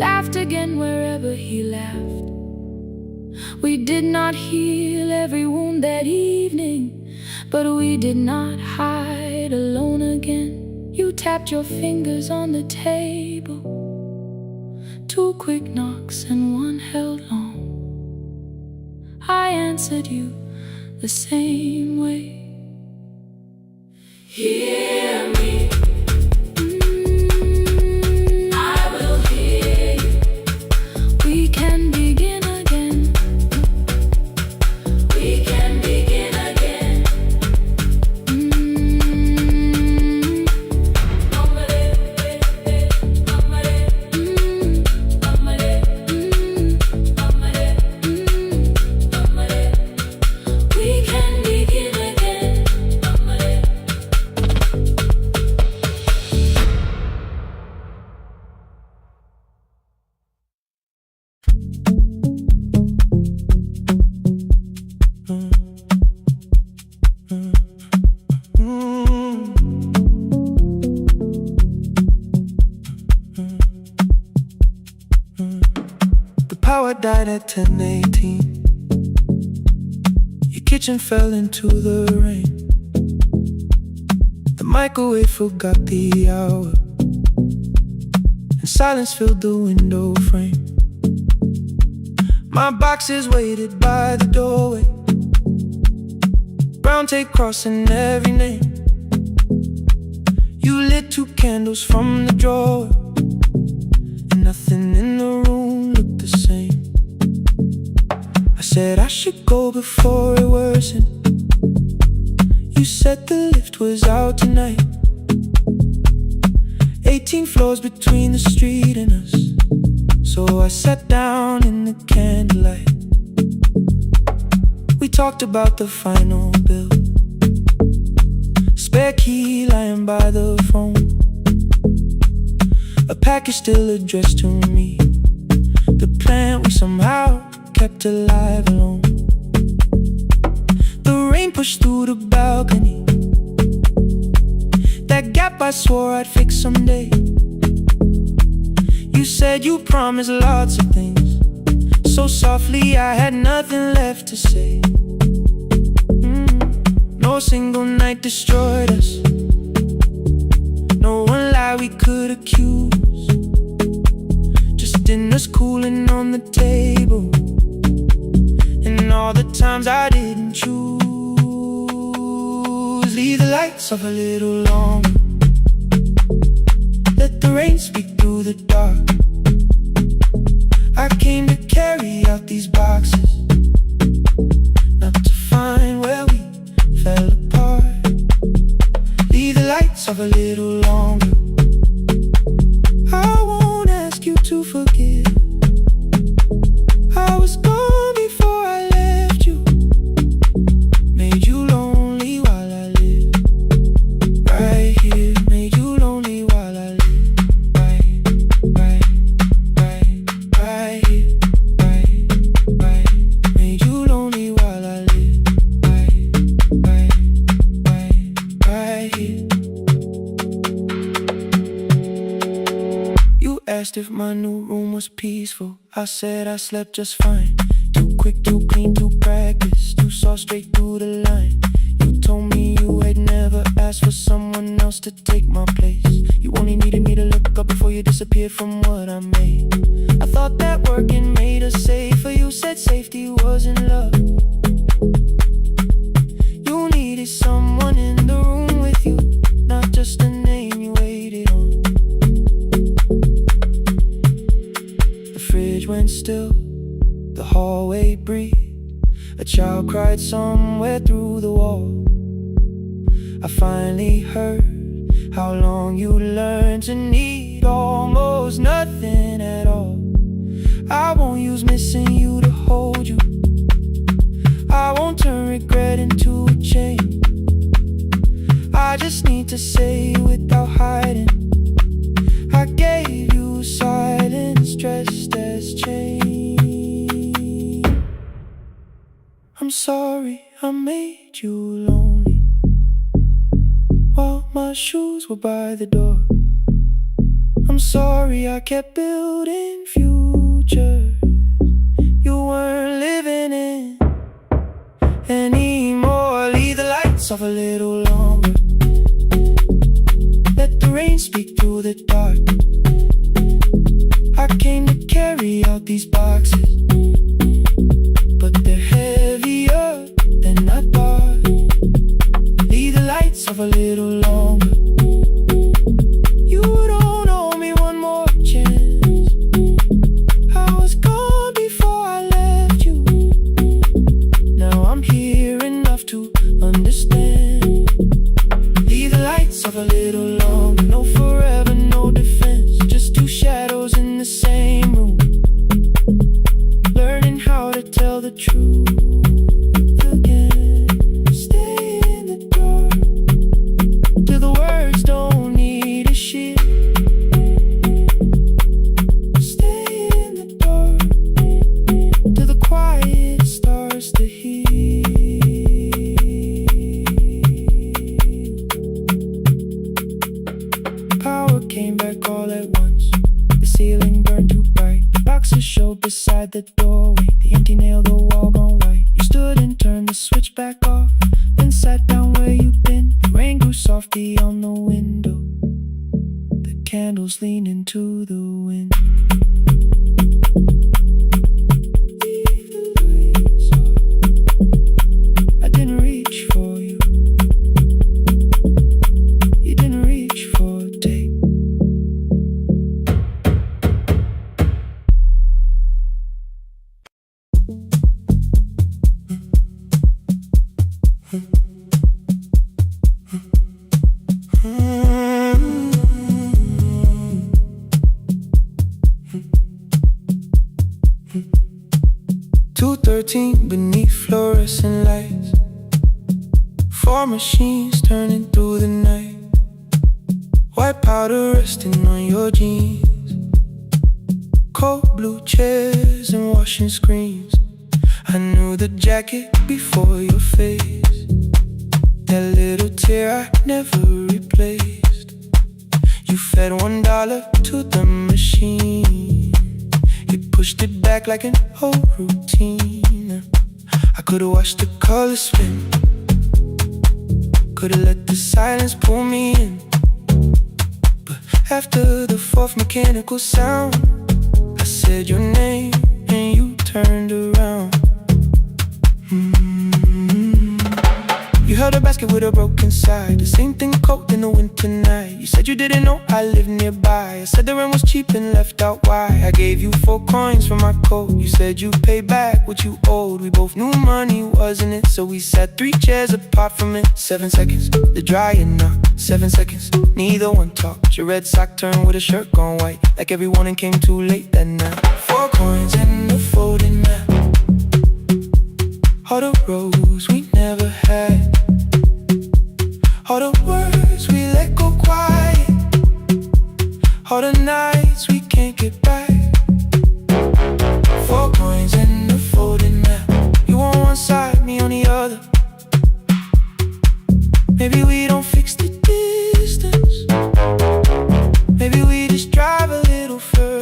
laughed again wherever he laughed. We did not heal every wound that evening, but we did not hide alone again. You tapped your fingers on the table, two quick knocks and one held long. I answered you the same way. Hear me, I will hear you. We can begin again. We can begin again. We can begin again. The power died at 10:18. Your kitchen fell into the rain. The microwave forgot the hour, and silence filled the window frame. My boxes waited by the doorway, brown tape crossing every name. You lit two candles from the drawer, and nothing in the room looked the same. I said I should go before it worsened. You said the lift was out tonight. 18 floors between the street and us, so I sat down in the candlelight. We talked about the final bill, spare key lying by the phone, a package still addressed to me, the plant we somehow kept alive alone. The rain pushed through the balcony, that gap I swore I'd fix someday. You said you promised lots of things, so softly I had nothing left to say. No single night destroyed us, no one lie we could accuse, just dinners cooling on the table, and all the times I didn't choose. Leave the lights off a little longer, let the rain speak through the dark. I came to carry out these boxes, not to find where we fell apart. Leave the lights off a little longer, I won't ask you to forgive. I was gone before I left you, made you lonely while I lived right here. asked if my new room was peaceful. I said I slept just fine. Too quick, too clean, too practiced. You saw straight through the line. You told me you had never asked for someone else to take my place. You only needed me to look up before you disappeared from what I made. I thought that working made us safer. You said safety was in love. You needed someone in the room with you, not just a name you waited on. The fridge went still, the hallway breathed. A child cried somewhere through the wall. I finally heard how long you learned to need almost nothing at all. I won't use missing you to hold you. I won't turn regret into a chain. I just need to say without hiding, I gave you silence dressed as change. I'm sorry I made you lonely while my shoes were by the door. I'm sorry I kept building futures you weren't living in anymore. Leave the lights off a little longer. Let the rain speak through the dark. I came to carry out these boxes, but they're heavier than I thought. Leave the lights off a little longer. You don't owe me one more chance. I was gone before I left you. Now I'm here enough to understand. Leave the lights off a little longer. No forever, no defense. Just two shadows in the same room, learning how to tell the truth again. Stay in the dark till the words don't need a shield. Stay in the dark till the quiet starts to heal. Power came back all at once. The ceiling burned too bright. The boxes showed beside the doorway. The empty nail, the wall gone white. You stood and turned the switch back off, then sat down where you'd been. The rain grew softly on the window. The candles leaned into the wind. Leave the lights off. I didn't reach for you. You didn't reach for a take. Beneath fluorescent lights, four machines turning through the night. White powder resting on your jeans. Cold blue chairs and washing screens. I knew the jacket before your face. That little tear I never replaced. You fed $1 to the machine. You pushed it back like an old routine. I could've watched the colors spin. Could've let the silence pull me in. But after the fourth mechanical sound, I said your name and you turned around. You held a basket with a broken side. The same thing cold in the winter night. You said you didn't know I lived nearby. I said the rent was cheap and left out why. I gave you 4 coins for my coat. You said you'd pay back what you owed. We both knew money wasn't it, so we sat 3 chairs apart from it. 7 seconds, the dryer knocked. 7 seconds, neither one talked. Your red sock turned with a shirt gone white, like every morning came too late that night. 4 coins and a folding map. All the roads we never had. All the words we let go quiet. All the nights we can't get back. 4 coins and a folding map. You on one side, me on the other. Maybe we don't fix the distance. Maybe we just drive a little further.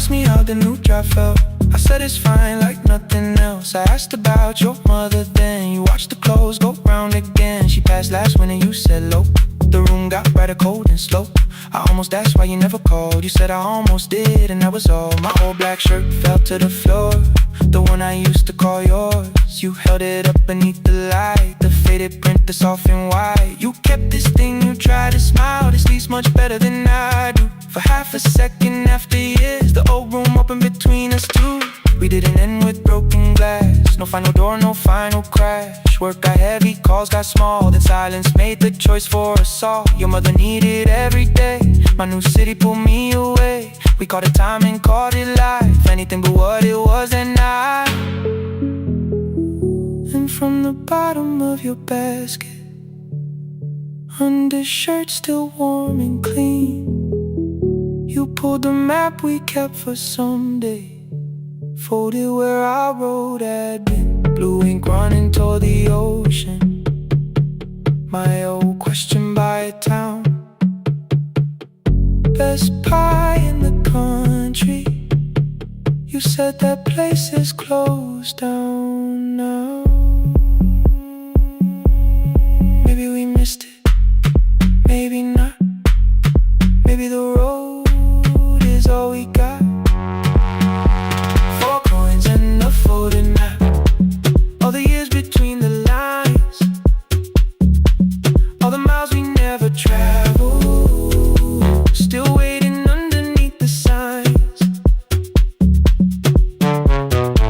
asked me how the new job felt. I said it's fine like nothing else. I asked about your mother then. You watched the clothes go round again. She passed last winter, you said low. The room got brighter, cold and slow. I almost asked why you never called. You said I almost did and that was all. My old black shirt fell to the floor, the one I used to call yours. You held it up beneath the light, the faded print, the soft and white. You kept this thing, you tried to smile. This sleeps much better than I do. For half a second after years, the old room opened between us two. We didn't end with broken glass. No final door, no final crash. Work got heavy, calls got small. Then silence made the choice for us all. Your mother needed every day. My new city pulled me away. We called it time and called it life. Anything but what it was that night. And from the bottom of your basket, undershirt still warm and clean, you pulled the map we kept for someday. Folded where our road had been. Blue ink running toward the ocean. My old question by a town. Best pie in the country. You said that place is closed down now. Maybe we missed it, maybe not. Maybe the road is all we got. Folding map, all the years between the lines, all the miles we never traveled, still waiting underneath the signs.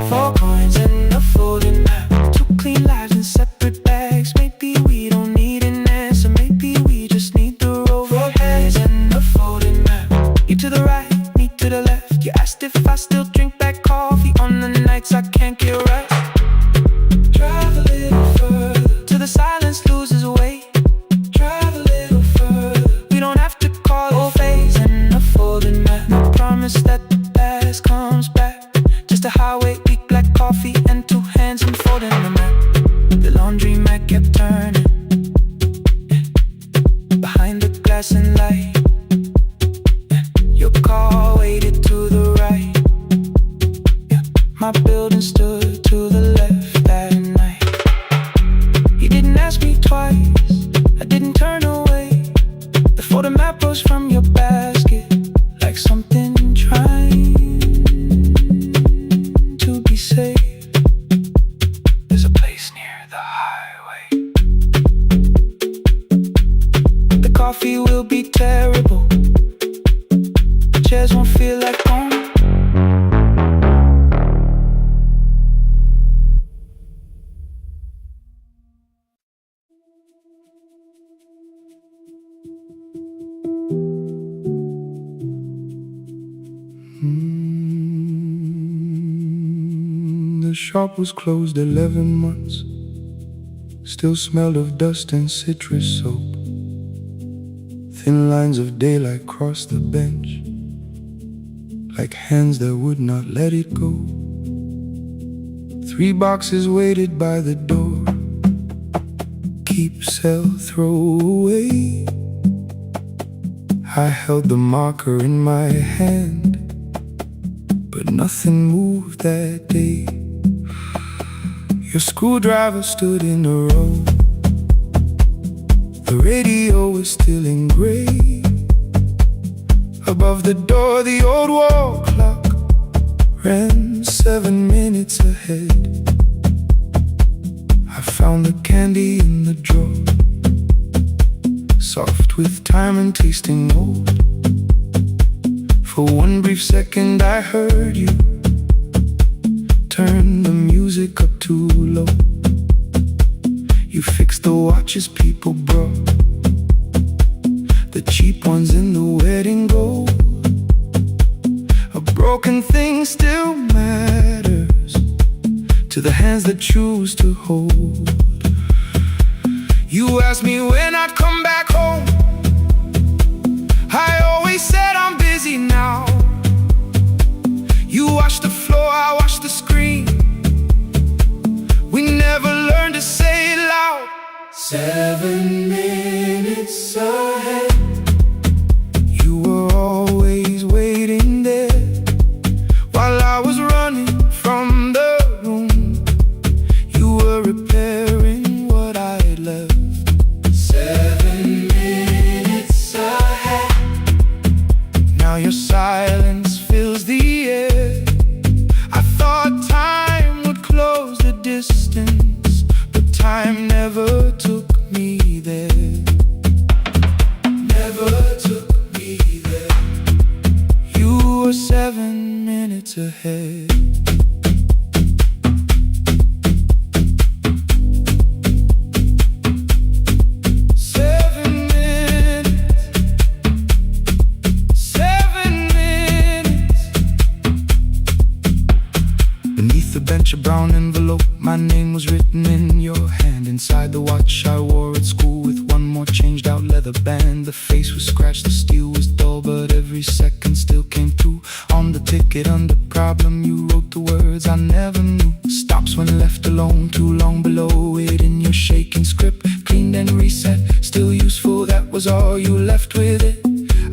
4 coins and a folding map, 2 clean lives in separate bags. Maybe we don't need an answer, maybe we just need the road. 4 hands and a folding map, you to the right, me to the left. You asked if I still drink black coffee on the nights I can't get right. Drive a little further till the silence loses weight. Drive a little further, we don't have to call it phase and a folding map. No promise that the past comes back, just a highway, weak black coffee and 2 hands and folding the map. The laundry mat kept turning behind the glass and light. Your car waited to the right. My building stood to the left that night. You didn't ask me twice, I didn't turn away. The photo map rose from your basket like something trying to be safe. There's a place near the highway. The coffee will be terrible, the chairs won't feel like home. The shop was closed 11 months. Still smelled of dust and citrus soap. Thin lines of daylight crossed the bench, like hands that would not let it go. 3 boxes waited by the door. Keep, sell, throw away. I held the marker in my hand, but nothing moved that day. Your screwdriver stood in a row. The radio was still in gray. Above the door, the old wall clock ran 7 minutes ahead. I found the candy in the drawer, soft with time and tasting old. For one brief second I heard you turn the music up too low. You fixed the watches people brought, the cheap ones in the wedding gold. A broken thing still matters to the hands that choose to hold. You asked me when I'd come back home. I always said I'm busy now. You washed the floor, I washed the screen. We never learned to say it loud. 7 minutes ahead. You were always waiting there, 7 minutes ahead. A brown envelope, my name was written in your hand. Inside the watch I wore at school with one more changed out leather band. The face was scratched, the steel was dull, but every second still came through. On the ticket under problem you wrote the words I never knew. Stops when left alone, too long below it in your shaking script. Cleaned and reset, still useful, that was all you left with it.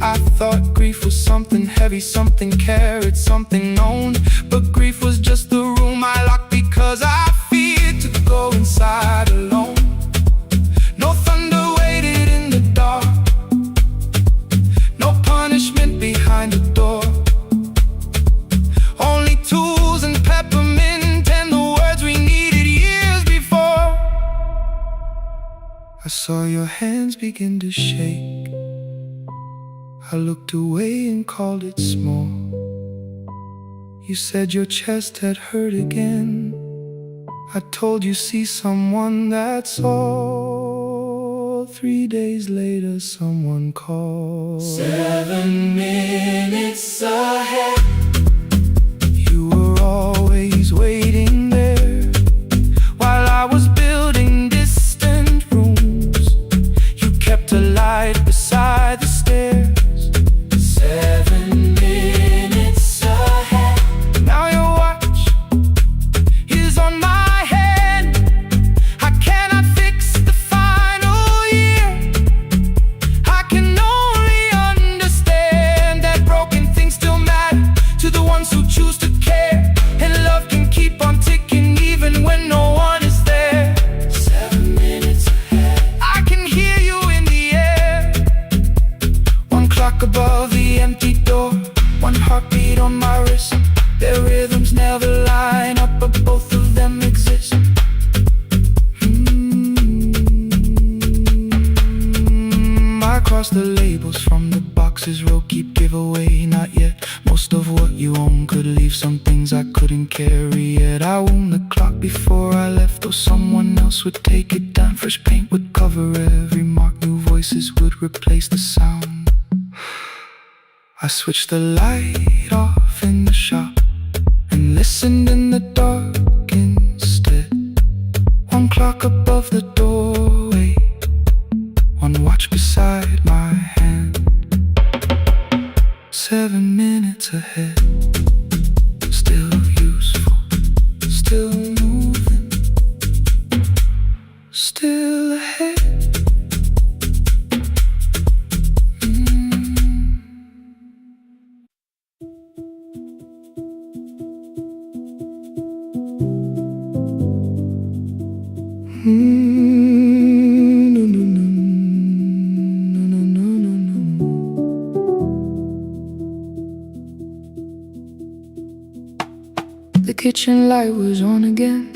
I thought grief was something heavy, something carried, something known. But grief was just the room I locked because I feared to go inside alone. No thunder waited in the dark, no punishment behind the door. Only tools and peppermint and the words we needed years before. I saw your hands begin to shake. I looked away and called it small. You said your chest had hurt again. I told you see someone, that's all. 3 days later someone called. 7 minutes ahead. You were always waiting there while I was building distant rooms. You kept a light beside the stairs. 7 minutes ahead. Now your watch is on my head. I cannot fix the final year. I can only understand that broken things still matter to the ones who choose to care. And love can keep on ticking even when no one is there. 7 minutes ahead. I can hear you in the air. One clock above the empty door, one heartbeat on my wrist. Their rhythms never line up, but both of them exist. I cross the labels from the boxes, row keep giveaway, not yet. Most of what you own could leave some things I couldn't carry yet. I wound the clock before I left, though someone else would take it down. Fresh paint would cover every mark, new voices would replace the sound. I switched the light off in the shop and listened in the dark instead. One clock above the doorway, one watch beside my hand. 7 minutes ahead. Still useful, still moving, still ahead. The kitchen light was on again,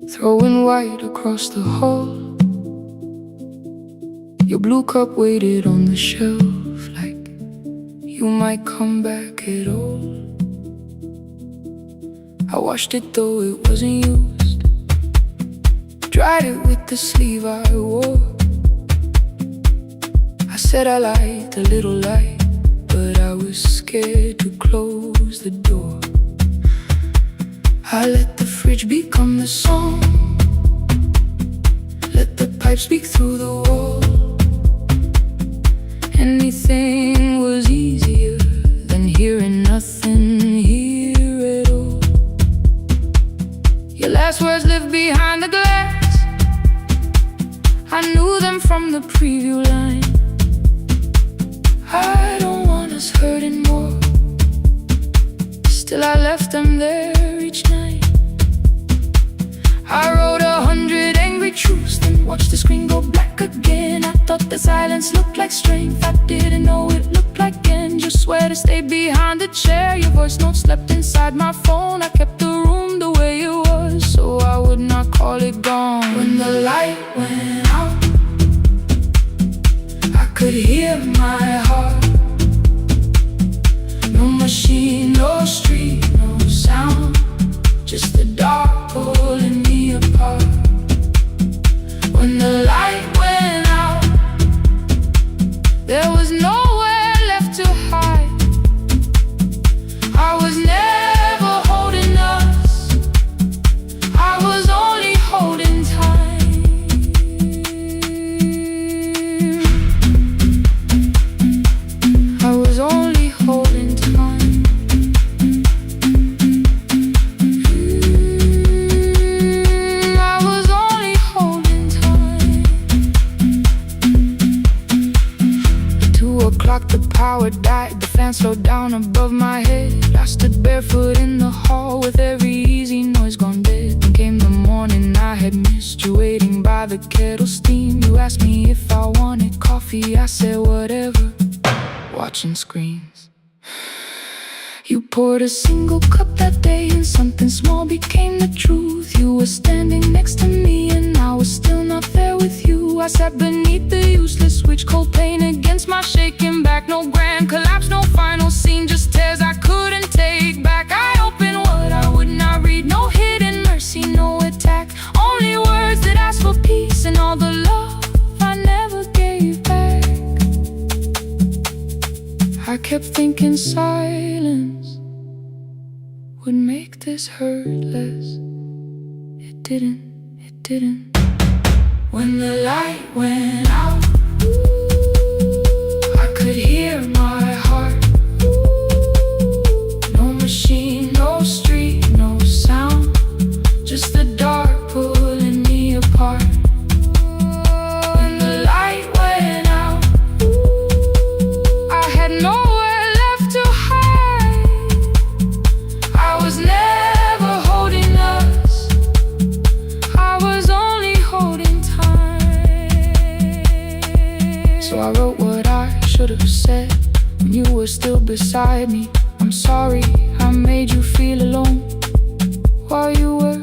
throwing white across the hall. Your blue cup waited on the shelf like you might come back at all. I washed it though it wasn't used, dried it with the sleeve I wore. I said I liked a little light, but I was scared to close the door. I let the fridge become the song, let the pipe speak through the wall. Anything was easier than hearing nothing here at all. Your last words lived behind the glass, I knew them from the preview line. I don't want us hurting more, still I left them there each night. I wrote 100 angry truths, then watched the screen go black again. I thought the silence looked like strength, I didn't know it looked like end. You swear to stay behind the chair, your voice note slept inside my phone. I kept the room the way it was, so I would not call it gone. When the light went out, I could hear my heart. No machine, no street, no sound, just the dark pulling me apart. When the light went out, there was nowhere left to hide. I was never holding us, I was only holding time. I was only holding time. I was only holding time. At 2 o'clock the power died, the fan slowed down above my head. I stood barefoot in the hall with every easy noise gone dead. Then came the morning, I had missed you waiting by the kettle steam. You asked me if I wanted coffee, I said whatever, watching screens. You poured a single cup that day and something small became the truth. You were standing next to me and I was still not there with you. I sat beneath the useless switch, cold pain against my shaking back. No grand collapse, no final scene, just tears I couldn't take back. I opened what I would not read, no hidden mercy, no attack, only words that asked for peace and all the love I never gave back. I kept thinking silence would make this hurt less. It didn't, it didn't. When the light went out, I could hear my heart. No machine, no street, no sound, just the dark pulling me apart. When the light went out, I had nowhere left to hide. I was never holding us, I was only holding time. So I wrote what I should have said when you were still beside me. I'm sorry I made you feel alone while you were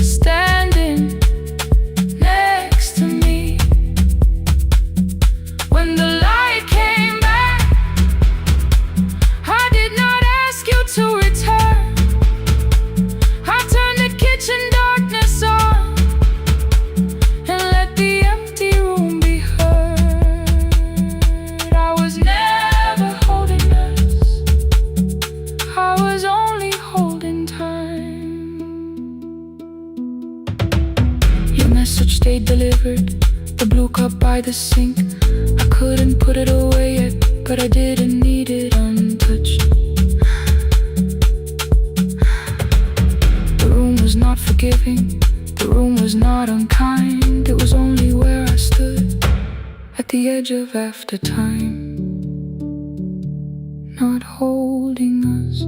standing next to me. When the light came back, I did not ask you to return. I turned the kitchen darkness on and let the empty room be heard. I was never holding us, I was only holding time. Your message stayed delivered, the blue cup by the sink. I couldn't put it away yet, but I didn't need it untouched. The room was not forgiving, the room was not unkind. It was only where I stood at the edge of after time, not holding us,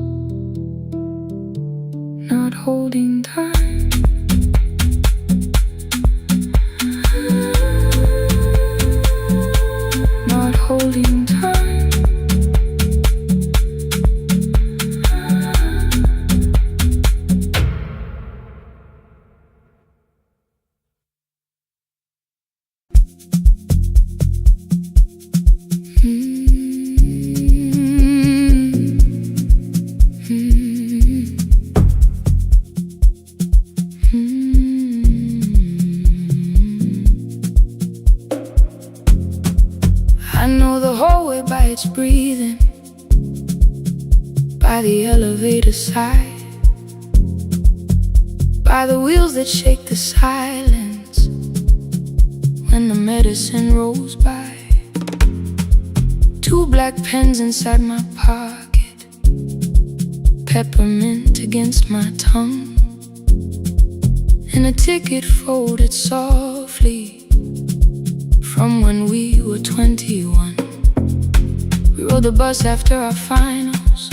not holding time. Not holding time. I know the hallway by its breathing, by the elevator side, by the wheels that shake the silence when the medicine rolls by. 2 black pens inside my pocket, peppermint against my tongue, and a ticket folded softly from when we were 21. We rode the bus after our finals,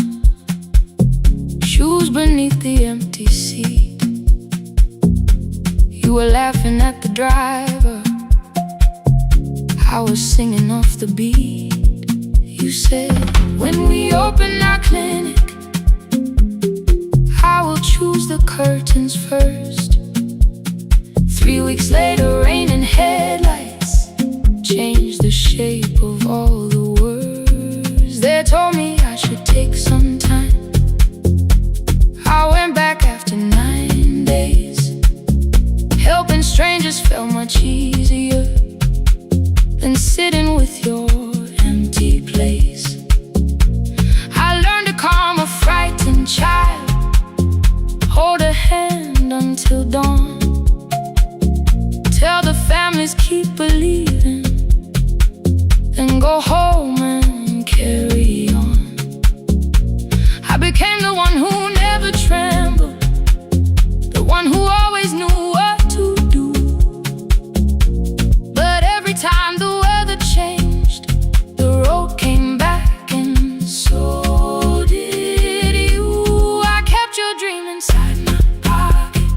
shoes beneath the empty seat. You were laughing at the driver, I was singing off the beat. You said, when we open our clinic, I will choose the curtains first. 3 weeks later, rain and headlights shape of all the words. They told me I should take some time. became the one who never trembled, the one who always knew what to do. But every time the weather changed, the road came back, and so did you. I kept your dream inside my pocket,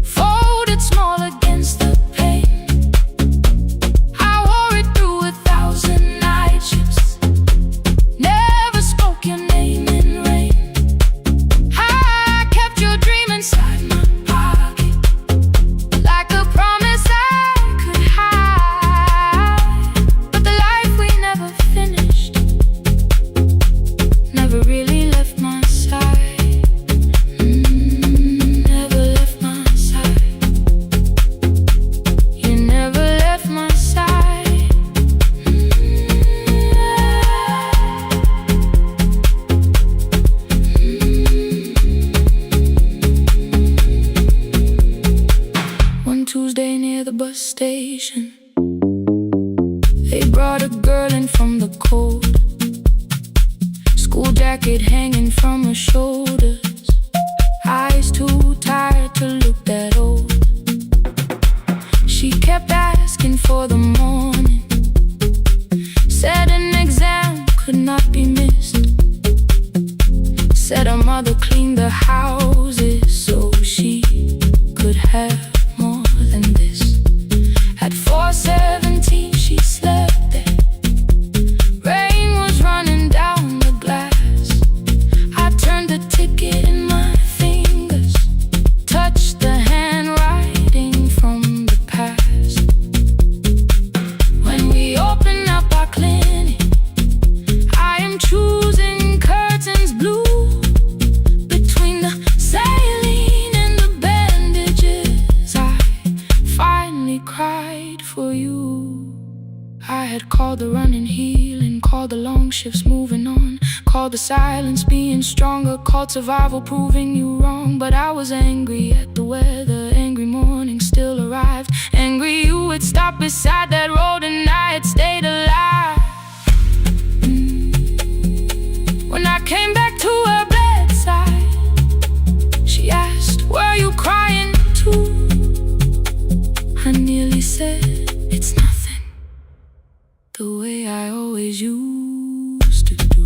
folded small against the pain. I wore it through 1,000 night shifts, never spoke your name in rain. I kept your dream inside my pocket, like a promise I could hide. But the life we never finished never really left my side. Never left my side. You never left my side. One Tuesday near the bus station, they brought a girl in from the cold, school jacket hanging from her shoulders, eyes too tired to look that old. She kept asking for the morning, said an exam could not be missed, said her mother cleaned the houses so she could have more than this. At 4:17 she slept there, rain was running down the glass. I turned the ticket in my fingers, touched the handwriting from the past. When we open up our clinic, I am choosing curtains blue, between the saline and the bandages. I finally cried for you. I had called the running healing, called the long shifts moving on, called the silence being stronger, called survival proving you wrong. But I was angry at the weather, angry morning still arrived, angry you had stopped beside that road and I had stayed alive. When I came back to her bedside, she asked, were you crying too? I nearly said, it's nothing, the way I always used to do.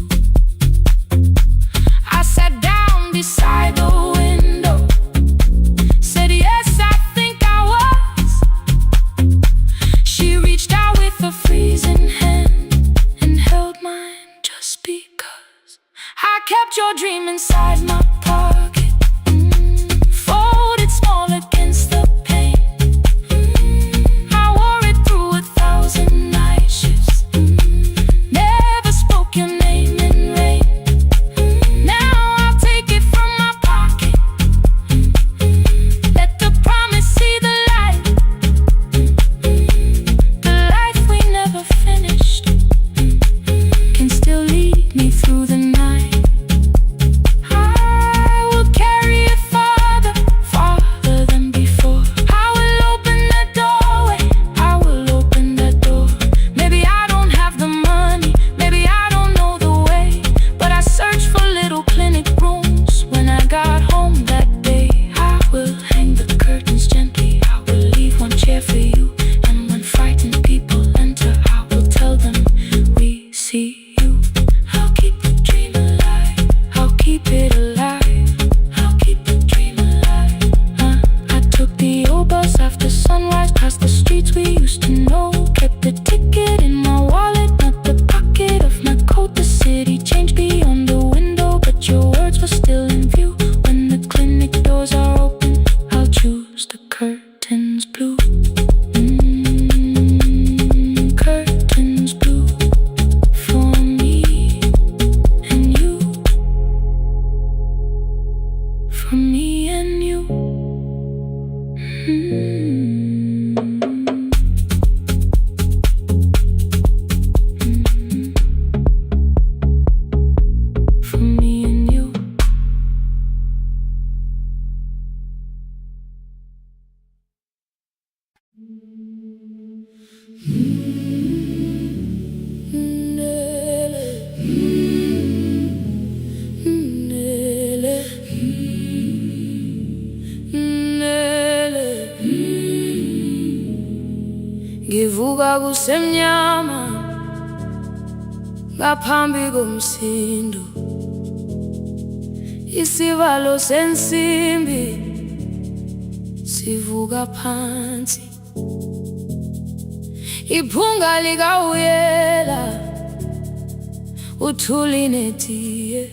I sat down beside the window, said yes, I think I was. She reached out with a freezing hand and held mine just because. I kept your dream inside my pocket, folded small against the pain. I wore it through 1,000 night shifts, never spoke your name in rain. Now I'll take it from my pocket, let the promise see the light. The life we never finished can still lead me through the night. I will Ngivuka kusemnyama ngaphambi komsindo, isivalo sensimbi sivuka phansi, iphunga likawuyela uthuli netiye,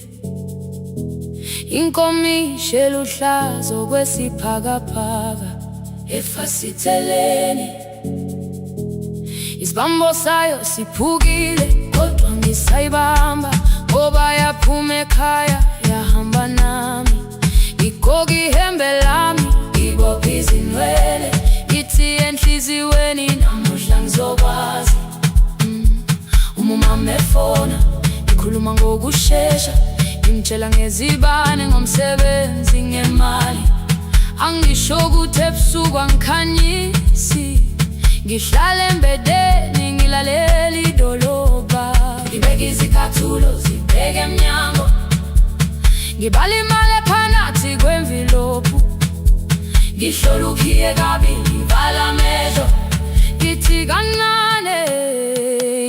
inkomishi eluhlaza okwesiphakapaka efasiteleni. Isibambo sayo siphukile kodwa ngisayibamba, ngoba yaphuma ekhaya yahamba nami. Igoga ihembe lami, ibopha izinwele, ithi enhliziyweni namuhla ngizokwazi. Umama efona, ikhuluma ngokushesha, imtshela ngezibane, ngomsebenzi, ngemali. Angisho ukuthi ebusuku angikhanyisi, ngihlala embedeni ngilalela idolobha. Ngibeka izicathulo zibheke emnyango, ngibala imali ephakathi kwemvilophu, ngihlola ukhiye kabili, ngivala amehlo, ngithi kancane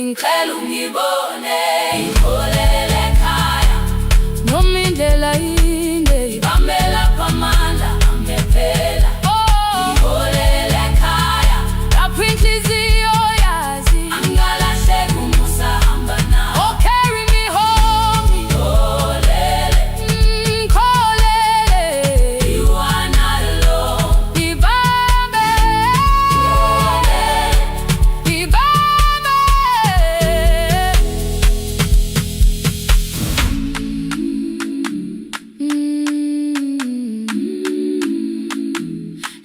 ngicela ungibone. Ngiholele ekhaya noma indlela inde, ngibambela phamandla angephela. Ngiholele ekhaya lapho inhliziyo yazi angalahleki umusa hamba nawe. Oh, carry me home. Ngiholele, ngikholele, you are not alone. Ngibambe, ngiholele, ngibambe.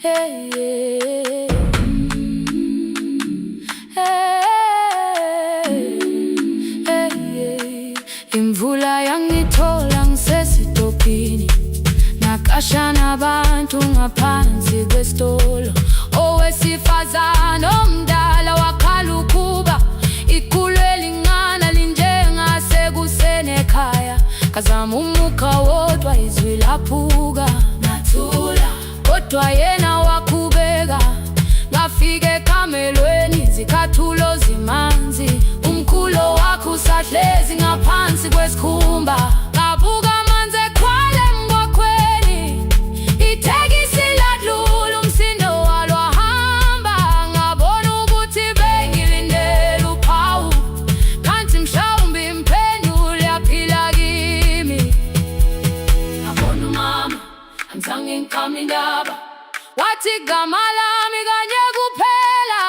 Hey, hey, hey, hey. Imvula yangithola ngisesitopini, nakasha nabantu ngaphansi kwesitolo. Owesifazane omdala wakhala ukuba ikhulu elingana linjengasekuseni ekhaya. Kazama umukha wodwa izwi laphuka, nathula kodwa yena wakhubeka. Ngafika ekamelweni, izicathulo zimanzi, umkhulo wakho usahlezi ngaphansi kwesikhumba. Ngabuka amanzi ekhwale emgwaqweni, itekisi ladlula, umsindo walo wahamba. Ngabona ukuthi bengilindele uphawu, kanti mhlawumbe impendulo yaphila kimi. Ngabona umama angizange ngiqame indaba, wathi igama lami kanye kuphela.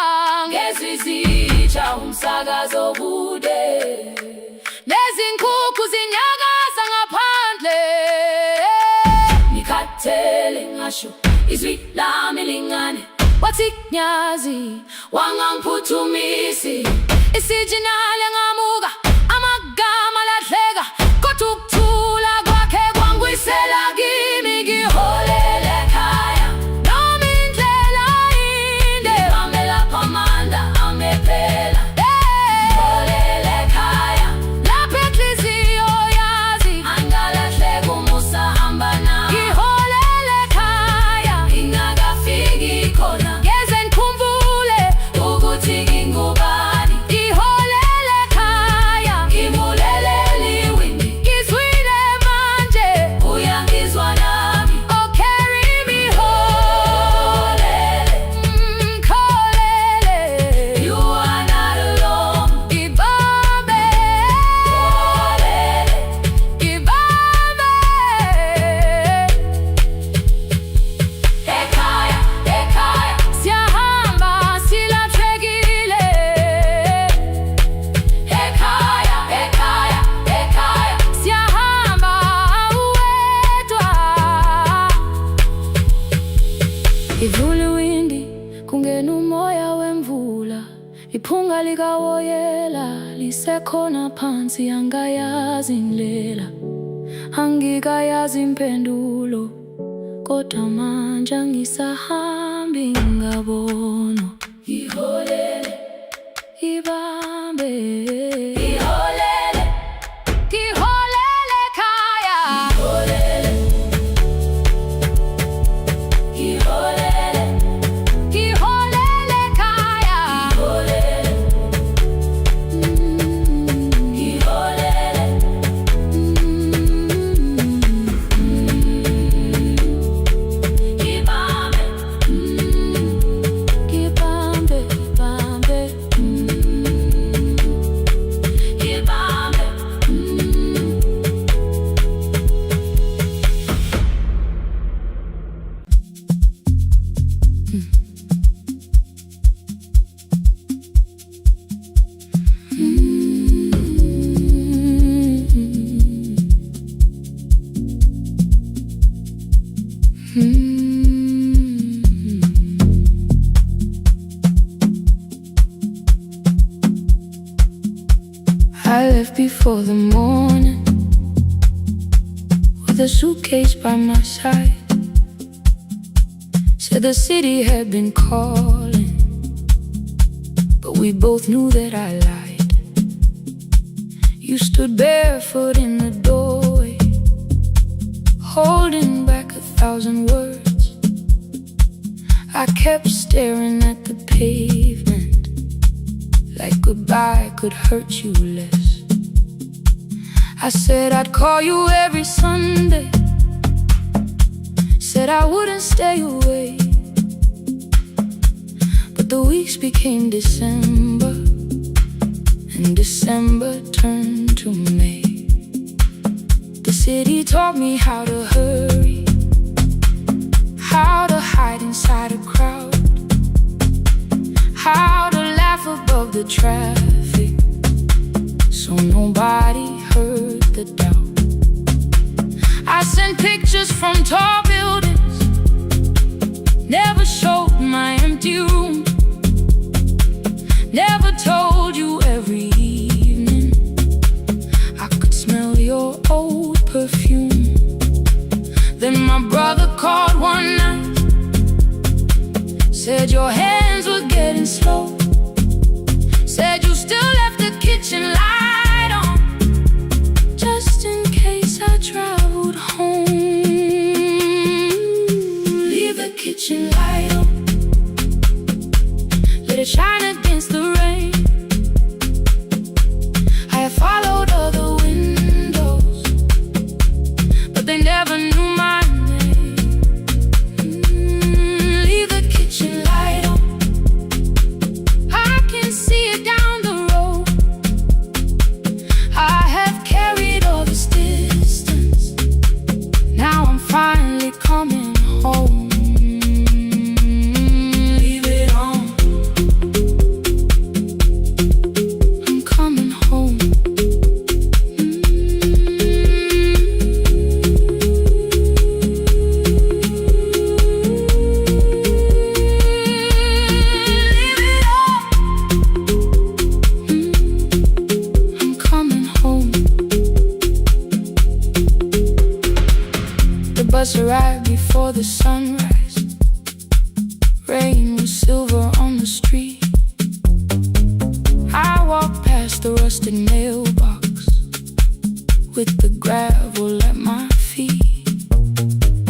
Ngezwi zitsha umsakazo kude, nezinkukhu zinyakaza ngaphandle. Ngikhathele ngasho izwi lami lingane, wathi nyazi wangangiphuthumisi. Isijinali ngamuka, amagama lahleka, kodwa ukuthula kwakhe kwangwisela kimi. Ngiholele ekhaya noma indlela inde, ngibambela phamandla angephela. Ngiholele ekhaya lapho inhliziyo yazi angalahleki umusa hamba nawe. Ngiholele ekhaya ingakafiki khona, ngeze ngikhumbule ukuthi ngingubani. Ngiholele ekhaya ngibulelele iwindi, ngizwile manje uyangizwa nami. Oh, carry me home. Ngikholele, you are not alone. Ngibambe, ngibambe. Ekhaya, ekhaya siyahamba silahlekile. Ekhaya, ekhaya, ekhaya siyahamba uwedwa. Ivula iwindi kungena umoya wemvula, iphunga likawoyela lisekhona phansi. Angayazi indlela, angikayazi impendulo, kodwa manje angisahambi ngabona. Ngiholele, ibambe, ngiholele, ngiholele ekhaya. Ngiholele, ngiholele, ngiholele ekhaya. Ngiholele. I left before the morning with a suitcase by my side. Said the city had been calling, but we both knew that I lied. You stood barefoot in the doorway, holding back 1,000 words. I kept staring at the pavement, like goodbye could hurt you less. I said I'd call you every Sunday, said I wouldn't stay away. But the weeks became December, and December turned to May. The city taught me how to hurry, how to hide inside a crowd, how to laugh above the traffic, so nobody heard the doubt. I sent pictures from tall buildings, never showed my empty room, never told you every evening I could smell your old perfume. Then my brother called one night, said your hands were getting slow, said you still left the kitchen light on, just in case I traveled home. Leave the kitchen light on, let it shine against the rain. I have followed other windows, but they never knew my name. Leave the kitchen light on, I can see it down the road. I have carried all this distance, now I'm finally coming home. Leave it on, I'm coming home. Leave it on, I'm coming home. The bus arrived before the sunrise, rain was silver on the street. I walked past the rusted mailbox with the gravel at my feet.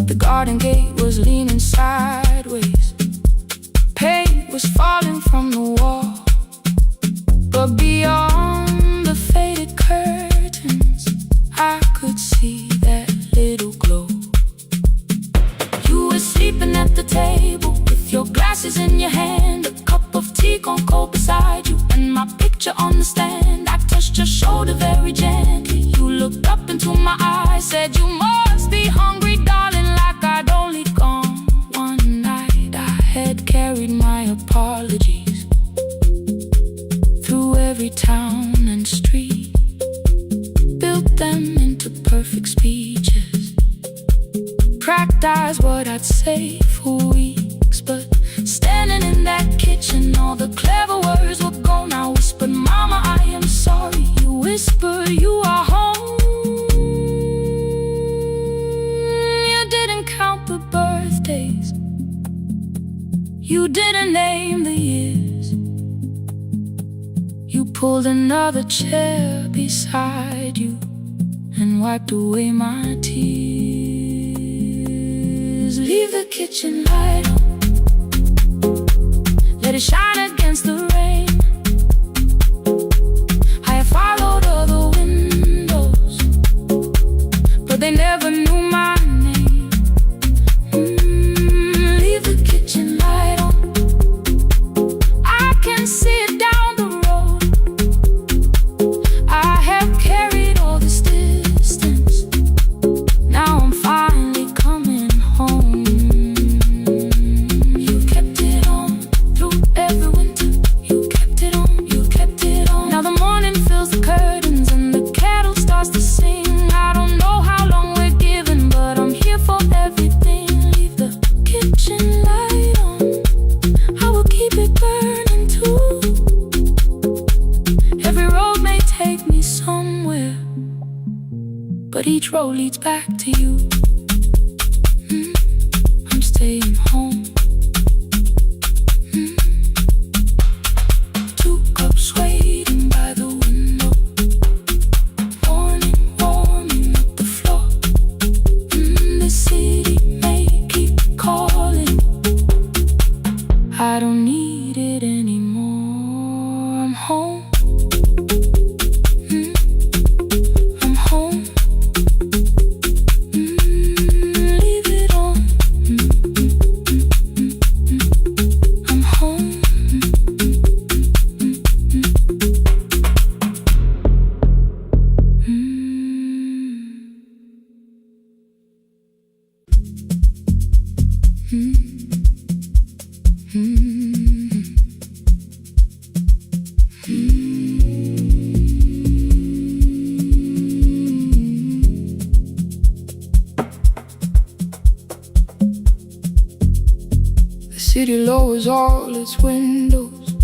The garden gate was leaning sideways, paint was falling from the wall, but beyond the faded curtains I could see that little glow. You were sleeping at the table with your glasses in your hand, a cup of tea gone cold beside you, and my picture on the stand. I touched your shoulder very gently, you looked up into my eyes, said you must be hungry, darling, like I'd only gone one night. I had carried my apologies through every town and street, built them into perfect speeches, cracked eyes what I'd say for weeks. But standing in that kitchen, all the clever words were gone. I whispered, Mama, I am sorry. You whisper, you are home. You didn't count the birthdays, you didn't name the years. You pulled another chair beside you and wiped away my tears. Leave the kitchen light on, let it shine against the rain. I have followed other windows, but they never knew my name. Leave the kitchen light on, I can see it down the road. I have carried all this distance, now I'm finally coming home. You kept it on through every winter, you kept it on, you kept it on. Now the morning fills the curtains and the kettle starts to sing. I don't know how long we're given, but leads back to you. I'm staying home. 2 cups waiting by the window. Morning warming up the floor. The city may keep calling. I don't need it anymore. I'm home. I'm home. Leave it on. I'm home. The city lowers all its windows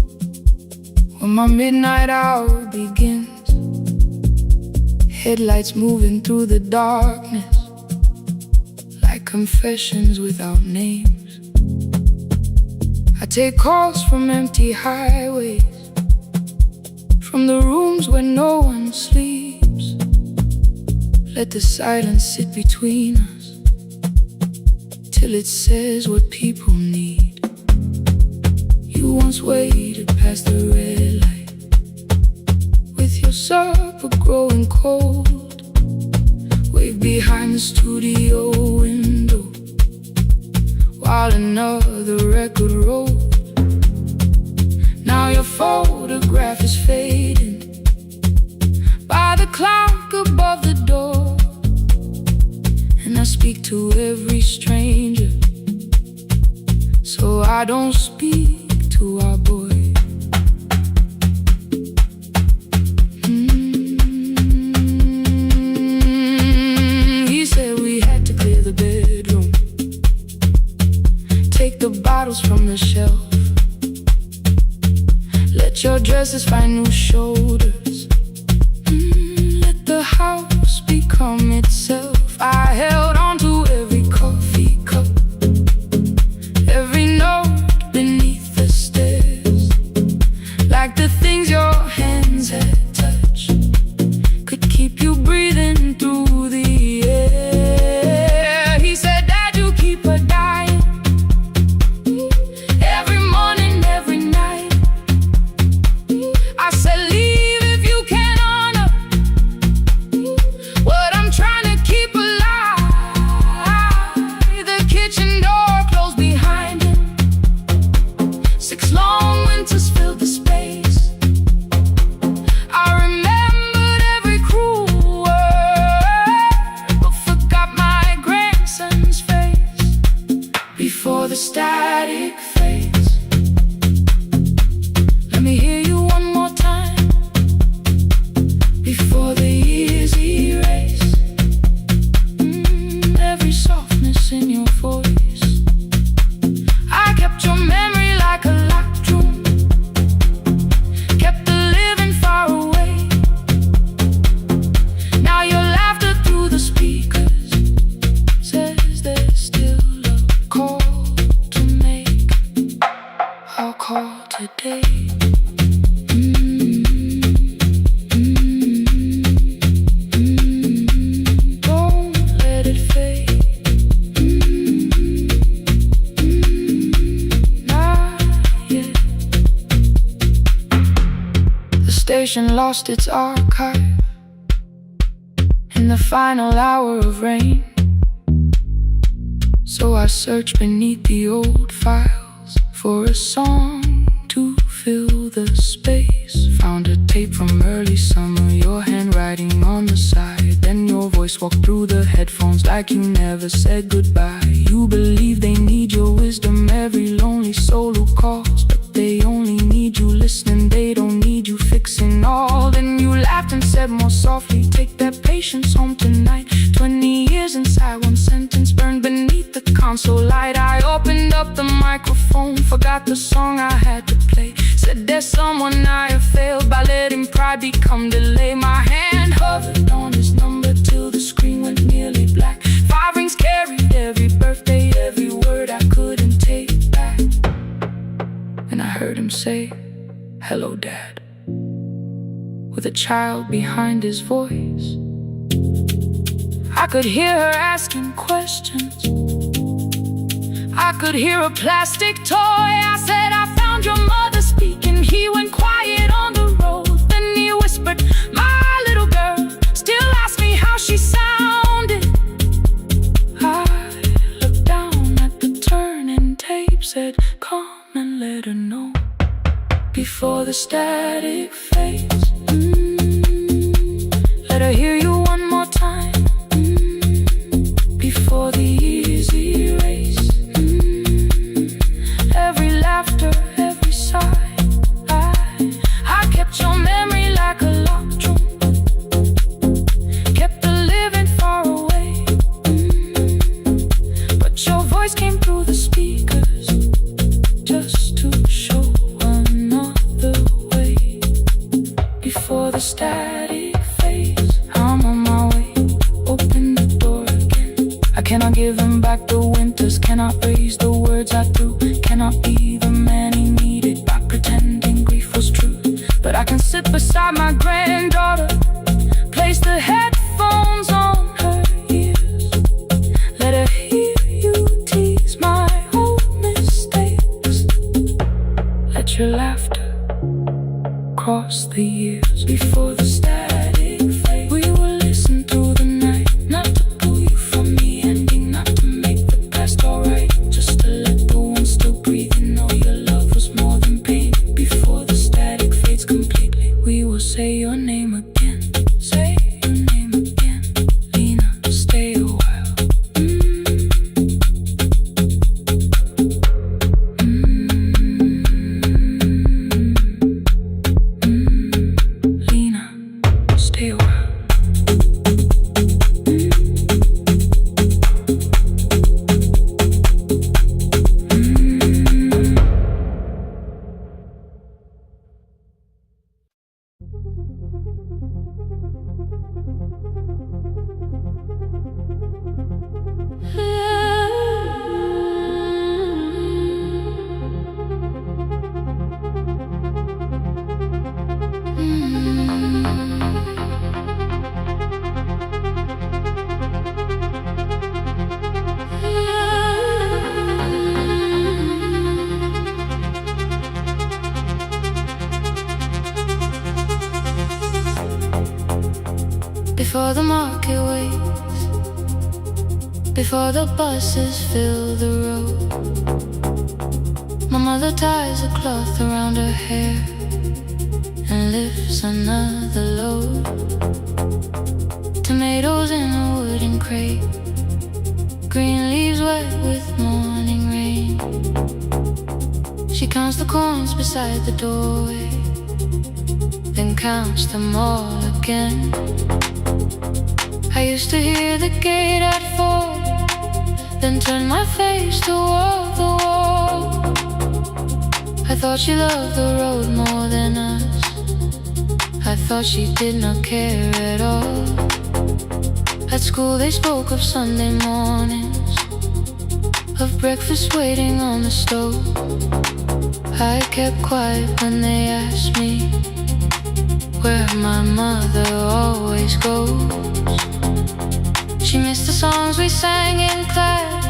when my midnight hour begins. Headlights moving through the darkness like confessions without names. I take calls from empty highways, from the rooms where no one sleeps. Let the silence sit between us till it says what people need. You once waited past the red light with your supper growing cold. Wave behind the studio window while another record rolled. Now your photograph is fading by the clock above the door. And I speak to every stranger, so I don't speak to our boy. He said we had to clear the bedroom, take the bottles from the shelf, let your dresses find new shoulders, let the house become itself. I held on to every coffee cup, every note beneath the stairs, like the things your hands had touched could keep you breathing through the air. He said, Dad, you keep her dying every morning, every night. I said, leave if you can honor what I'm trying to keep alive. The kitchen door closed behind him. 6 long winters filled the space. I remembered every cruel word, but forgot my grandson's face before the static fades. Let me hear you one more time before the years erase. Every softness in your voice, I kept your memory like a locked room, kept the living far away. Now your laughter through the speakers says there's still a call to make. I'll call today. Don't let it fade. Not yet. The station lost its archive in the final hour of rain, so I searched beneath the old files for a song to fill the space. Found a tape from early summer, your handwriting on the side. Then your voice walked through the headphones like you never said goodbye. You believe they need your wisdom, every lonely soul who calls, but they only need you listening, they don't need you fixing all. Then you laughed and said more softly, take that patience home tonight. 20 years inside one sentence burned beneath the console light. I opened up the microphone, forgot the song I had to play. Said there's someone I have failed by letting pride become delay. My hand hovered on his number till the screen went nearly say, "Hello, Dad," with a child behind his voice. I could hear her asking questions. I could hear a plastic toy. I said, "I found your mother speaking." He went quiet on the road. Then he whispered, "My little girl still asks me how she sounded." I looked down at the turning tape, said, "Come and let her know before the static fades. Let her hear you one more time, before the easy race. Every laughter, every sigh, I kept your memory like a locked room, kept her living far away. But your voice came through the speakers, just to show another way. Before the static fades, I'm on my way. Open the door again. I cannot give him back the winters, cannot raise the words I threw, cannot be the man he needed by pretending grief was true. But I can sit beside my granddaughter, place the headphones on her ears, let her hear you tease my old mistakes. Let your laughter cross the years. Before the static fade, we will listen through the night, not to pull you from the ending, not to make the past alright, just to let the one still breathing know your love was more than pain. Before the static fades completely, we will say your name again, say your name again. Lena, stay a while. Lena, stay a while. Before the market waits, before the buses fill the road, my mother ties a cloth around her hair and lifts another load. Tomatoes in a wooden crate, green leaves wet with morning rain. She counts the coins beside the doorway, then counts them all again. I used to hear the gate at 4, then turn my face toward the wall. I thought she loved the road more than us. I thought she did not care at all. At school they spoke of Sunday mornings, of breakfast waiting on the stove. I kept quiet when they asked me where my mother always goes. She missed the songs we sang in class,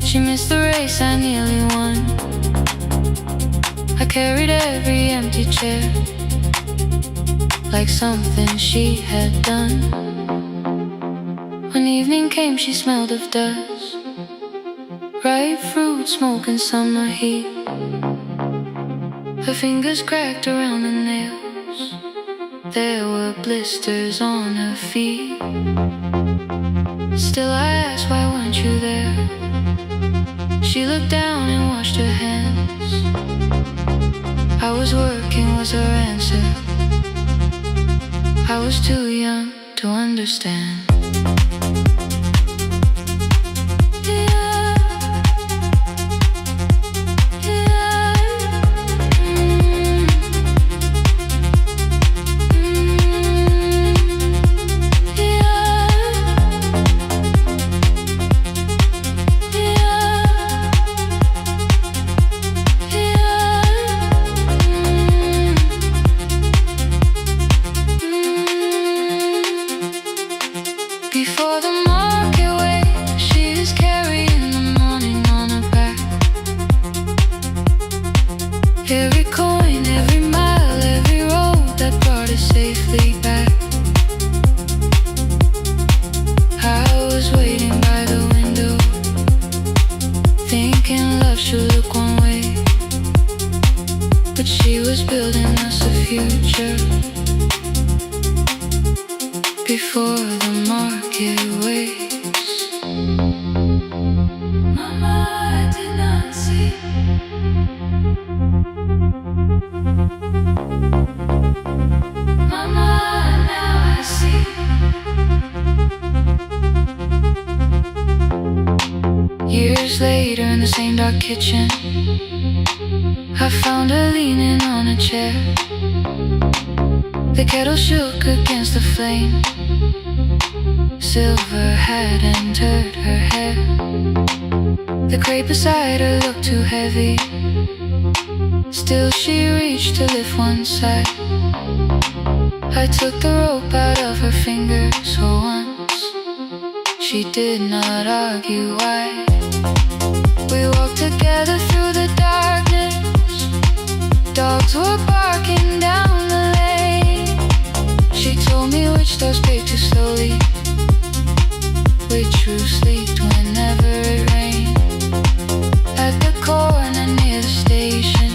she missed the race I nearly won. I carried every empty chair like something she had done. When evening came she smelled of dust, ripe fruit, smoke and summer heat. Her fingers cracked around the nails, there were blisters on her feet. Still I asked, why weren't you there? She looked down and washed her hands. I was working was her answer. I was too young to understand. market way, she is carrying the morning on her back. Every coin, every mile, every road that brought us safely back. I was waiting by the window, thinking love should look one way, but she was building us a future before the market waits. Mama, I did not see. Mama, now I see. Years later in the same dark kitchen, I found her leaning on a chair. The kettle shook against the flame. Silver had entered her hair. The crate beside her looked too heavy. Still she reached to lift one side. I took the rope out of her fingers for once. She did not argue why. We walked together through the darkness. Dogs were barking down the lane. She told me which doors paid too slowly, which roofs leaked whenever it rained. At the corner near the station,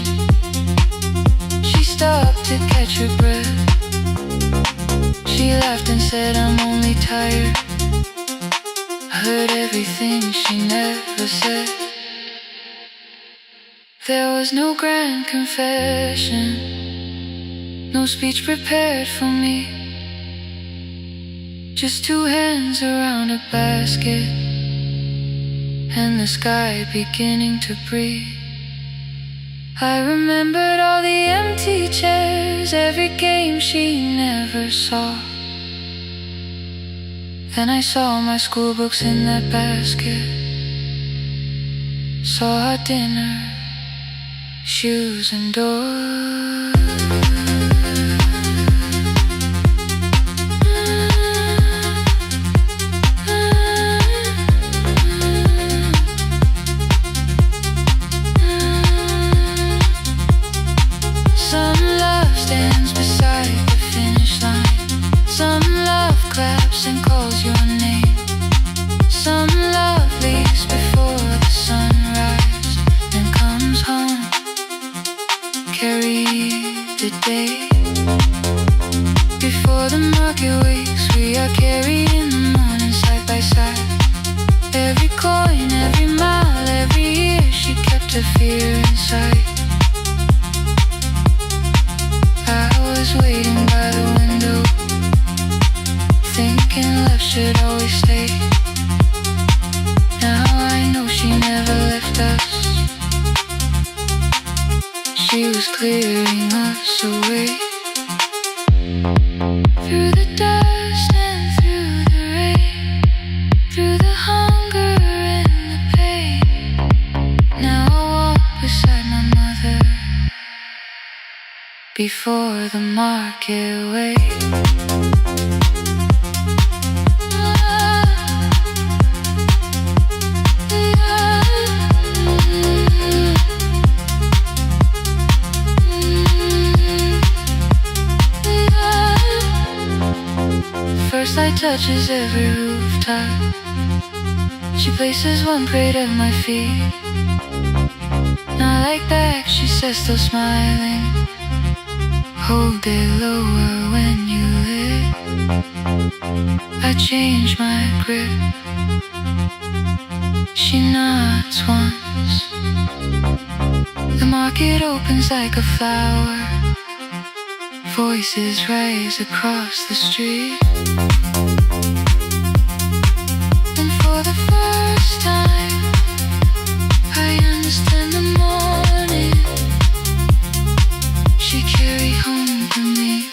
she stopped to catch her breath. She laughed and said, I'm only tired. I heard everything she never said. There was no grand confession, no speech prepared for me, just two hands around a basket and the sky beginning to breathe. I remembered all the empty chairs, every game she never saw. Then I saw my school books in that basket, saw our dinner, shoes and doors. Some love stands beside the finish line. Some love claps and calls your name. Some love leaves before the sunrise and comes home. Carry the day before the market wakes. We are carried in the morning side by side. Every coin, every mile, every year, she kept her fear inside. I was waiting by the window, thinking love should always stay. Now I know she never left us. She was clearing us away. Through the dust and through the rain, through the hunger and the pain. Now I walk beside my mother before the market waits. First light touches every rooftop. She places one crate at my feet. Not like back, she says, still smiling. Hold it lower when you lit. I change my grip. She nods once. The market opens like a flower. Voices rise across the street. And for the first time, I understand the morning she carried home for me.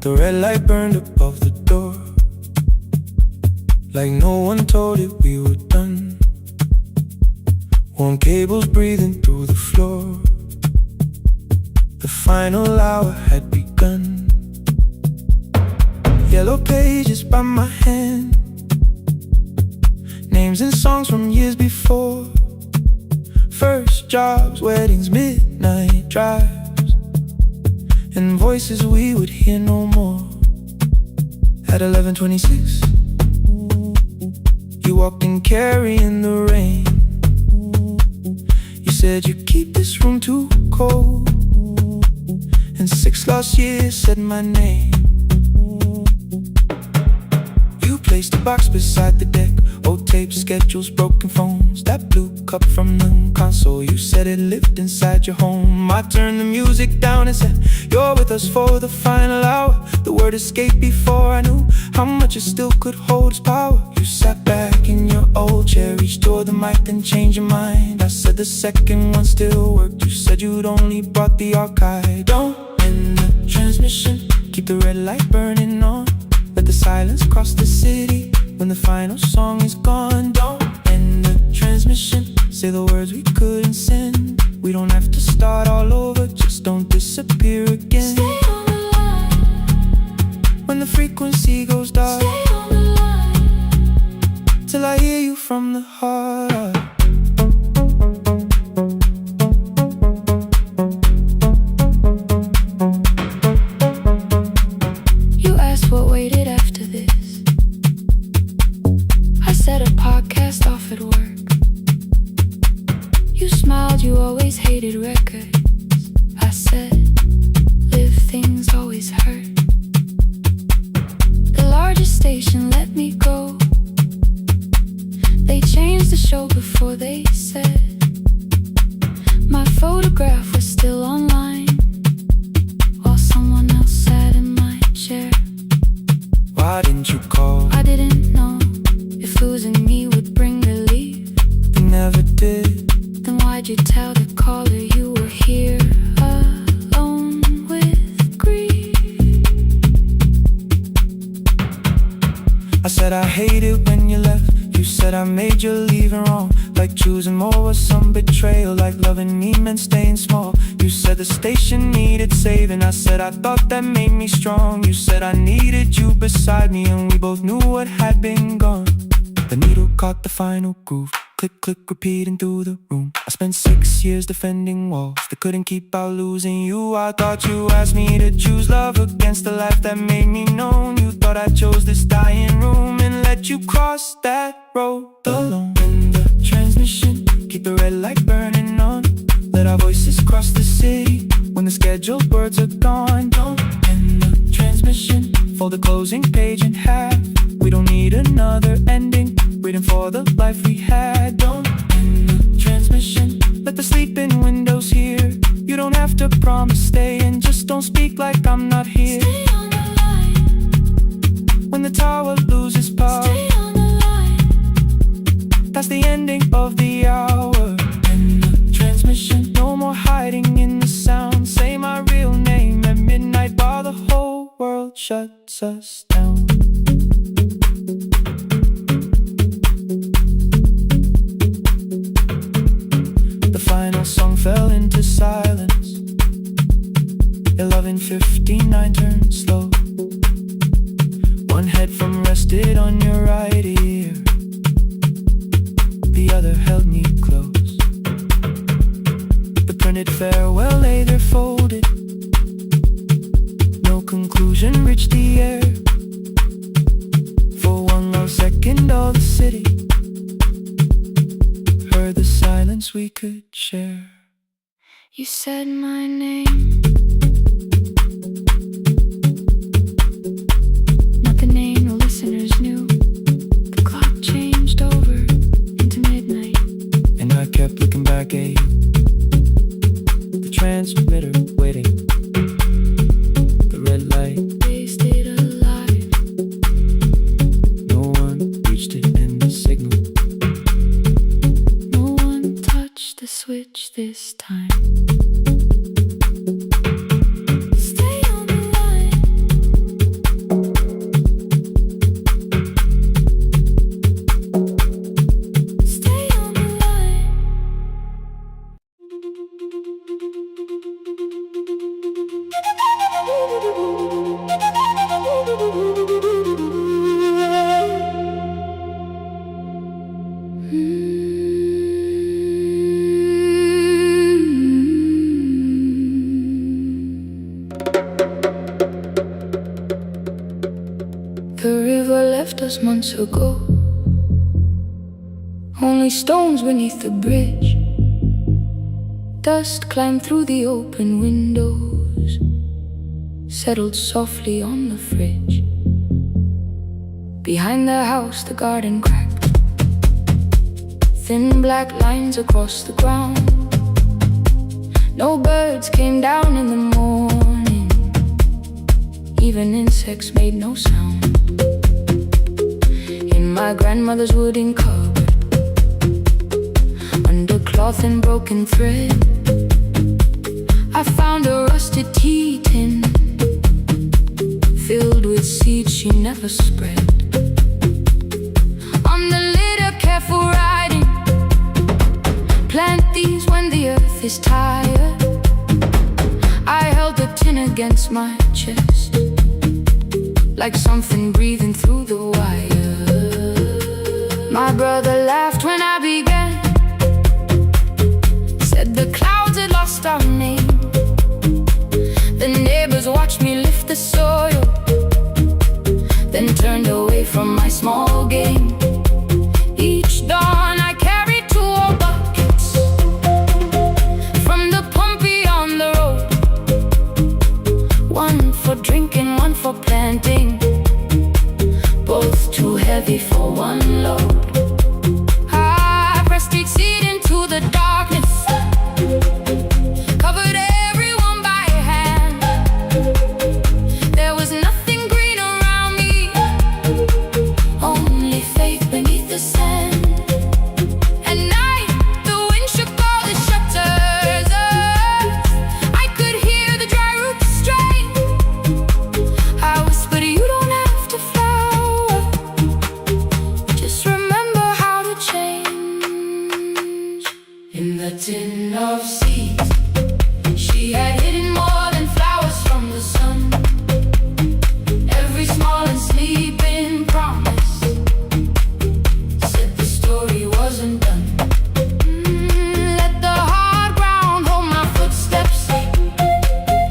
The red light burned above the door, like no one told it we were done. Warm cables breathing through the floor. The final hour had begun. Yellow pages by my hand, names and songs from years before. First jobs, weddings, midnight drives, and voices we would hear no more. At 11:26, you walked in carrying the rain. You said you keep this room too cold, and 6 lost years said my name. You placed a box beside the deck, old tapes, schedules, broken phones, that blue cup from the console. You said it lived inside your home. I turned the music down and said, you're with us for the final hour. The word escaped before I knew how much it still could hold its power. You sat back in your old chair, reached toward the mic, then changed your mind. I said the second one still worked. You said you'd only brought the archive. Don't end the transmission, keep the red light burning on. Let the silence cross the city when the final song is gone. Don't end the transmission, say the words we couldn't send. We don't have to start all over, just don't disappear again. Stay on the line. When the frequency goes dark, Stay on the line. till I hear you from the heart. You asked what waited after this. I said a podcast off at work. You smiled, you always hated records. I said, live things always hurt. The largest station let me go. They changed the show before they said my photograph was still online, while someone else sat in my chair. Why didn't you call? I didn't know if losing me would bring relief. You never did. Then why'd you tell the caller you were here alone with grief? I said I hate it when you left. You said I made you leaving wrong, like choosing more was some betrayal, like loving me meant staying small. You said the station needed saving. I said I thought that made me strong. You said I needed you beside me, and we both knew what had been gone. The needle caught the final groove, click, click, repeating through the room. I spent 6 years defending walls that couldn't keep out losing you. I thought you asked me to choose love against the life that made me known. You thought I chose this dying room and let you cross that road alone. In the transmission, keep the red light burning on. Let our voices cross the city when the scheduled words are gone. Don't end the transmission, fold the closing page in half. We don't need another ending, waiting for the life we had. Don't end the transmission, let the sleeping windows hear. You don't have to promise staying, just don't speak like I'm not here. Stay on the line. When the tower loses power, Stay on the line. that's the ending of the hour. End the transmission, no more hiding in the sound. Say my real name at midnight while the whole world shuts us down. The final song fell into silence. 11:59 turned slow. One headphone rested on your right ear, the other held me close. The printed farewell lay there folded. No conclusion reached the air. For one last second all the city heard the silence we could share. You said my name, not the name the listeners knew. The clock changed over into midnight, and I kept looking back at you. The transmitter waiting, the red light, they stayed alive. no one reached it in the signal. No one touched the switch this time. Stay on the line. left us months ago. Only stones beneath the bridge. Dust climbed through the open windows, settled softly on the fridge. Behind the house the garden cracked, thin black lines across the ground. No birds came down in the morning, even insects made no sound. In my grandmother's wooden cupboard, under cloth and broken thread, I found a rusted tea tin filled with seeds she never spread. On the litter, careful writing, plant these when the earth is tired. I held the tin against my chest, like something breathing through the wire. My brother laughed when I began, said the clouds had lost our name. The neighbors watched me lift the soil, then turned away from my small game. Each dawn I carried 2 old buckets from the pump beyond the road, one for drinking, one for planting, both too heavy for one load. I pressed each seed into the darkness, covered everyone by hand. There was nothing green around me, only faith beneath the sand. At night, the wind shook all the shutters. I could hear the dry roots strain. I whispered, you don't have to flower, just remember how to change. In the tin of seeds, she had hidden more than flowers from the sun. Every small and sleeping promise said the story wasn't done. Let the hard ground hold my footsteps,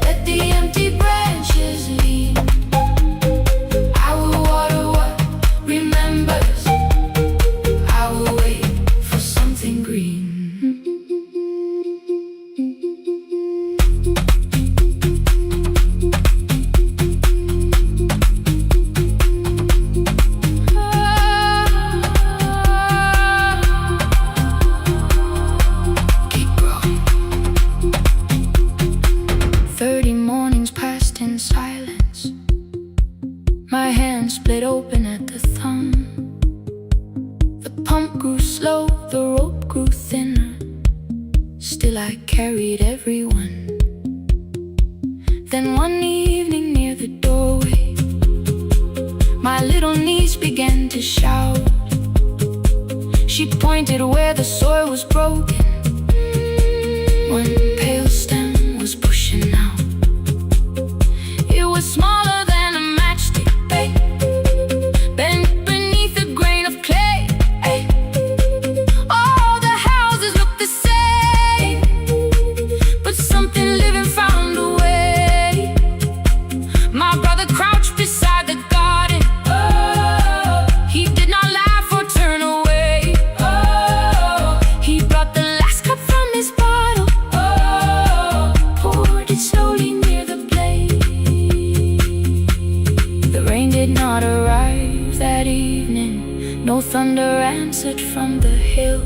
let the empty branches lean. I will water what remembers, I will wait for something green. Keep growing. 30 mornings passed in silence. My hand split open at the thumb. The pump grew slow, the rope grew thinner. Still I carried everyone. Then one evening near the doorway, my little niece began to shout. She pointed where the soil was broken. One pale stem was pushing out. It was smaller than a matchstick, babe, bent beneath a grain of clay. All the houses looked the same, but something living found a way. My brother crouched beside the garden. He did not laugh or turn away. He brought the last cup from his bottle, poured it slowly near the blaze. The rain did not arrive that evening, no thunder answered from the hill.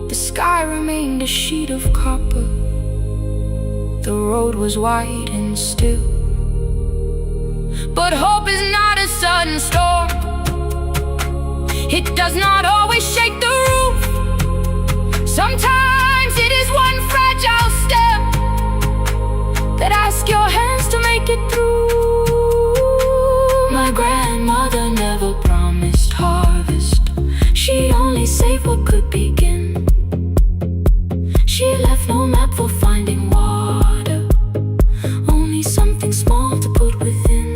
The sky remained a sheet of copper, the road was wide and still. But hope is not a sudden storm, it does not always shake the roof. Sometimes it is one fragile step that asks your hands to make it through. My grandmother never promised harvest, she only saved what could begin. She left no map for finding water, only something small to put within.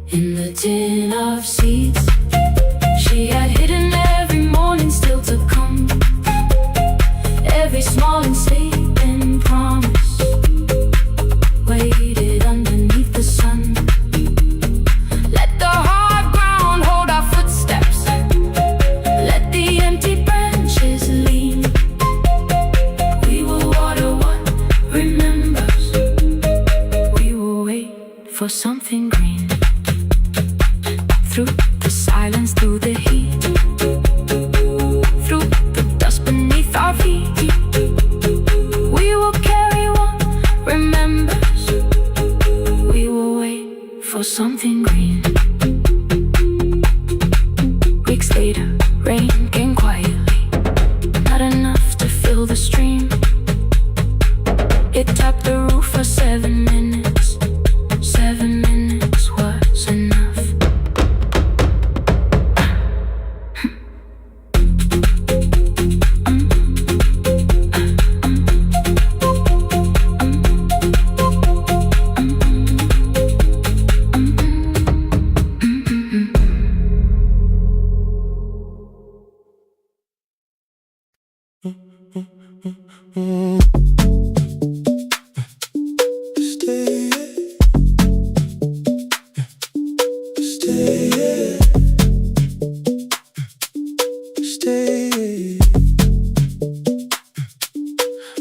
In the tin of seeds, she had hidden every morning still to come. Every small and sleeping promise waited underneath the sun. Let for something green. Through the silence, through the heat, through the dust beneath our feet, we will carry what remembers. We will wait for something green. Weeks later, rain came quietly, not enough to fill the stream. It tapped the roof for 7 minutes. 7 minutes was enough.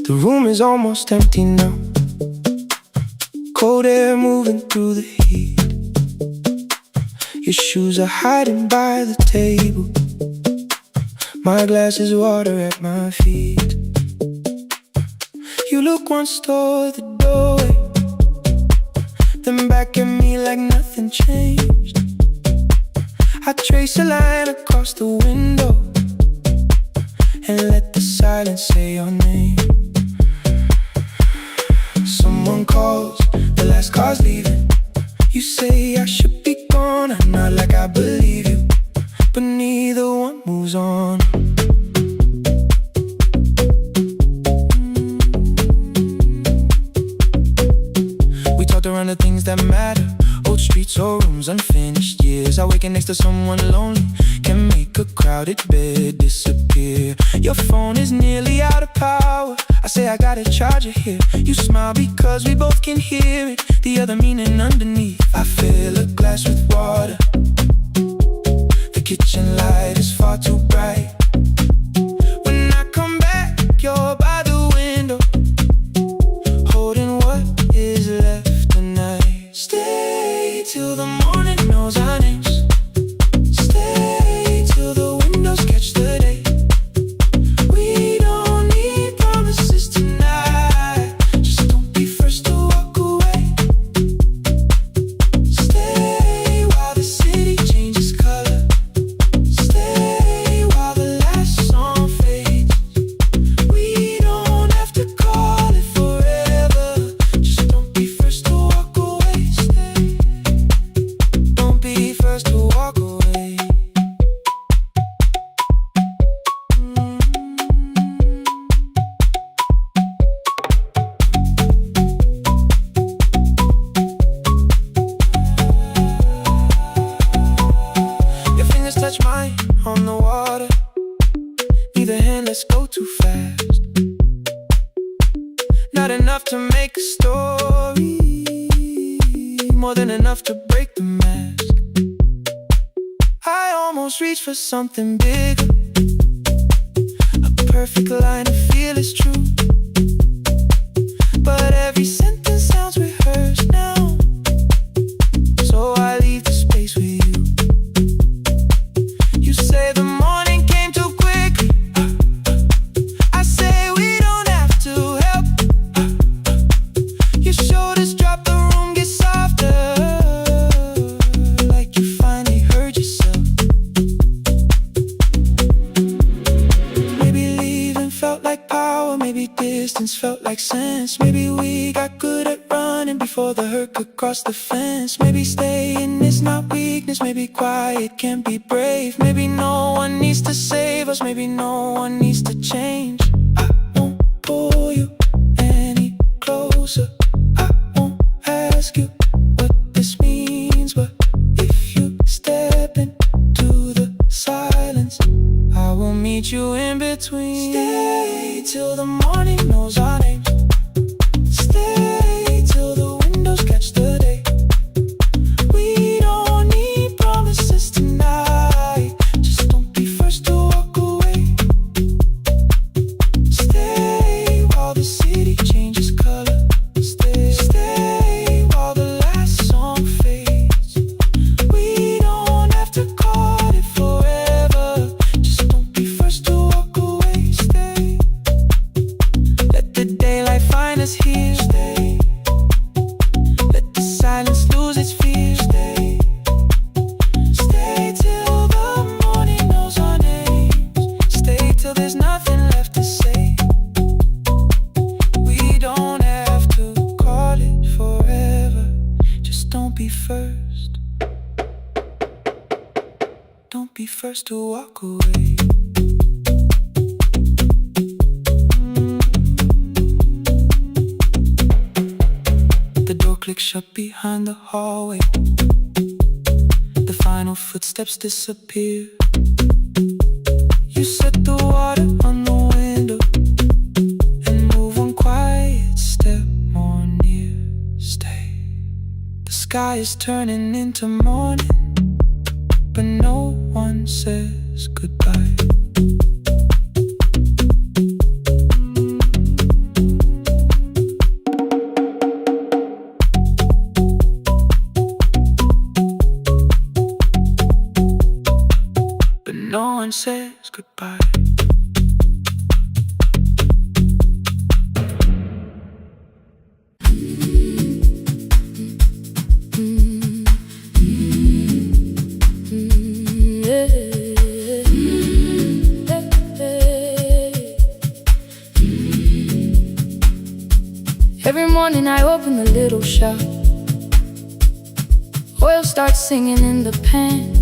The room is almost empty now. Cold air moving through the heat. Your shoes are hiding by the table. My glass is water at my feet. You look once toward the doorway, then back at me like nothing changed. I trace a line across the window and let the silence say your name. Someone calls, the last car's leaving. You say I should be gone, I nod like I believe you, but neither one moves on. We talked around the things that matter, old streets or rooms, unfinished years. I waking next to someone lonely can make a crowded bed disappear. Your phone is nearly out of power. I say I got a charger here. You smile because we both can hear it, the other meaning underneath. I fill a glass with water. The kitchen light is far too bright. When I come back, you're by the window, holding what is left tonight. Stay till the morning knows our names. Stay till the windows catch the day. We don't need promises tonight. Just don't be first to walk away. Stay while the city changes color. Stay while the last song fades. We don't have to call it forever. Just don't be first to walk away. Stay. Don't be first to walk away. Your fingers touch mine on the water. Neither hand, let's go too fast. Not enough to make a story, more than enough to break the mask. I almost reach for something bigger, a perfect line to feel is true. But every sentence sounds rehearsed now, so I leave the space with you. You say the morning came too quickly. I say we don't have to help. Your shoulders drop, the room gets softer, like you finally heard yourself. Maybe leaving felt like power, maybe distance felt like sense. Maybe we got good at running before the hurt could cross the fence. Maybe staying is not weakness, maybe quiet can be brave. Maybe no one needs to save us, maybe no one needs to change. I won't pull you any closer. I won't ask you what this means, but if you step into the silence, I will meet you in between. Stay till the morning knows our names. Stay till the windows catch the day. We don't need promises tonight. Just don't be first to walk away. Stay while the city changes color. Stay while the last song us here. Stay. Let the silence lose its fear. Stay. Stay till the morning knows our names. Stay till there's nothing left to say. We don't have to call it forever. Just don't be first. Don't be first to walk away. The door clicks shut behind the hallway. The final footsteps disappear. You set the water on the window and move one quiet step more near. Stay. The sky is turning into morning, but no one says goodbye. But no one says goodbye. Every morning I open the little shop. Oil starts singing in the pan.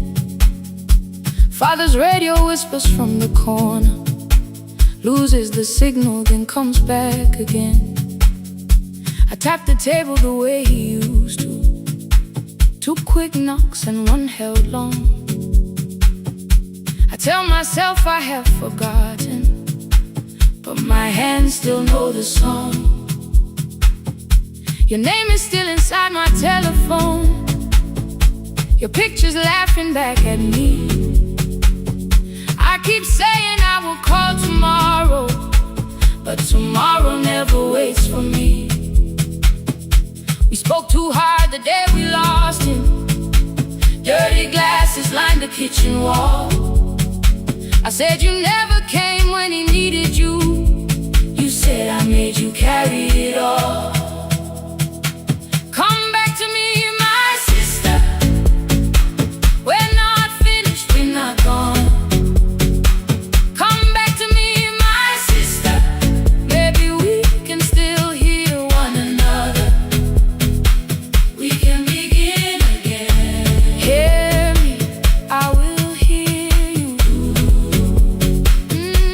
Father's radio whispers from the corner, loses the signal, then comes back again. I tap the table the way he used to. 2 quick knocks and 1 held long. I tell myself I have forgotten, but my hands still know the song. Your name is still inside my telephone. Your picture's laughing back at me. I keep saying I will call tomorrow, but tomorrow never waits for me. We spoke too hard the day we lost him. Dirty glasses lined the kitchen wall. I said you never came when he needed you. You said I made you carry it all. Come back to me, my sister. We're not finished, we're not gone. Come back to me, my sister. Maybe we can still hear one another. We can begin again. Hear me, I will hear you.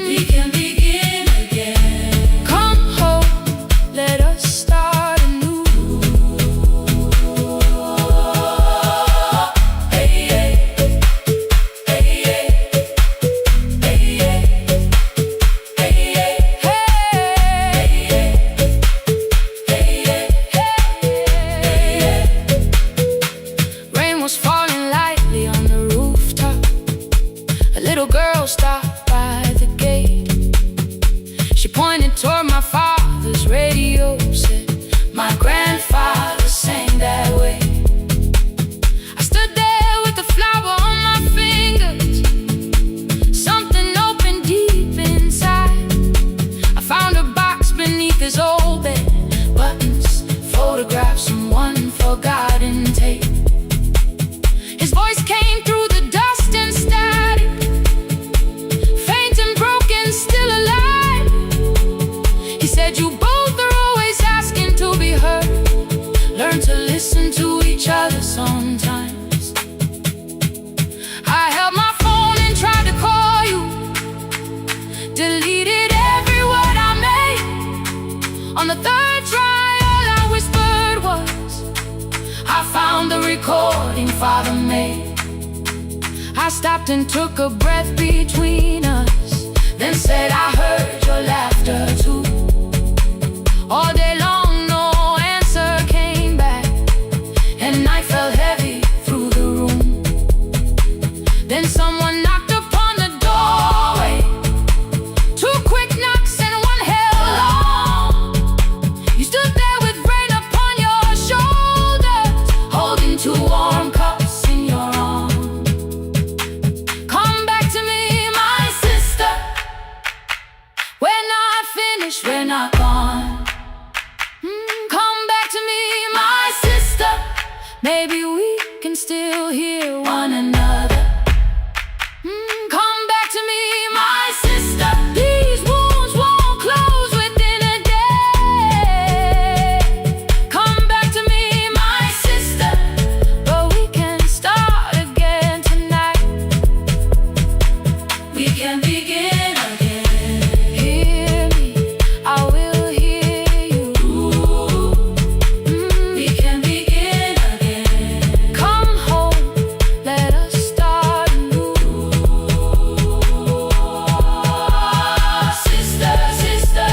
We can begin again. Come home, let us start anew. Rain was falling lightly on the rooftop. A little girl stopped by the gate. She pointed toward my father's radio, said my grandfather sang that way. I stood there with the flower on my fingers. Something opened deep inside. I found a box beneath his old bed. Buttons, photographs, and 1 forgotten tape. His voice came through the dust and static, faint and broken, still alive. He said you both are always asking to be heard. Learn to listen to each other sometimes. I held my phone and tried to call you, deleted every word I made. On the 3rd try, all I whispered was, I found the recording Father made. I stopped and took a breath between us, then said I heard your laughter too. All day long no answer came back, and night fell heavy through the room. Then someone knocked upon the doorway. 2 quick knocks and 1 held long. You stood there with rain upon your shoulders, holding 2 warm cups in your arms. Come back to me, my sister. We're not finished, we're not gone. maybe we can still hear one another. Come back to me, my sister. These wounds won't close within a day. Come back to me, my sister. But we can start again tonight. We can begin again. Hear me, I will hear you. We can begin again. Come home, let us start anew. Sister, sister,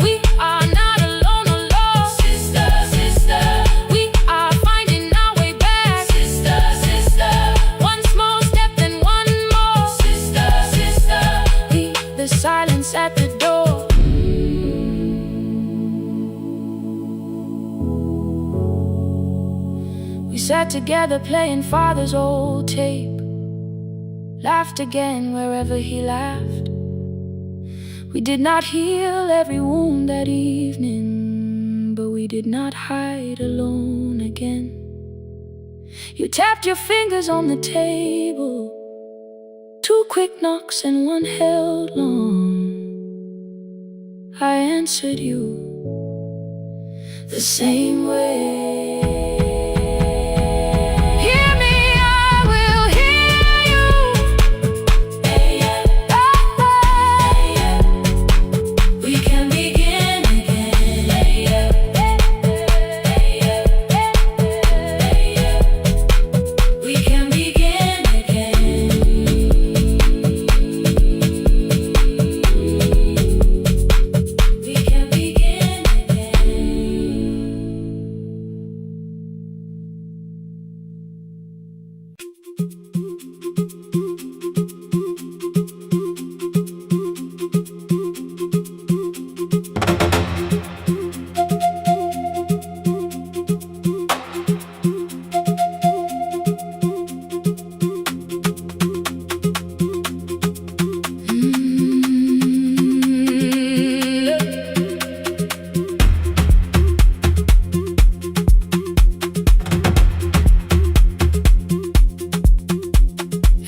we are not alone, alone. Sister, sister, we are finding our way back. Sister, sister, one small step and one more. Sister, sister, leave the silence at the door. We sat together playing father's old tape, laughed again wherever he laughed. We did not heal every wound that evening, but we did not hide alone again. You tapped your fingers on the table, 2 quick knocks and 1 held long. I answered you the same way. Hear me, I will hear you. We can begin again. We can begin again. We can begin again.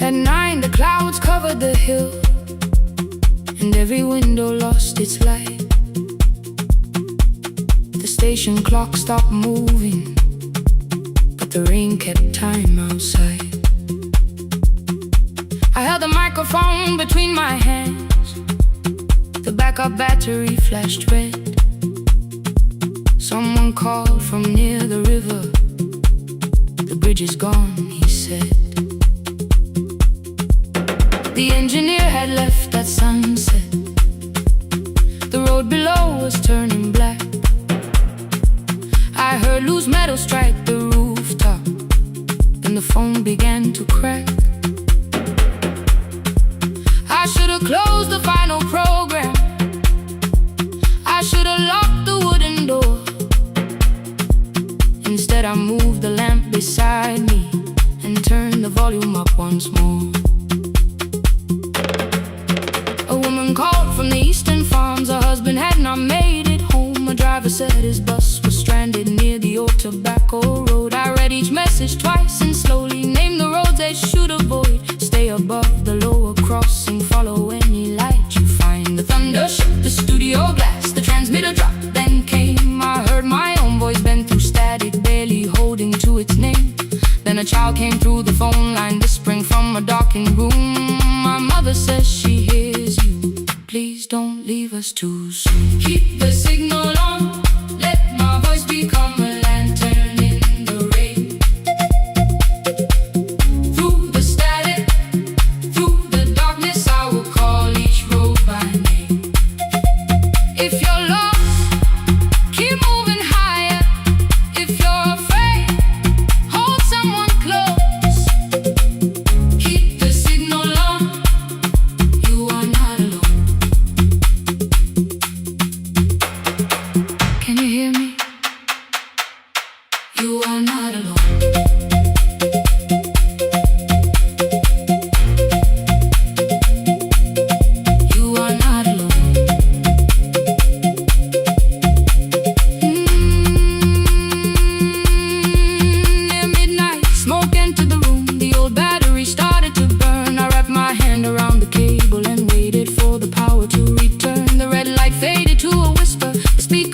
At 9, the clouds covered the hill, and every window lost its light. The station clock stopped moving, but the rain kept time outside. I held the microphone between my hands. The backup battery flashed red. Someone called from near the river. The bridge is gone, he said. The engineer had left at sunset. The road below was turning black. I heard loose metal strike the rooftop, and the phone began to crack. I should have closed the final program. I should have locked the wooden door. Instead I moved the lamp beside me and turned the volume up once more. A woman called from the eastern farms. Her husband had not made it home. A driver said his bus was stranded near the old tobacco road. I read each message twice and slowly named the roads they should avoid. Stay above the lower crossing, follow any light you find. The thunder shook the studio glass, the transmitter dropped, then came. I heard my own voice bend through static, barely holding to its name. Then a child came through the phone line, whispering from a darkened room. My mother says she hears you. Please don't leave us too soon. Keep the signal on. Let my voice become a lantern in the rain. Through the static, through the darkness, I will call each road by name. If you're lost, keep moving higher. If you're afraid, hold someone close. Keep the signal on. You are not alone. Can you hear me? You are not alone. You are not alone. Near midnight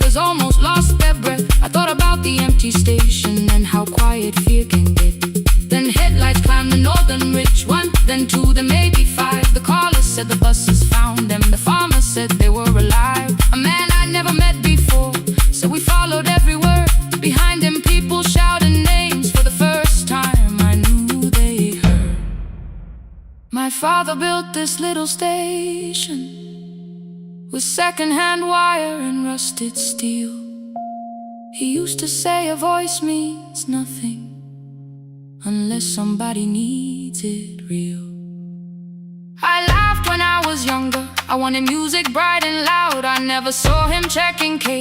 neighbors almost lost their breath. I thought about the empty station and how quiet fear can get. Then headlights climbed the northern ridge, 1, then 2, then maybe 5. The caller said the buses found them. The farmer said they were alive. A man I never met before, so we followed every word. Behind him people shouted names. For the first time I knew they heard. My father built this little station with second-hand wire and rusted steel. He used to say a voice means nothing unless somebody needs it real. I laughed when I was younger. I wanted music bright and loud. I never saw him checking cadence.